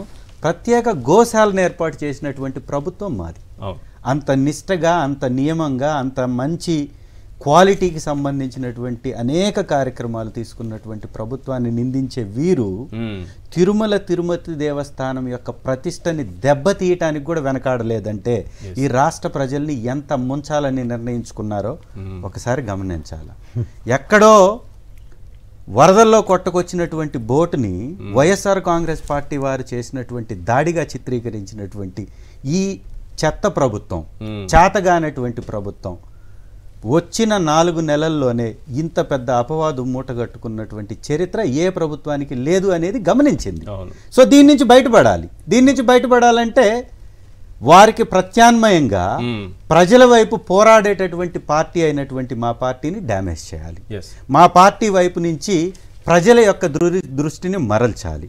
ప్రత్యేక గోశాలను ఏర్పాటు చేసినటువంటి ప్రభుత్వం మాది. అంత నిష్టగా, అంత నియమంగా, అంత మంచి క్వాలిటీకి సంబంధించినటువంటి అనేక కార్యక్రమాలు తీసుకున్నటువంటి ప్రభుత్వాన్ని నిందించే వీరు తిరుమతి దేవస్థానం యొక్క ప్రతిష్టని దెబ్బతీయటానికి కూడా వెనకాడలేదంటే ఈ రాష్ట్ర ప్రజల్ని ఎంత ముంచాలని నిర్ణయించుకున్నారో ఒకసారి గమనించాలి. ఎక్కడో వరదల్లో కొట్టకొచ్చినటువంటి బోటుని వైఎస్ఆర్ కాంగ్రెస్ పార్టీ వారు చేసినటువంటి దాడిగా చిత్రీకరించినటువంటి ఈ చెత్త ప్రభుత్వం, చేతగానటువంటి ప్రభుత్వం వచ్చిన 4 నెలల్లోనే ఇంత పెద్ద అపవాదు మూటగట్టుకున్నటువంటి చరిత్ర ఏ ప్రభుత్వానికి లేదు అనేది గమనించింది. సో దీని నుంచి బయటపడాలి. దీని నుంచి బయటపడాలంటే వారికి ప్రత్యామ్నాయంగా ప్రజల వైపు పోరాడేటటువంటి పార్టీ అయినటువంటి మా పార్టీని డ్యామేజ్ చేయాలి. మా పార్టీ వైపు నుంచి ప్రజల యొక్క దృష్టిని మరల్చాలి.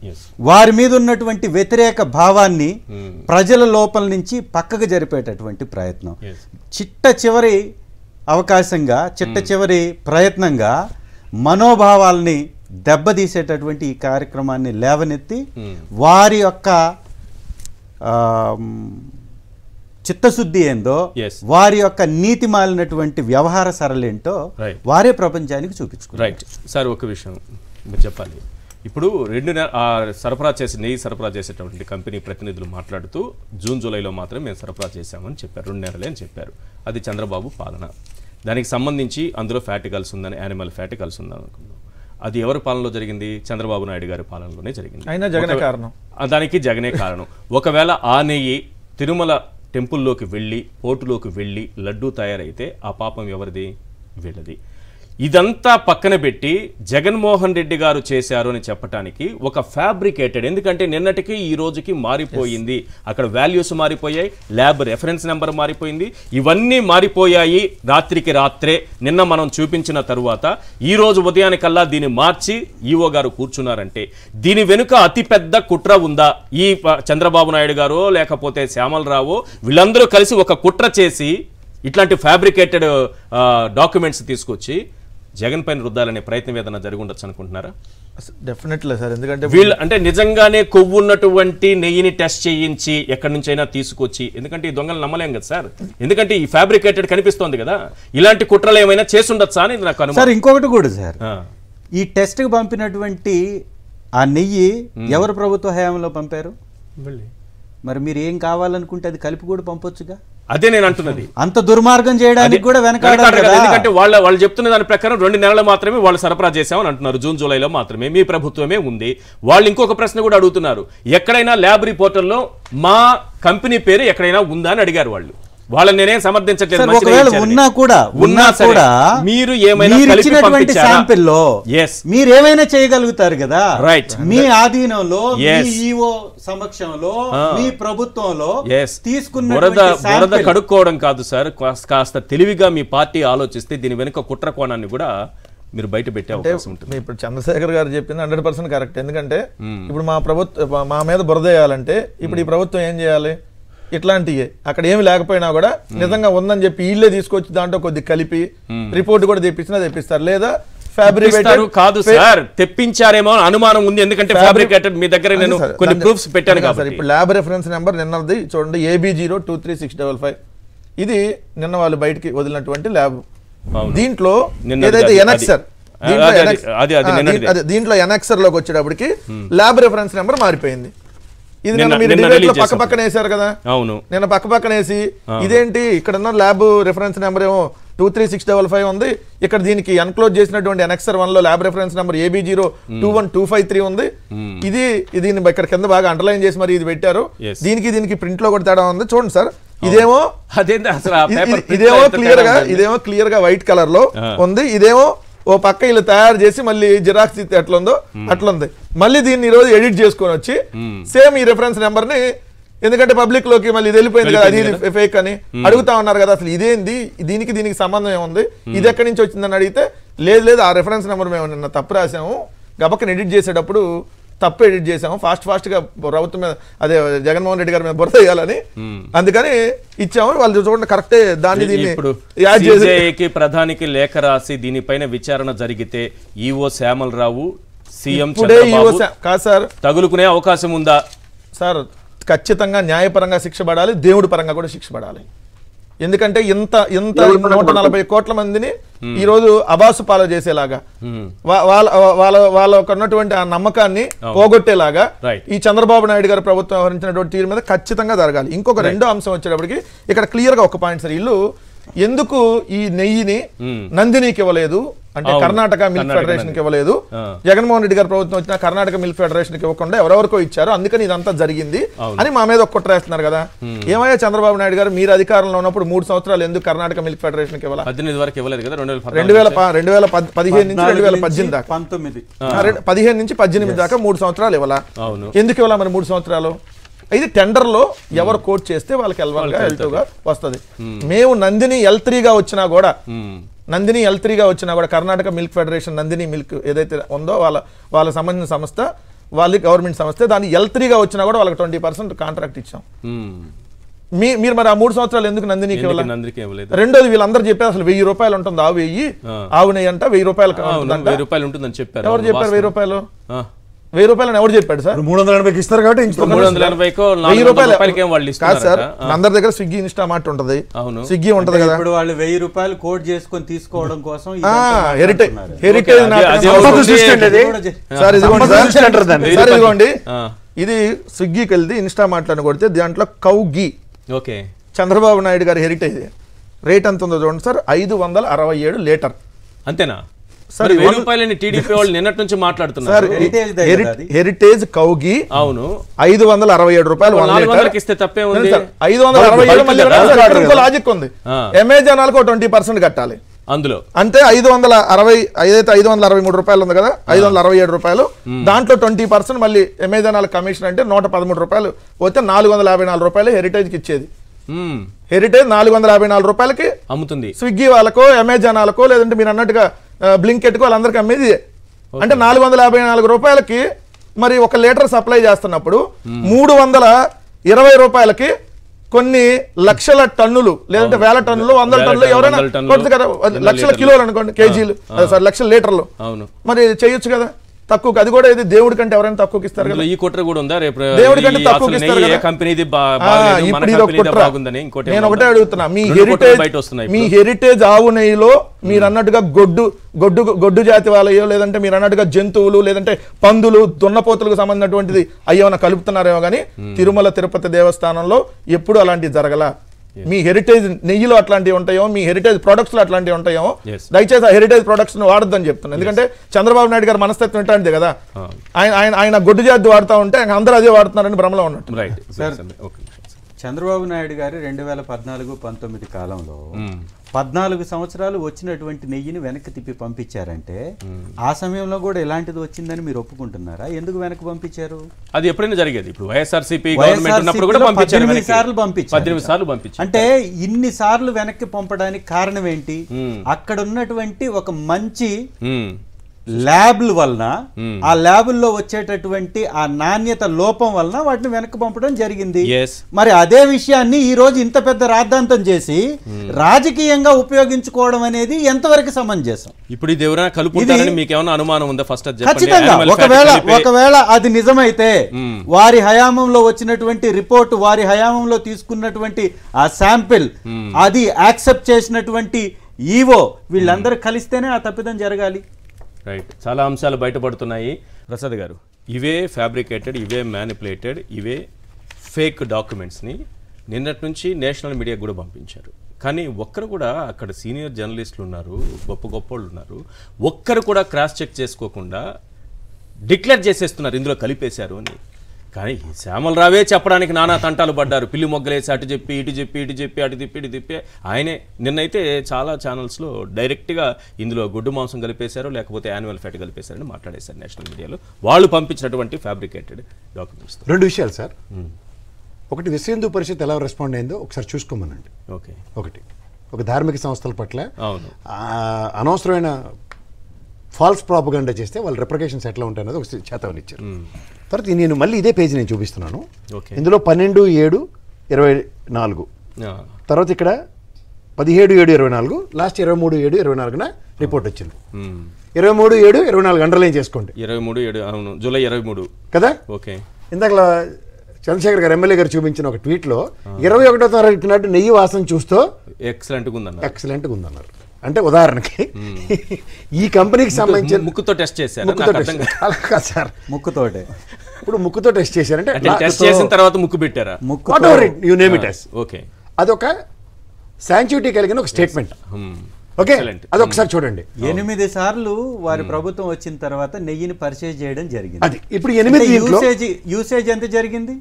వారి మీద ఉన్నటువంటి వ్యతిరేక భావాన్ని ప్రజల లోపల నుంచి పక్కకు జరిపేటటువంటి ప్రయత్నం, చిట్ట చివరి అవకాశంగా, చిట్ట చివరి ప్రయత్నంగా మనోభావాల్ని దెబ్బతీసేటటువంటి ఈ కార్యక్రమాన్ని లేవనెత్తి వారి యొక్క చిత్తశుద్ధి ఏందో, వారి యొక్క నీతి మాలినటువంటి వ్యవహార సరళేంటో వారే ప్రపంచానికి చూపించుకున్నారు. రైట్ సార్, ఒక విషయం మీరు చెప్పాలి. ఇప్పుడు నెయ్యి సరఫరా చేసేటువంటి కంపెనీ ప్రతినిధులు మాట్లాడుతూ జూన్ జూలైలో మాత్రమే మేము సరఫరా చేశామని చెప్పారు, 2 నెలలే అని చెప్పారు. అది చంద్రబాబు పాలన. దానికి సంబంధించి అందులో ఫ్యాట్ కలిసి ఉందని, యానిమల్ ఫ్యాట్ కలిసి ఉందని అనుకున్నాం. అది ఎవరి పాలనలో జరిగింది? చంద్రబాబు నాయుడు గారి పాలనలోనే జరిగింది. దానికి జగనే కారణం. ఒకవేళ ఆ నెయ్యి తిరుమల టెంపుల్లోకి వెళ్ళి, పోర్టులోకి వెళ్ళి లడ్డూ తయారైతే ఆ పాపం ఎవరిది? వీళ్ళది. ఇదంతా పక్కన పెట్టి జగన్మోహన్ రెడ్డి గారు చేశారు అని చెప్పడానికి ఒక ఫ్యాబ్రికేటెడ్, ఎందుకంటే నిన్నటికి ఈ రోజుకి మారిపోయింది. అక్కడ వాల్యూస్ మారిపోయాయి, ల్యాబ్ రెఫరెన్స్ నెంబర్ మారిపోయింది, ఇవన్నీ మారిపోయాయి రాత్రికి రాత్రే. నిన్న మనం చూపించిన తరువాత ఈ రోజు ఉదయానికల్లా దీన్ని మార్చి ఈవో గారు కూర్చున్నారంటే దీని వెనుక అతిపెద్ద కుట్ర ఉందా? ఈ చంద్రబాబు నాయుడు గారు లేకపోతే శ్యామలరావు వీళ్ళందరూ కలిసి ఒక కుట్ర చేసి ఇట్లాంటి ఫ్యాబ్రికేటెడ్ డాక్యుమెంట్స్ తీసుకొచ్చి జగన్ పైన రుద్దాలనే ప్రయత్నం ఏదైనా జరిగి ఉండొచ్చు అనుకుంటున్నారా? డెఫినెట్లీ సార్, ఎందుకంటే వీళ్ళు అంటే నిజంగానే కొవ్వు ఉన్నటువంటి నెయ్యిని టెస్ట్ చేయించి ఎక్కడి నుంచైనా తీసుకొచ్చి, ఎందుకంటే ఈ దొంగలు నమ్మలేం కదా సార్, ఎందుకంటే ఈ ఫ్యాబ్రికేటెడ్ కనిపిస్తోంది కదా, ఇలాంటి కుట్రలు ఏమైనా చేసుండొచ్చా అని నాకు అనుమానం. సార్ ఇంకొకటి కూడా సార్, ఈ టెస్ట్ కి పంపినటువంటి ఆ నెయ్యి ఎవరు ప్రభుత్వ హయాంలో పంపారు? మరి మీరు ఏం కావాలనుకుంటే అది కలిపి కూడా పంపొచ్చుగా. అదే నేను అంటున్నది, అంత దుర్మార్గం చేయడానికి కూడా వెనకాడరు. ఎందుకంటే వాళ్ళు చెప్తున్న దాని ప్రకారం 2 నెలలు మాత్రమే వాళ్ళు సరఫరా చేశామని అంటున్నారు, జూన్ జూలైలో మాత్రమే మీ ప్రభుత్వమే ఉంది. వాళ్ళు ఇంకొక ప్రశ్న కూడా అడుగుతున్నారు, ఎక్కడైనా ల్యాబ్ రిపోర్టర్లో మా కంపెనీ పేరు ఎక్కడైనా ఉందా అని అడిగారు వాళ్ళు. వాళ్ళని నేనేం సమర్థించట్లేదు, ఉన్నా కూడా మీరు ఏమైనా శాంపిల్లో మీరు ఏమైనా చేయగలుగుతారు కదా. రైట్, మీ ఆధీనంలో, ఈఓ సమక్షంలో, మీ ప్రభుత్వంలో తీసుకున్న కడుక్కోవడం కాదు సార్, కాస్త తెలివిగా మీ పార్టీ ఆలోచిస్తే దీని వెనుక కుట్ర కోణాన్ని కూడా మీరు బయట పెట్టే అవకాశం ఉంటుంది. ఇప్పుడు చంద్రశేఖర్ గారు చెప్పింది 100% కరెక్ట్. ఎందుకంటే ఇప్పుడు మా మీద బురద వేయాలంటే ఇప్పుడు ఈ ప్రభుత్వం ఏం చేయాలి? ఇట్లాంటివి అక్కడ ఏమి లేకపోయినా కూడా నిజంగా ఉందని చెప్పి వీళ్ళే తీసుకొచ్చి దాంట్లో కొద్ది కలిపి రిపోర్ట్ కూడా తెప్పిస్తారు, లేదా ఫ్యాబ్రికేటెడ్ కాదు సార్, తెప్పించారేమో అనుమానం ఉంది, ఎందుకంటే ఫ్యాబ్రికేటెడ్ మీ దగ్గర నేను కొన్ని ప్రూఫ్స్ పెట్టాను కాబట్టి. ఇప్పుడు ల్యాబ్ రెఫరెన్స్ నెంబర్ నిన్నది చూడండి, AB023655. ఇది నిన్న వాళ్ళు బయటికి వదిలినటువంటి ల్యాబ్. దీంట్లో ఏదైతే ఎనెక్సర్, దీంట్లో ఎనెక్సర్ లోకి వచ్చేటప్పటికి ల్యాబ్ రెఫరెన్స్ నెంబర్ మారిపోయింది. ఇది నిన్న మీరు డిబేట్ లో పక్క పక్కన వేశారు కదా. అవును, నిన్న పక్క పక్కన వేసి ఇదేంటి ఇక్కడ ఉన్న ల్యాబ్ రెఫరెన్స్ నెంబర్ ఏమో 23655 ఉంది, ఇక్కడ దీనికి ఎన్క్లోజ్ చేసినటువంటి ఎనెక్సర్ 1 లో ల్యాబ్ రెఫరెన్స్ నెంబర్ AB021253 ఉంది. దీన్ని ఇక్కడ కింద బాగా అండర్లైన్ చేసి మరి ఇది పెట్టారు. దీనికి ప్రింట్ లో కూడా తేడా ఉంది. చూడండి సార్, ఇదేమో క్లియర్ గా వైట్ కలర్ లో ఉంది, ఇదేమో ఓ పక్క వీళ్ళు తయారు చేసి మళ్ళీ జిరాక్స్ ఎట్లుందో అట్లుంది. మళ్ళీ దీన్ని ఈ రోజు ఎడిట్ చేసుకొని వచ్చి సేమ్ ఈ రెఫరెన్స్ నెంబర్ ని, ఎందుకంటే పబ్లిక్ లోకి మళ్ళీ ఇది వెళ్ళిపోయింది కదా, అది ఫేక్ అని అడుగుతా ఉన్నారు కదా, అసలు ఇదేంది, దీనికి సంబంధం ఏముంది, ఇది ఎక్కడి నుంచి వచ్చిందని అడిగితే లేదు ఆ రెఫరెన్స్ నెంబర్ మేము నిన్న తప్పు రాసాము, గబక్కని ఎడిట్ చేసేటప్పుడు తప్పు ఎడిట్ చేసాము, ఫాస్ట్ గా ప్రభుత్వం మీద, అదే జగన్మోహన్ రెడ్డి గారి మీద బురద వేయాలని అందుకని ఇచ్చాము. వాళ్ళు చూడండి కరెక్టే, దాన్ని దీన్ని ప్రధానికి లేఖ రాసి దీనిపైన విచారణ జరిగితే ఈవో శ్యామలరావు, సీఎం కాదు సార్ తగులుకునే అవకాశం ఉందా? సార్ ఖచ్చితంగా న్యాయపరంగా శిక్ష పడాలి, దేవుడి పరంగా కూడా శిక్ష పడాలి. ఎందుకంటే ఇంత 140 కోట్ల మందిని ఈ రోజు అబాసు పాలు చేసేలాగా, వాళ్ళకు ఉన్నటువంటి ఆ నమ్మకాన్ని పోగొట్టేలాగా ఈ చంద్రబాబు నాయుడు గారు ప్రభుత్వం వ్యవహరించినటువంటి తీరు మీద ఖచ్చితంగా జరగాలి. ఇంకొక రెండో అంశం వచ్చేటప్పటికి ఇక్కడ క్లియర్ గా ఒక పాయింట్ సార్, ఇల్లు ఎందుకు ఈ నెయ్యిని నందినికి ఇవ్వలేదు అంటే కర్ణాటక మిల్క్ ఫెడరేషన్ కి ఇవ్వలేదు, జగన్మోహన్ రెడ్డి గారి ప్రభుత్వం వచ్చిన కర్ణాటక మిల్క్ ఫెడరేషన్ కి ఇవ్వకుండా ఎవరెవరికో ఇచ్చారు, అందుకని ఇదంతా జరిగింది అని మా మీద ఒక కుట్ర వేస్తున్నారు కదా. ఏమయ్యా చంద్రబాబు నాయుడు గారు, మీరు అధికారంలో ఉన్నప్పుడు 3 సంవత్సరాలు ఎందుకు కర్ణాటక మిల్క్ ఫెడరేషన్ కి ఇవ్వాలి? 2015 నుంచి 2018 దాకా, 15 నుంచి 18 దాకా 3 సంవత్సరాలు ఇవ్వాలా? ఎందుకు ఇవ్వాలా మరి 3 సంవత్సరాలు? ఇది టెండర్లో ఎవరు కోట్ చేస్తే వాళ్ళకి L1 గా L2 వస్తుంది. మేము నందిని L3 గా వచ్చినా కూడా Karnataka milk federation Nandini milk ఏదైతే ఉందో వాళ్ళ సంబంధించిన సంస్థ, వాళ్ళ గవర్నమెంట్ సంస్థ, దాన్ని L3 గా వచ్చినా కూడా వాళ్ళకి 20% కాంట్రాక్ట్ ఇచ్చాం. మీరు మరి ఆ 3 సంవత్సరాలు ఎందుకు నందినికి ఇవ్వలేదు? రెండోది వీళ్ళందరూ చెప్పారు అసలు 1000 రూపాయలు ఉంటుంది ఆవు నెయ్యి, ఆవు నెయ్యి అంట 1000 రూపాయలు ఉంటుందని చెప్పారు. ఎవరు చెప్పారు 1000 రూపాయలు? 1000 రూపాయలు ఎవరు చెప్పాడు సార్? 380కి ఇస్తారు కాబట్టి 1000 రూపాయలు కాదు సార్. అందరి దగ్గర స్విగ్గీ ఇన్స్టామార్ట్ ఉంటది, స్విగ్గీ ఉంటది కదా. ఇప్పుడు వాళ్ళు 1000 రూపాయలు కోట్ చేసుకొని తీసుకోవడం కోసం ఇదిగోండి, ఇది స్విగ్గీకి వెళ్తే ఇన్స్టామార్ట్ అని కొడితే దాంట్లో కౌ గీ చంద్రబాబు నాయుడు గారి హెరిటేజ్ రేట్ ఎంత ఉందో చూడండి సార్, 567 లీటర్. అంతేనా సార్? టీడీపీ వాళ్ళు నిన్నటి నుంచి మాట్లాడుతున్నారు. హెరిటేజ్ కౌగి అవును 567 రూపాయలు. 400కి ఇస్తే తప్పే ఉంది. 567 లాజిక్ ఉంది. అమెజాన్ వాళ్ళకి 20% కట్టాలి అందులో, అంటే 563 రూపాయలు ఉంది కదా, 567 రూపాయలు. దాంట్లో 20% మళ్ళీ అమెజాన్ వాళ్ళ కమిషన్ అంటే 113 రూపాయలు పోతే 454 రూపాయలు హెరిటేజ్ కి ఇచ్చేది. హెరిటేజ్ 454 రూపాయలకి అమ్ముతుంది. స్విగ్గీ వాళ్ళకో అమెజాన్ వాళ్ళకో లేదంటే మీరు అన్నట్టుగా బ్లింకెట్ కు వాళ్ళందరికీ అమ్మేది. అంటే 454 రూపాయలకి మరి 1 లీటర్ సప్లై చేస్తున్నప్పుడు 320 రూపాయలకి కొన్ని లక్షల టన్నులు లేదంటే వేల టన్నులు 100 టన్నులు ఎవరైనా కదా, లక్షల కిలోలు అనుకోండి, కేజీలు సార్, లక్షల లీటర్లు మరి చేయొచ్చు కదా తక్కువ. అది కూడా ఇది దేవుడి కంటే ఎవరైనా తక్కువకి ఇస్తారు కదా. ఈ కుట్ర కూడా ఉందా? దేవుడి కంటే తక్కువకి ఇస్తారు కదా. నేను ఒకటే అడుగుతున్నా, మీ హెరిటేజ్ ఆవు నెయ్యిలో మీరు అన్నట్టుగా గొడ్డు జాతి వాళ్ళయో లేదంటే మీరు అన్నట్టుగా జంతువులు లేదంటే పందులు దున్నపోతులకు సంబంధించినటువంటిది అయ్యేమన్నా కలుపుతున్నారేమో కానీ తిరుమల తిరుపతి దేవస్థానంలో ఎప్పుడు అలాంటివి జరగల. మీ హెరిటేజ్ నెయ్యిలో అట్లాంటివి ఉంటాయో, మీ హెరిటేజ్ ప్రొడక్ట్స్ లో అట్లాంటివి ఉంటాయో, దయచేసి ఆ హెరిటేజ్ ప్రొడక్ట్స్ ను వాడద్దని చెప్తున్నాను. ఎందుకంటే చంద్రబాబు నాయుడు గారి మనస్తత్వం ఏంటంటే కదా, ఆయన గొడ్డు జాతి వాడుతూ ఉంటే అందరూ అదే వాడుతున్నారని భ్రమలో ఉన్నట్టు. చంద్రబాబు నాయుడు గారు 2014-19 కాలంలో 14 సంవత్సరాలు వచ్చినటువంటి నెయ్యిని వెనక్కి తిప్పి పంపించారంటే ఆ సమయంలో కూడా ఇలాంటిది వచ్చిందని మీరు ఒప్పుకుంటున్నారా? ఎందుకు వెనక్కి పంపించారు? అది ఎప్పుడైనా జరిగేది. ఇప్పుడు వైఎస్ఆర్సీపీ గవర్నమెంట్ ఉన్నప్పుడు కూడా పంపించారు, 18 సార్లు పంపించారు. అంటే ఇన్ని సార్లు వెనక్కి పంపడానికి కారణం ఏంటి? అక్కడ ఉన్నటువంటి ఒక మంచి ల్యాబ్ల వలన, ఆ ల్యాబుల్లో వచ్చేటటువంటి ఆ నాణ్యత లోపం వలన వాటిని వెనక్కి పంపడం జరిగింది. మరి అదే విషయాన్ని ఈ రోజు ఇంత పెద్ద రాద్ధాంతం చేసి రాజకీయంగా ఉపయోగించుకోవడం అనేది ఎంతవరకు సమంజసం? ఇప్పుడు ఇది ఎవరైనా కలుపుతారని మీకు ఏమైనా అనుమానం ఉందా? ఫస్ట్ ఖచ్చితంగా ఒకవేళ అది నిజమైతే వారి హయాంలో వచ్చినటువంటి రిపోర్టు, వారి హయాంలో తీసుకున్నటువంటి ఆ శాంపిల్, అది యాక్సెప్ట్ చేసినటువంటి ఈవో వీళ్ళందరూ కలిస్తేనే ఆ తప్పిదం జరగాలి. రైట్, చాలా అంశాలు బయటపడుతున్నాయి. ప్రసాద్ గారు, ఇవే ఫ్యాబ్రికేటెడ్, ఇవే మ్యానిపులేటెడ్, ఇవే ఫేక్ డాక్యుమెంట్స్ని నిన్నటి నుంచి నేషనల్ మీడియా కూడా పంపించారు. కానీ ఒక్కరు కూడా, అక్కడ సీనియర్ జర్నలిస్టులు ఉన్నారు, గొప్ప వాళ్ళు ఉన్నారు, ఒక్కరు కూడా క్రాస్ చెక్ చేసుకోకుండా డిక్లేర్ చేసేస్తున్నారు ఇందులో కలిపేశారు అని. కానీ శ్యామల రావే చెప్పడానికి నానా తంటాలు పడ్డారు. పిల్లి మొగ్గలేసి అటు చెప్పి ఇటు చెప్పి అటు తిప్పి ఇటు తిప్పి. ఆయనే నిన్నైతే చాలా ఛానల్స్లో డైరెక్ట్గా ఇందులో గుడ్డు మాంసం కలిపేశారు, లేకపోతే యాన్యువల్ ఫ్యాట్ కలిపేశారని మాట్లాడేశారు నేషనల్ మీడియాలో, వాళ్ళు పంపించినటువంటి ఫ్యాబ్రికేటెడ్ డాక్యుమెంట్స్. 2 విషయాలు సార్. ఒకటి, విశ్వ హిందూ పరిషత్ ఎలా రెస్పాండ్ అయిందో ఒకసారి చూసుకోమనండి. ఒకటి, ఒక ధార్మిక సంస్థల పట్ల అనవసరమైన ఫాల్స్ ప్రాపగండా చేస్తే వాళ్ళ రిప్రకేషన్స్ ఎట్లా ఉంటాయన్నది ఒక చేతవని ఇచ్చారు. తర్వాత నేను మళ్ళీ ఇదే పేజ్ నేను చూపిస్తున్నాను. ఇందులో 12/7/24, తర్వాత ఇక్కడ 17/7/24, లాస్ట్ 23/7/24 రిపోర్ట్ వచ్చింది. 23/7/24 అండర్లైన్ చేసుకోండి. 23/7 అవును, జూలై 23 కదా. ఓకే, ఇందాక చంద్రశేఖర్ గారు ఎమ్మెల్యే గారు చూపించిన ఒక ట్వీట్లో 21వ తారీఖు నాటి నెయ్యి వాసన చూస్తూ ఎక్సలెంట్గా ఉందన్నారు. అంటే ఉదాహరణకి ఈ కంపెనీకి సంబంధించిన ముక్కుతో టెస్ట్ చేశారు. ముక్కుతోటే ఇప్పుడు ముక్కుతో టెస్ట్ చేశారంటే టెస్ట్ చేసిన తర్వాత ముక్కు పెట్టారా? You name it as. Okay, అదొక శాంక్చుటీ కలిగిన ఒక స్టేట్మెంట్. ఓకే, అదొకసారి చూడండి. 8 సార్లు వారి ప్రభుత్వం వచ్చిన తర్వాత నెయ్యిని పర్చేజ్ చేయడం జరిగింది. అది ఇప్పుడు 8 యూసేజ్ ఎంత జరిగింది?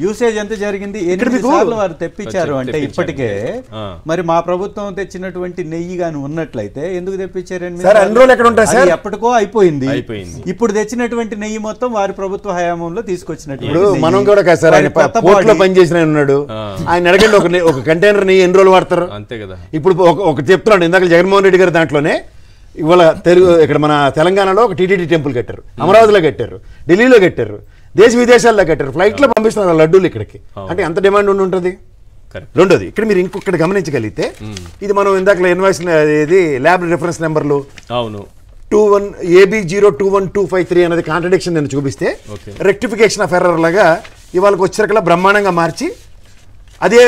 యూసేజ్ ఎంత జరిగింది, 8 సార్లు వారు తెప్పించారు అంటే ఇప్పటికే. మరి మా ప్రభుత్వం తెచ్చినటువంటి నెయ్యి గాని ఉన్నట్లయితే ఎందుకు తెప్పించారండి? ఎప్పటికో అయిపోయింది. ఇప్పుడు తెచ్చినటువంటి నెయ్యి మొత్తం వారి ప్రభుత్వ హయాంలో తీసుకొచ్చినట్టు. మనం కూడా పనిచేసిన ఉన్నాడు, ఆయన అడగండి ఒక కంటైనర్ నెయ్యి ఎన్ని రోజులు వాడతారు? అంతే కదా. ఇప్పుడు ఒక చెప్తున్నాడు ఇందాక జగన్మోహన్ రెడ్డి గారు దాంట్లోనే, ఇవాళ ఇక్కడ మన తెలంగాణలో ఒక టీటీడీ టెంపుల్ కట్టారు, అమరావతిలో కట్టారు, ఢిల్లీలో కట్టారు, దేశ విదేశాల్లో కట్టారు, ఫ్లైట్లో పంపిస్తున్నారు లడ్డూలు ఇక్కడికి. అంటే ఎంత డిమాండ్ ఉండి ఉంటుంది? రెండోది ఇక్కడ మీరు ఇంకొకటి గమనించగలిగితే, ఇది మనం ఇందాక ఇన్వాయిస్ ఇది ల్యాబ్ రిఫరెన్స్ నెంబర్లు 21 AB021253 అనేది కాంట్రడిక్షన్ నేను చూపిస్తే, రెక్టిఫికేషన్ ఆఫ్ ఎర్రర్ లాగా ఇవాళకి వచ్చేసరికల్లా బ్రహ్మాండంగా మార్చి అదే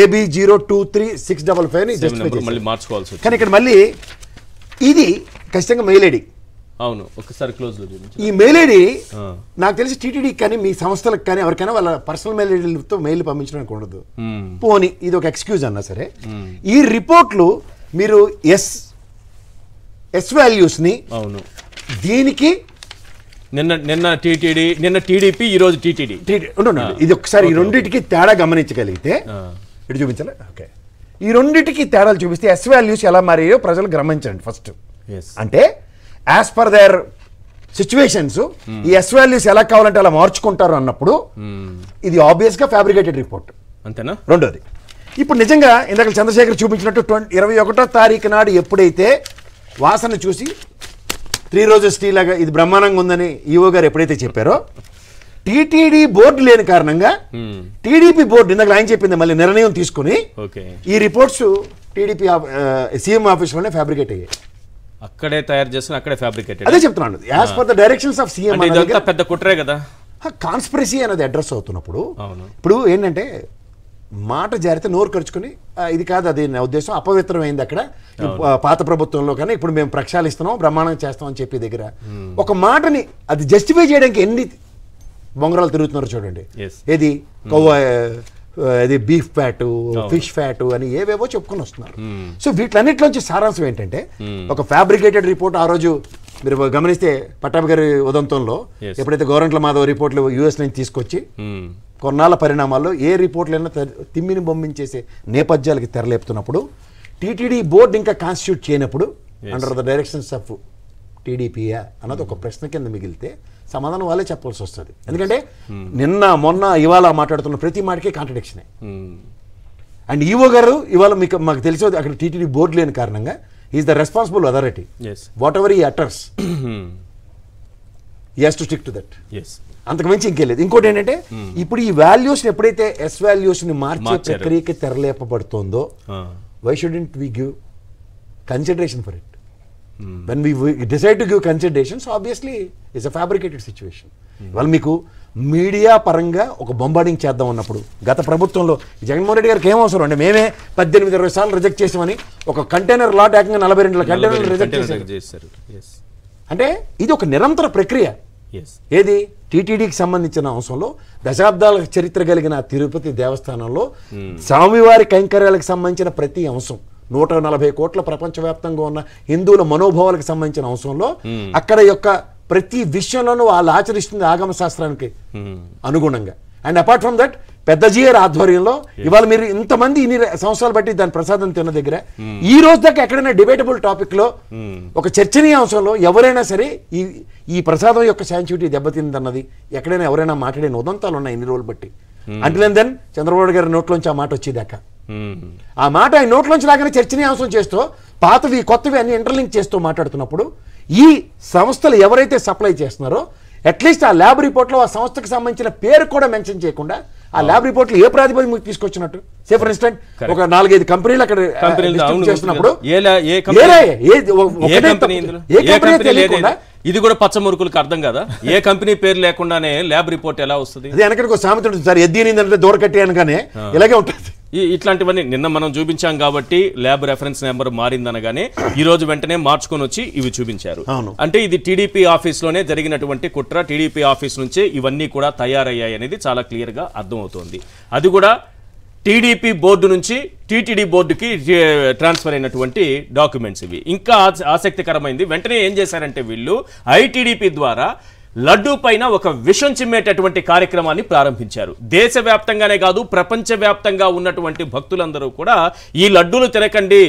AB0236555 కానీ ఇక్కడ మళ్ళీ ఇది ఖచ్చితంగా మెయిల్ ఐడి. అవును, ఒకసారి క్లోజ్ లో ఈ మెయిల్ ఐడి నాకు తెలిసి టీటీడీకి కానీ మీ సంస్థలకు కానీ ఎవరికైనా వాళ్ళ పర్సనల్ మెయిల్ ఐడితో మెయిల్ పంపించడానికి ఉండదు. పోనీ ఇది ఒక ఎక్స్క్యూజ్ అన్నా సరే, ఈ రిపోర్ట్లు మీరు ఎస్ వాల్యూస్ ని అవును దీనికి నిన్న టీడీపీ ఈ రోజు టీటీడీ ఇది ఒకసారి ఈ రెండింటికి తేడా గమనించగలిగితే ఇటు చూపించాలి. ఓకే, ఈ రెండింటికి తేడాలు చూపిస్తే ఎస్ వాల్యూస్ ఎలా మారాయో ప్రజలు గమనించండి ఫస్ట్. అంటే యాజ్ పర్ దేర్ సిచ్యువేషన్స్ ఈ ఎస్ వాల్యూస్ ఎలా కావాలంటే అలా మార్చుకుంటారు అన్నప్పుడు ఇది ఆబ్వియస్ గా ఫ్యాబ్రికేటెడ్ రిపోర్ట్. అంతేనా? రెండోది, ఇప్పుడు నిజంగా ఇందాక చంద్రశేఖర్ చూపించినట్టు 21వ తారీఖు నాడు ఎప్పుడైతే వాసన చూసి 3 రోజెస్ టీ లాగా ఇది బ్రహ్మాండంగా ఉందని ఈఓ గారు ఎప్పుడైతే చెప్పారో, టీటీడీ బోర్డు లేని కారణంగా టీడీపీ బోర్డు ఇందాక ఆయన చెప్పింది మళ్ళీ నిర్ణయం తీసుకుని ఈ రిపోర్ట్స్ టీడీపీ సీఎం ఆఫీస్ లోనే ఫ్యాబ్రికేట్ అయ్యాయి. అక్కడే తయారు చేసిన అక్కడే ఫ్యాబ్రికేటెడ్. అదే చెప్తున్నాను, as per the directions of CM. పెద్ద కుట్రే కదా. కాన్స్పిరసీ అనేది అడ్రస్ అవుతున్నప్పుడు ఇప్పుడు ఏంటంటే మాట జారితే నోరు ఖర్చుకుని ఇది కాదు అది నా ఉద్దేశం, అపవిత్రమైంది అక్కడ పాత ప్రభుత్వంలో. కానీ ఇప్పుడు మేము ప్రక్షాళిస్తున్నాం, బ్రహ్మాండం చేస్తాం అని చెప్పి దగ్గర ఒక మాటని అది జస్టిఫై చేయడానికి ఎన్ని బొంగరాలు తిరుగుతున్నారు చూడండి. ఏది అది బీఫ్ ఫ్యాటు, ఫిష్ ఫ్యాటు అని ఏవేవో చెప్పుకొని వస్తున్నారు. సో వీటిలన్నిటిలోంచి సారాంశం ఏంటంటే, ఒక ఫ్యాబ్రికేటెడ్ రిపోర్ట్ ఆ రోజు మీరు గమనిస్తే పట్టాభి గారి ఉదంతంలో ఎప్పుడైతే గవర్నమెంట్ మాధవ్ రిపోర్ట్లు యూఎస్ నుంచి తీసుకొచ్చి కొన్నాళ్ళ పరిణామాల్లో ఏ రిపోర్ట్లైనా తిమ్మిని బొమ్మించేసే నేపథ్యాలకి తెరలేపుతున్నప్పుడు, టీటీడీ బోర్డు ఇంకా కాన్స్టిట్యూట్ చేయనప్పుడు అండర్ ద డైరెక్షన్స్ ఆఫ్ టీడీపీయా అన్నది ఒక ప్రశ్న కింద మిగిలితే సమాధానం వాళ్ళే చెప్పాల్సి వస్తుంది. ఎందుకంటే నిన్న మొన్న ఇవాళ మాట్లాడుతున్న ప్రతి మాటకి కాంట్రడిక్షనే. అండ్ ఈవో గారు ఇవాళ మాకు తెలిసి అక్కడ టీటీడీ బోర్డు లేని కారణంగా is the responsible authority. Whatever ఈ utters he has to stick to that. అంతకు మించి ఇంకేలేదు. ఇంకోటి ఏంటంటే, ఇప్పుడు ఈ వాల్యూస్ ఎప్పుడైతే ఎస్ వాల్యూస్ ని మార్చే ప్రక్రియకి తెరలేపబడుతోందో, why shouldn't we give consideration for it? When we decide to give considerations, obviously it's a fabricated situation. వాళ్ళు మీకు మీడియా పరంగా ఒక బొంబార్డింగ్ చేద్దాం అన్నప్పుడు, గత ప్రభుత్వంలో జగన్మోహన్ రెడ్డి గారికి ఏమవసరం అంటే మేమే 18-20 సార్లు రిజెక్ట్ చేసామని ఒక కంటైనర్ లాట్ ఏకంగా 42 కంటైనర్లు రిజెక్ట్ చేశారు. అంటే ఇది ఒక నిరంతర ప్రక్రియ. ఏది టీటీడీకి సంబంధించిన అంశంలో దశాబ్దాల చరిత్ర కలిగిన తిరుపతి దేవస్థానంలో స్వామివారి కైంకర్యాలకు సంబంధించిన ప్రతి అంశం, 140 కోట్ల ప్రపంచవ్యాప్తంగా ఉన్న హిందువుల మనోభావాలకు సంబంధించిన అంశంలో అక్కడ యొక్క ప్రతి విషయంలోనూ వాళ్ళు ఆచరిస్తుంది ఆగమ శాస్త్రానికి అనుగుణంగా. And apart from that Pedda Jeeyar ఆధ్వర్యంలో ఇవాళ మీరు ఇంతమంది ఇన్ని సంవత్సరాలు బట్టి దాని ప్రసాదం తిన్న దగ్గర ఈ రోజు దాకా ఎక్కడైనా డిబేటబుల్ టాపిక్ లో ఒక చర్చనీయ అంశంలో ఎవరైనా సరే ఈ ప్రసాదం యొక్క శాంచుటీ దెబ్బతిందన్నది ఎక్కడైనా ఎవరైనా మాట్లాడిన ఉదంతాలు ఉన్నాయి ఇన్ని రోజులు బట్టి. అంటిల్ దెన్ చంద్రబాబు గారి నోట్లోంచి ఆ మాట వచ్చేదాకా, ఆ మాట ఆయన నోట్లోంచి రాగానే చర్చనీయాంశం చేస్తూ పాతవి కొత్తవి అన్ని ఇంటర్లింక్ చేస్తూ మాట్లాడుతున్నప్పుడు ఈ సంస్థలు ఎవరైతే సప్లై చేస్తున్నారో అట్లీస్ట్ ఆ ల్యాబ్ రిపోర్ట్లో ఆ సంస్థకు సంబంధించిన పేరు కూడా మెన్షన్ చేయకుండా ఆ ల్యాబ్ రిపోర్ట్లు ఏ ప్రాతిపదిక తీసుకొచ్చినట్టు, సే ఫర్ ఇన్స్టెంట్ ఒక 4-5 కంపెనీలు అక్కడ చేస్తున్నప్పుడు ఇది కూడా పచ్చమురుకులకు అర్థం కదా, ఏ కంపెనీ పేరు లేకుండానే ల్యాబ్ రిపోర్ట్ ఎలా వస్తుంది? అది వెనకడికి సామెత ఉంటుంది సార్, ఎద్దినిందంటే దూరకట్టి అనగానే ఇలాగే ఉంటుంది. ఇట్లాంటివన్నీ నిన్న మనం చూపించాం కాబట్టి ల్యాబ్ రెఫరెన్స్ నెంబర్ మారిందనగానే ఈ రోజు వెంటనే మార్చుకొని వచ్చి ఇవి చూపించారు. అంటే ఇది టీడీపీ ఆఫీస్ లోనే జరిగినటువంటి కుట్ర, టీడీపీ ఆఫీస్ నుంచే ఇవన్నీ కూడా తయారయ్యాయి అనేది చాలా క్లియర్ గా అర్థమవుతోంది. అది కూడా టీడీపీ బోర్డు నుంచి టీటీడీ బోర్డుకి ట్రాన్స్ఫర్ అయినటువంటి డాక్యుమెంట్స్ ఇవి. ఇంకా ఆసక్తికరమైంది, వెంటనే ఏం చేశారంటే వీళ్ళు ఐటీడీపీ ద్వారా లడ్డూ పైన ఒక విషం చిమ్మేటటువంటి కార్యక్రమాన్ని ప్రారంభించారు. దేశవ్యాప్తంగానే కాదు, ప్రపంచవ్యాప్తంగా ఉన్నటువంటి భక్తులందరూ కూడా ఈ లడ్డూలు తినకండి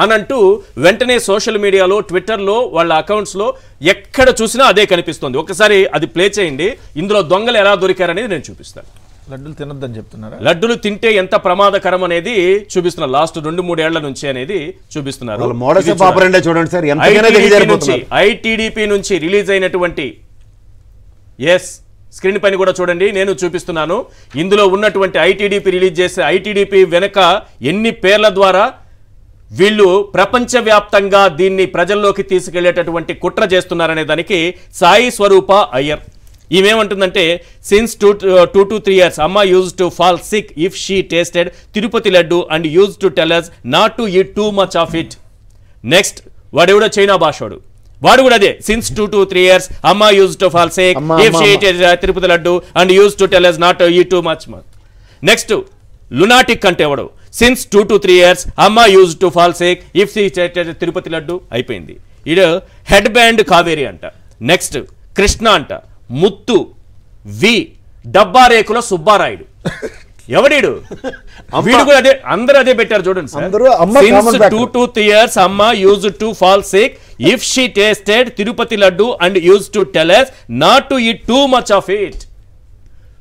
అనంటూ వెంటనే సోషల్ మీడియాలో, ట్విట్టర్లో, వాళ్ళ అకౌంట్స్లో ఎక్కడ చూసినా అదే కనిపిస్తుంది. ఒకసారి అది ప్లే చేయండి. ఇందులో దొంగలు ఎలా దొరికారనేది నేను చూపిస్తాను. లడ్డూలు తినొద్దని చెప్తున్నారా? లడ్డూలు తింటే ఎంత ప్రమాదకరం అనేది చూపిస్తున్నారు. లాస్ట్ 2-3 ఏళ్ల నుంచి అనేది చూపిస్తున్నారు. ఐటీడీపీ నుంచి రిలీజ్ అయినటువంటి స్క్రీన్ పైన కూడా చూడండి, నేను చూపిస్తున్నాను. ఇందులో ఉన్నటువంటి ఐటీడీపీ రిలీజ్ చేసే ఐటీడీపీ వెనక ఎన్ని పేర్ల ద్వారా వీళ్ళు ప్రపంచవ్యాప్తంగా దీన్ని ప్రజల్లోకి తీసుకెళ్లేటటువంటి కుట్ర చేస్తున్నారనే దానికి సాయి స్వరూప అయ్యర్ ఈమెమంటుందంటే, సిన్స్ 2 to 3 years అమ్మ used to fall sick if she tasted Tirupati laddu and used to tell us not to eat too much of it. Next వాడెవడో చైనా భాషోడు, వాడు కూడా అదే, సిన్స్ 2 to 3 years అమ్మ used to fall sick if she Tirupati laddu and used to tell us not to eat too much. Next lunatic అంటే ఎవడు, since 2 to 3 years అమ్మ used to fall sick if she Tirupati laddu. అయిపోయింది. ఇది హెడ్ బ్యాండ్ కావేరి అంట. Next Krishna అంట, ముత్తు, వి, డబ్బా రేకుల సుబ్బారాయుడు. ఎవడీడు? వీడు కూడా అదే, అందరూ అదే పెట్టారు చూడండి సార్. సిన్స్ 2 to 3 years అమ్మ used to fall sick if she tasted Tirupati laddu and used to tell us not to eat too much of it.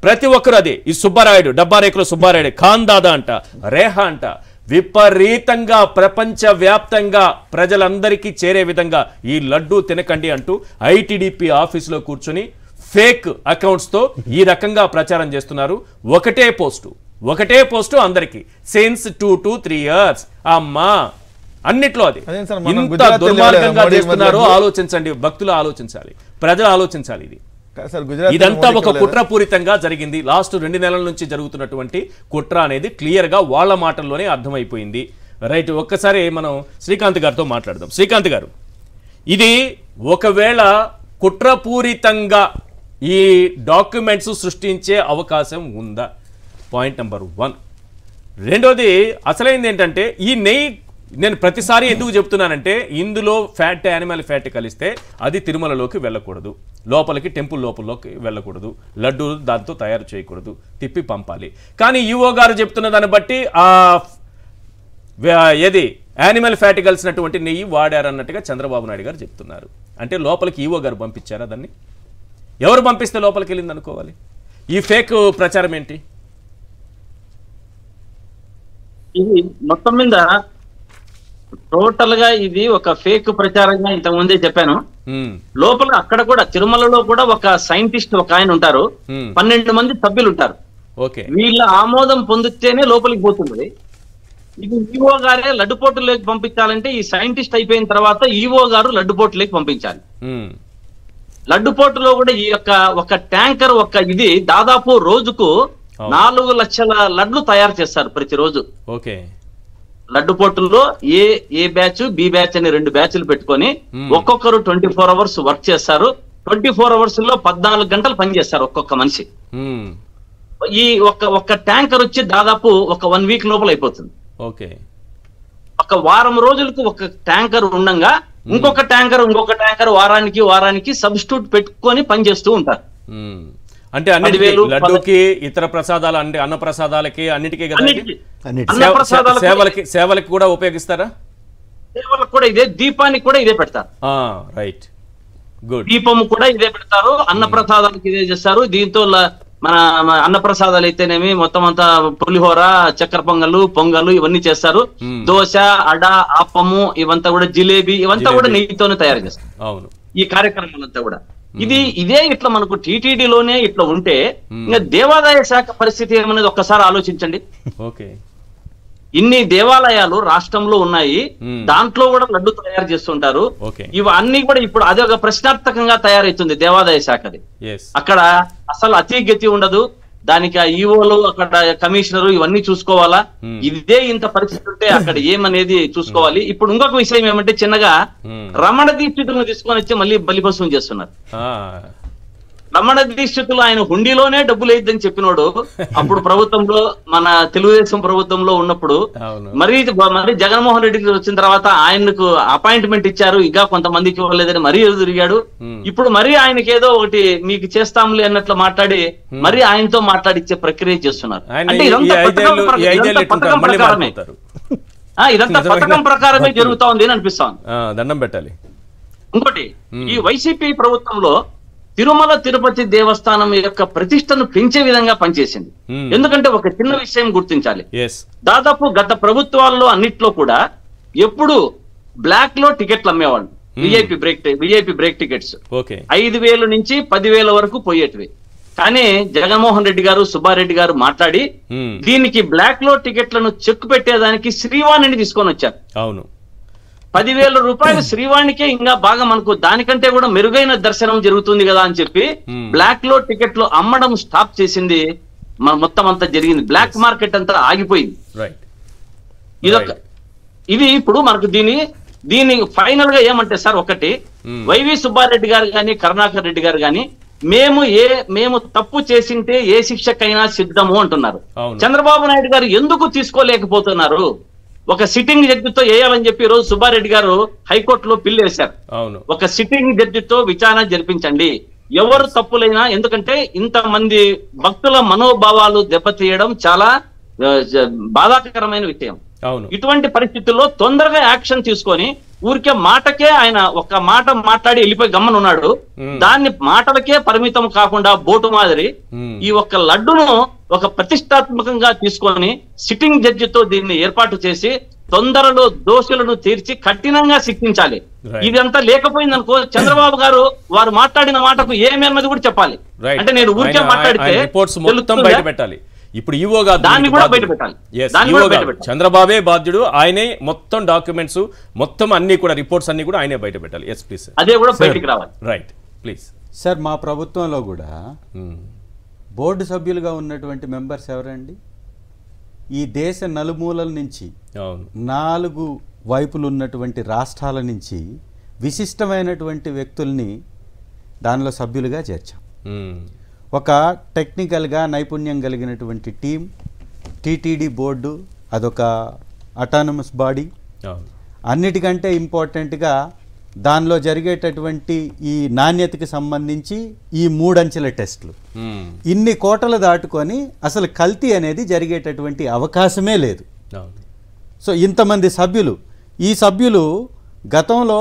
ప్రతి ఒక్కరు అదే. ఈ సుబ్బారాయుడు, డబ్బా రేకుల సుబ్బారాయుడు, ఖాన్ దాదా అంట, రేహా అంట, విపరీతంగా ప్రపంచ వ్యాప్తంగా ప్రజలందరికీ చేరే విధంగా ఈ లడ్డూ తినకండి అంటూ ఐటీడీపీ ఆఫీసులో కూర్చొని ఫేక్ అకౌంట్స్తో ఈ రకంగా ప్రచారం చేస్తున్నారు. ఒకటే పోస్టు అందరికి, సిన్స్ 2 to 3 years అమ్మా, అన్నిట్లో అది. ఇంత దుర్మార్గంగా చేస్తున్నారో ఆలోచించండి, భక్తులు ఆలోచించాలి, ప్రజలు ఆలోచించాలి. ఇదంతా ఒక కుట్రపూరితంగా జరిగింది. లాస్ట్ 2 నెలల నుంచి జరుగుతున్నటువంటి కుట్ర అనేది క్లియర్ గా వాళ్ళ మాటల్లోనే అర్థమైపోయింది. రైట్, ఒక్కసారి మనం శ్రీకాంత్ గారితో మాట్లాడదాం. శ్రీకాంత్ గారు, ఇది ఒకవేళ కుట్రపూరితంగా ఈ డాక్యుమెంట్స్ సృష్టించే అవకాశం ఉందా? Point number 1. రెండోది, అసలైంది ఏంటంటే, ఈ నెయ్యి నేను ప్రతిసారి ఎందుకు చెప్తున్నానంటే, ఇందులో ఫ్యాట్, యానిమల్ ఫ్యాట్ కలిస్తే అది తిరుమలలోకి వెళ్ళకూడదు, లోపలికి టెంపుల్ లోపలికి వెళ్ళకూడదు, లడ్డు దాంతో తయారు చేయకూడదు, తిప్పి పంపాలి. కానీ ఈఓ గారు చెప్తున్న దాన్ని బట్టి ఏది యానిమల్ ఫ్యాట్ కలిసినటువంటి నెయ్యి వాడారన్నట్టుగా చంద్రబాబు నాయుడు గారు చెప్తున్నారు. అంటే లోపలికి ఈఓ గారు పంపించారా? దాన్ని ఎవరు పంపిస్తే లోపలికి వెళ్ళింది అనుకోవాలి? ఈ ఫేక్ ప్రచారం ఏంటి? ఇది మొత్తం మీద టోటల్ గా ఇది ఒక ఫేక్ ప్రచారంగా ఇంతకుముందే చెప్పాను. లోపల అక్కడ కూడా తిరుమలలో కూడా ఒక సైంటిస్ట్ ఒక ఆయన ఉంటారు, 12 మంది సభ్యులు ఉంటారు. వీళ్ళ ఆమోదం పొందితేనే లోపలికి పోతుంది. ఇది ఈఓ గారే లడ్డుపోటులోకి పంపించాలంటే ఈ సైంటిస్ట్ అయిపోయిన తర్వాత ఈఓ గారు లడ్డుపోటులోకి పంపించాలి. లడ్డుపోటులో కూడా ఈ యొక్క ఒక ట్యాంకర్ ఇది దాదాపు రోజుకు 4 లక్షల లడ్లు తయారు చేస్తారు ప్రతిరోజు. లడ్డుపోటుల్లో ఏ బ్యాచ్, బి బ్యాచ్ అని 2 బ్యాచ్లు పెట్టుకొని ఒక్కొక్కరు 24 hours వర్క్ చేస్తారు. 24 hours లో 14 గంటలు పనిచేస్తారు ఒక్కొక్క మనిషి. ఈ ఒక ట్యాంకర్ వచ్చి దాదాపు ఒక 1 week లోపల అయిపోతుంది. ఒక వారం రోజులకు ఒక ట్యాంకర్ ఉండగా ఇంకొక ట్యాంకర్ వారానికి సబ్స్టిట్యూట్ పెట్టుకొని పనిచేస్తూ ఉంటారు. అంటే లడ్డూకి, ఇతర ప్రసాదాలు అంటే అన్న ప్రసాదాలకి, అన్నిటికీ సేవలకి కూడా ఉపయోగిస్తారా? సేవలకు కూడా ఇదే, దీపానికి కూడా ఇదే పెడతారు. Right, good. దీపము కూడా ఇదే పెడతారు, అన్న ప్రసాదాలకి ఇదే చేస్తారు. దీంతో మన అన్న ప్రసాదాలు అయితేనేమి మొత్తం అంతా పులిహోర, చక్కెర పొంగలు ఇవన్నీ చేస్తారు. దోశ, అడ, ఆపము ఇవంతా కూడా, జిలేబీ ఇవంతా కూడా నెయ్యితోనే తయారు చేస్తారు. అవును, ఈ కార్యక్రమాలంతా కూడా ఇదే ఇట్లా మనకు టీటీడీలోనే ఇట్లా ఉంటే ఇంకా దేవాదాయ శాఖ పరిస్థితి ఏమనేది ఒక్కసారి ఆలోచించండి. ఇన్ని దేవాలయాలు రాష్ట్రంలో ఉన్నాయి, దాంట్లో కూడా లడ్డు తయారు చేస్తుంటారు. ఇవన్నీ కూడా ఇప్పుడు అదే ఒక ప్రశ్నార్థకంగా తయారవుతుంది దేవాదాయ శాఖది. అక్కడ అసలు అతిగతి ఉండదు, దానికి ఆ ఈఓలు, అక్కడ కమిషనరు ఇవన్నీ చూసుకోవాలా. ఇదే ఇంత పరిస్థితి ఉంటే అక్కడ ఏమనేది చూసుకోవాలి. ఇప్పుడు ఇంకొక విషయం ఏమంటే, చిన్నగా రమణ దీక్షితులను తీసుకొని వచ్చి మళ్ళీ బలిపశువుని చేస్తున్నారు. రమణ దీక్షితులు ఆయన హుండీలోనే డబ్బులు వేయద్దని చెప్పినోడు అప్పుడు ప్రభుత్వంలో మన తెలుగుదేశం ప్రభుత్వంలో ఉన్నప్పుడు మరి జగన్మోహన్ రెడ్డి వచ్చిన తర్వాత ఆయనకు అపాయింట్మెంట్ ఇచ్చారు, ఇంకా కొంతమందికి ఇవ్వలేదని మరీ తిరిగాడు. ఇప్పుడు మరీ ఆయనకి ఏదో ఒకటి మీకు చేస్తాంలే అన్నట్లు మాట్లాడి మరీ ఆయనతో మాట్లాడిచ్చే ప్రక్రియ చేస్తున్నారు. అంటే ఇదంతా పథకం ప్రకారమే, ఇదంతా పథకం ప్రకారమే జరుగుతా ఉంది అని అనిపిస్తాను. దండం పెట్టాలి. ఇంకోటి, ఈ వైసీపీ ప్రభుత్వంలో తిరుమల తిరుపతి దేవస్థానం యొక్క ప్రతిష్టను పెంచే విధంగా పనిచేసింది. ఎందుకంటే ఒక చిన్న విషయం గుర్తించాలి, దాదాపు గత ప్రభుత్వాల్లో అన్నిట్లో కూడా ఎప్పుడు బ్లాక్ లో టికెట్లు అమ్మేవాళ్ళు. విఐపి బ్రేక్ టికెట్స్ 5,000 నుంచి 10,000 వరకు పోయేటివి. కానీ జగన్మోహన్ రెడ్డి గారు, సుబ్బారెడ్డి గారు మాట్లాడి దీనికి బ్లాక్ లో టికెట్లను చెక్ పెట్టేదానికి శ్రీవాణిని తీసుకొని వచ్చారు. అవును, 10,000 రూపాయలు శ్రీవాణికే ఇంకా బాగా మనకు దానికంటే కూడా మెరుగైన దర్శనం జరుగుతుంది కదా అని చెప్పి బ్లాక్ లో టికెట్లు అమ్మడం స్టాప్ చేసింది. మొత్తం అంతా జరిగింది, బ్లాక్ మార్కెట్ అంతా ఆగిపోయింది. ఇది ఇప్పుడు మనకు దీని ఫైనల్ గా ఏమంటే సార్, ఒకటి వైవి సుబ్బారెడ్డి గారు కానీ కరుణాకర్ రెడ్డి గారు కానీ మేము తప్పు చేసింటే ఏ శిక్షకైనా సిద్ధము అంటున్నారు. చంద్రబాబు నాయుడు గారు ఎందుకు తీసుకోలేకపోతున్నారు? ఒక సిట్టింగ్ జడ్జితో వేయాలని చెప్పి ఈ రోజు సుబ్బారెడ్డి గారు హైకోర్టులో పిల్లు వేశారు. ఒక సిట్టింగ్ జడ్జితో విచారణ జరిపించండి, ఎవరు తప్పులైనా. ఎందుకంటే ఇంతమంది భక్తుల మనోభావాలు దెబ్బతీయడం చాలా బాధాకరమైన విషయం. ఇటువంటి పరిస్థితుల్లో తొందరగా యాక్షన్ తీసుకొని ఊరికే మాటకే ఆయన ఒక మాట మాట్లాడి వెళ్ళిపోయి గమ్మనున్నాడు. దాన్ని మాటలకే పరిమితం కాకుండా బోటు మాదిరి ఈ ఒక్క లడ్డును ఒక ప్రతిష్టాత్మకంగా తీసుకొని సిట్టింగ్ జడ్జితో దీన్ని ఏర్పాటు చేసి తొందరలో దోషులను తీర్చి కఠినంగా శిక్షించాలి. ఇదంతా లేకపోయిందనుకో చంద్రబాబు గారు వారు మాట్లాడిన మాటకు ఏమన్నది కూడా చెప్పాలి. అంటే నేను ఊరికే మాట్లాడితే ఇప్పుడు ఈవోగా చంద్రబాబే బాధ్యుడు, ఆయనే మొత్తం డాక్యుమెంట్స్ మొత్తం అన్ని కూడా రిపోర్ట్స్ అన్ని కూడా ఆయనే బయట పెట్టాలి. ఎస్ ప్లీజ్ సార్, అదే కూడా బయటికి రావాలి. Right please sir. మా ప్రభుత్వంలో కూడా బోర్డు సభ్యులుగా ఉన్నటువంటి మెంబర్స్ ఎవరండి? ఈ దేశ నలుమూలల నుంచి 4 వైపులు ఉన్నటువంటి రాష్ట్రాల నుంచి విశిష్టమైనటువంటి వ్యక్తుల్ని దానిలో సభ్యులుగా చేర్చాం. ఒక టెక్నికల్గా నైపుణ్యం కలిగినటువంటి టీం, టీటీడీ బోర్డు, అదొక అటానమస్ బాడీ. అన్నిటికంటే ఇంపార్టెంట్గా దానిలో జరిగేటటువంటి ఈ నాణ్యతకి సంబంధించి ఈ 3 అంచెల టెస్టులు ఇన్ని కోటలు దాటుకొని అసలు కల్తీ అనేది జరిగేటటువంటి అవకాశమే లేదు. సో ఇంతమంది సభ్యులు, ఈ సభ్యులు గతంలో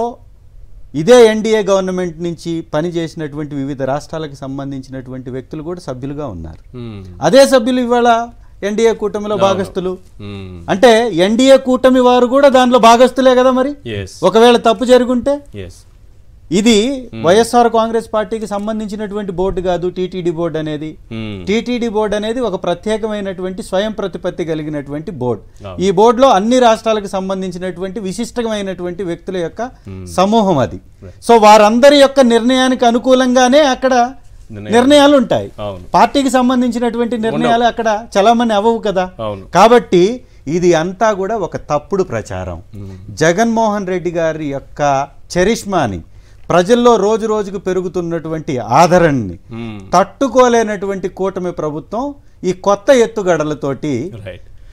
ఇదే ఎన్డీఏ గవర్నమెంట్ నుంచి పనిచేసినటువంటి వివిధ రాష్ట్రాలకు సంబంధించినటువంటి వ్యక్తులు కూడా సభ్యులుగా ఉన్నారు. అదే సభ్యులు ఇవాళ ఎన్డీఏ కూటమిలో భాగస్తులు. అంటే ఎన్డీఏ కూటమి వారు కూడా దానిలో భాగస్తులే కదా. మరి ఒకవేళ తప్పు జరుగుంటే ఇది వైఎస్ఆర్ కాంగ్రెస్ పార్టీకి సంబంధించినటువంటి బోర్డు కాదు టీటీడీ బోర్డు అనేది. టీటీడీ బోర్డు అనేది ఒక ప్రత్యేకమైనటువంటి స్వయం ప్రతిపత్తి కలిగినటువంటి బోర్డు. ఈ బోర్డులో అన్ని రాష్ట్రాలకు సంబంధించినటువంటి విశిష్టమైనటువంటి వ్యక్తుల యొక్క సమూహం అది. సో వారందరి యొక్క నిర్ణయానికి అనుకూలంగానే అక్కడ నిర్ణయాలు ఉంటాయి. పార్టీకి సంబంధించినటువంటి నిర్ణయాలు అక్కడ చలామణి అవ్వవు కదా. కాబట్టి ఇది అంతా కూడా ఒక తప్పుడు ప్రచారం. జగన్మోహన్ రెడ్డి గారి యొక్క చరిష్మాని, ప్రజల్లో రోజు రోజుకు పెరుగుతున్నటువంటి ఆదరణని తట్టుకోలేనటువంటి కూటమి ప్రభుత్వం ఈ కొత్త ఎత్తుగడలతోటి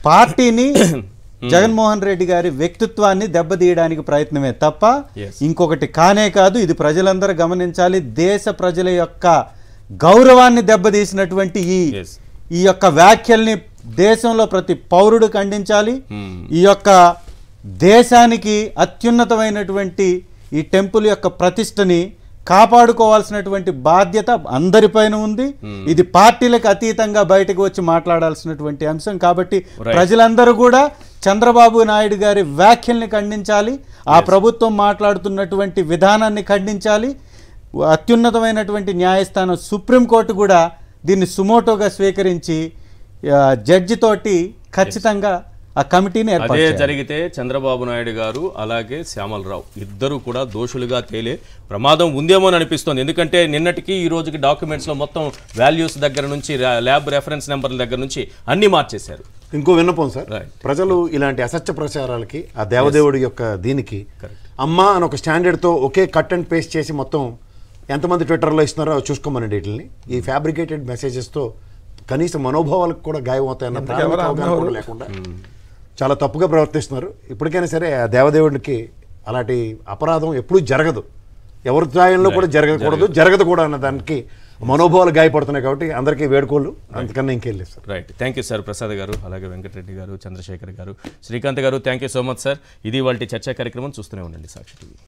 పార్టీని, జగన్మోహన్ రెడ్డి గారి వ్యక్తిత్వాన్ని దెబ్బతీయడానికి ప్రయత్నమే తప్ప ఇంకొకటి కానే కాదు. ఇది ప్రజలందరూ గమనించాలి. దేశ ప్రజల యొక్క గౌరవాన్ని దెబ్బతీసినటువంటి ఈ యొక్క వ్యాఖ్యల్ని దేశంలో ప్రతి పౌరుడు ఖండించాలి. ఈ యొక్క దేశానికి అత్యున్నతమైనటువంటి ఈ టెంపుల్ యొక్క ప్రతిష్టని కాపాడుకోవాల్సినటువంటి బాధ్యత అందరిపైన ఉంది. ఇది పార్టీలకు అతీతంగా బయటకు వచ్చి మాట్లాడాల్సినటువంటి అంశం. కాబట్టి ప్రజలందరూ కూడా చంద్రబాబు నాయుడు గారి వ్యాఖ్యల్ని ఖండించాలి. ఆ ప్రభుత్వం మాట్లాడుతున్నటువంటి విధానాన్ని ఖండించాలి. అత్యున్నతమైనటువంటి న్యాయస్థానం సుప్రీంకోర్టు కూడా దీన్ని సుమోటోగా స్వీకరించి జడ్జితోటి ఖచ్చితంగా ఆ కమిటీని అదే జరిగితే చంద్రబాబు నాయుడు గారు అలాగే శ్యామలరావు ఇద్దరు కూడా దోషులుగా తేలే ప్రమాదం ఉందేమో అని అనిపిస్తోంది. ఎందుకంటే నిన్నటికి ఈ రోజుకి డాక్యుమెంట్స్లో మొత్తం వాల్యూస్ దగ్గర నుంచి ల్యాబ్ రెఫరెన్స్ నెంబర్ల దగ్గర నుంచి అన్ని మార్చేశారు. ఇంకో విన్నపం సార్, ప్రజలు ఇలాంటి అసత్య ప్రచారాలకి, ఆ దేవదేవుడి యొక్క దీనికి అమ్మా అని ఒక స్టాండర్డ్తో ఒకే కట్ అండ్ పేస్ట్ చేసి మొత్తం ఎంతమంది ట్విట్టర్లో ఇస్తున్నారో చూసుకోమనండి వీటిని. ఈ ఫ్యాబ్రికేటెడ్ మెసేజెస్తో కనీసం మనోభావాలకు కూడా గాయం అవుతాయన్న ప్రాథమిక అవగాహన కూడా లేకుండా చాలా తప్పుగా ప్రవర్తిస్తున్నారు. ఇప్పటికైనా సరే ఆ దేవదేవుడికి అలాంటి అపరాధం ఎప్పుడూ జరగదు, ఎవరి స్థాయిలో కూడా జరగదు కూడా అన్న దానికి మనోభావాలు గాయపడుతున్నాయి. కాబట్టి అందరికీ వేడుకోళ్ళు, అంతకన్నా ఇంకేం లేదు sir. Right, thank you sir Prasad గారు, అలాగే వెంకటరెడ్డి గారు, చంద్రశేఖర్ గారు, శ్రీకాంత్ గారు, thank you so much sir. ఇది వాళ్ళ చర్చా కార్యక్రమం. చూస్తూనే ఉండండి సాక్షి టీవీ.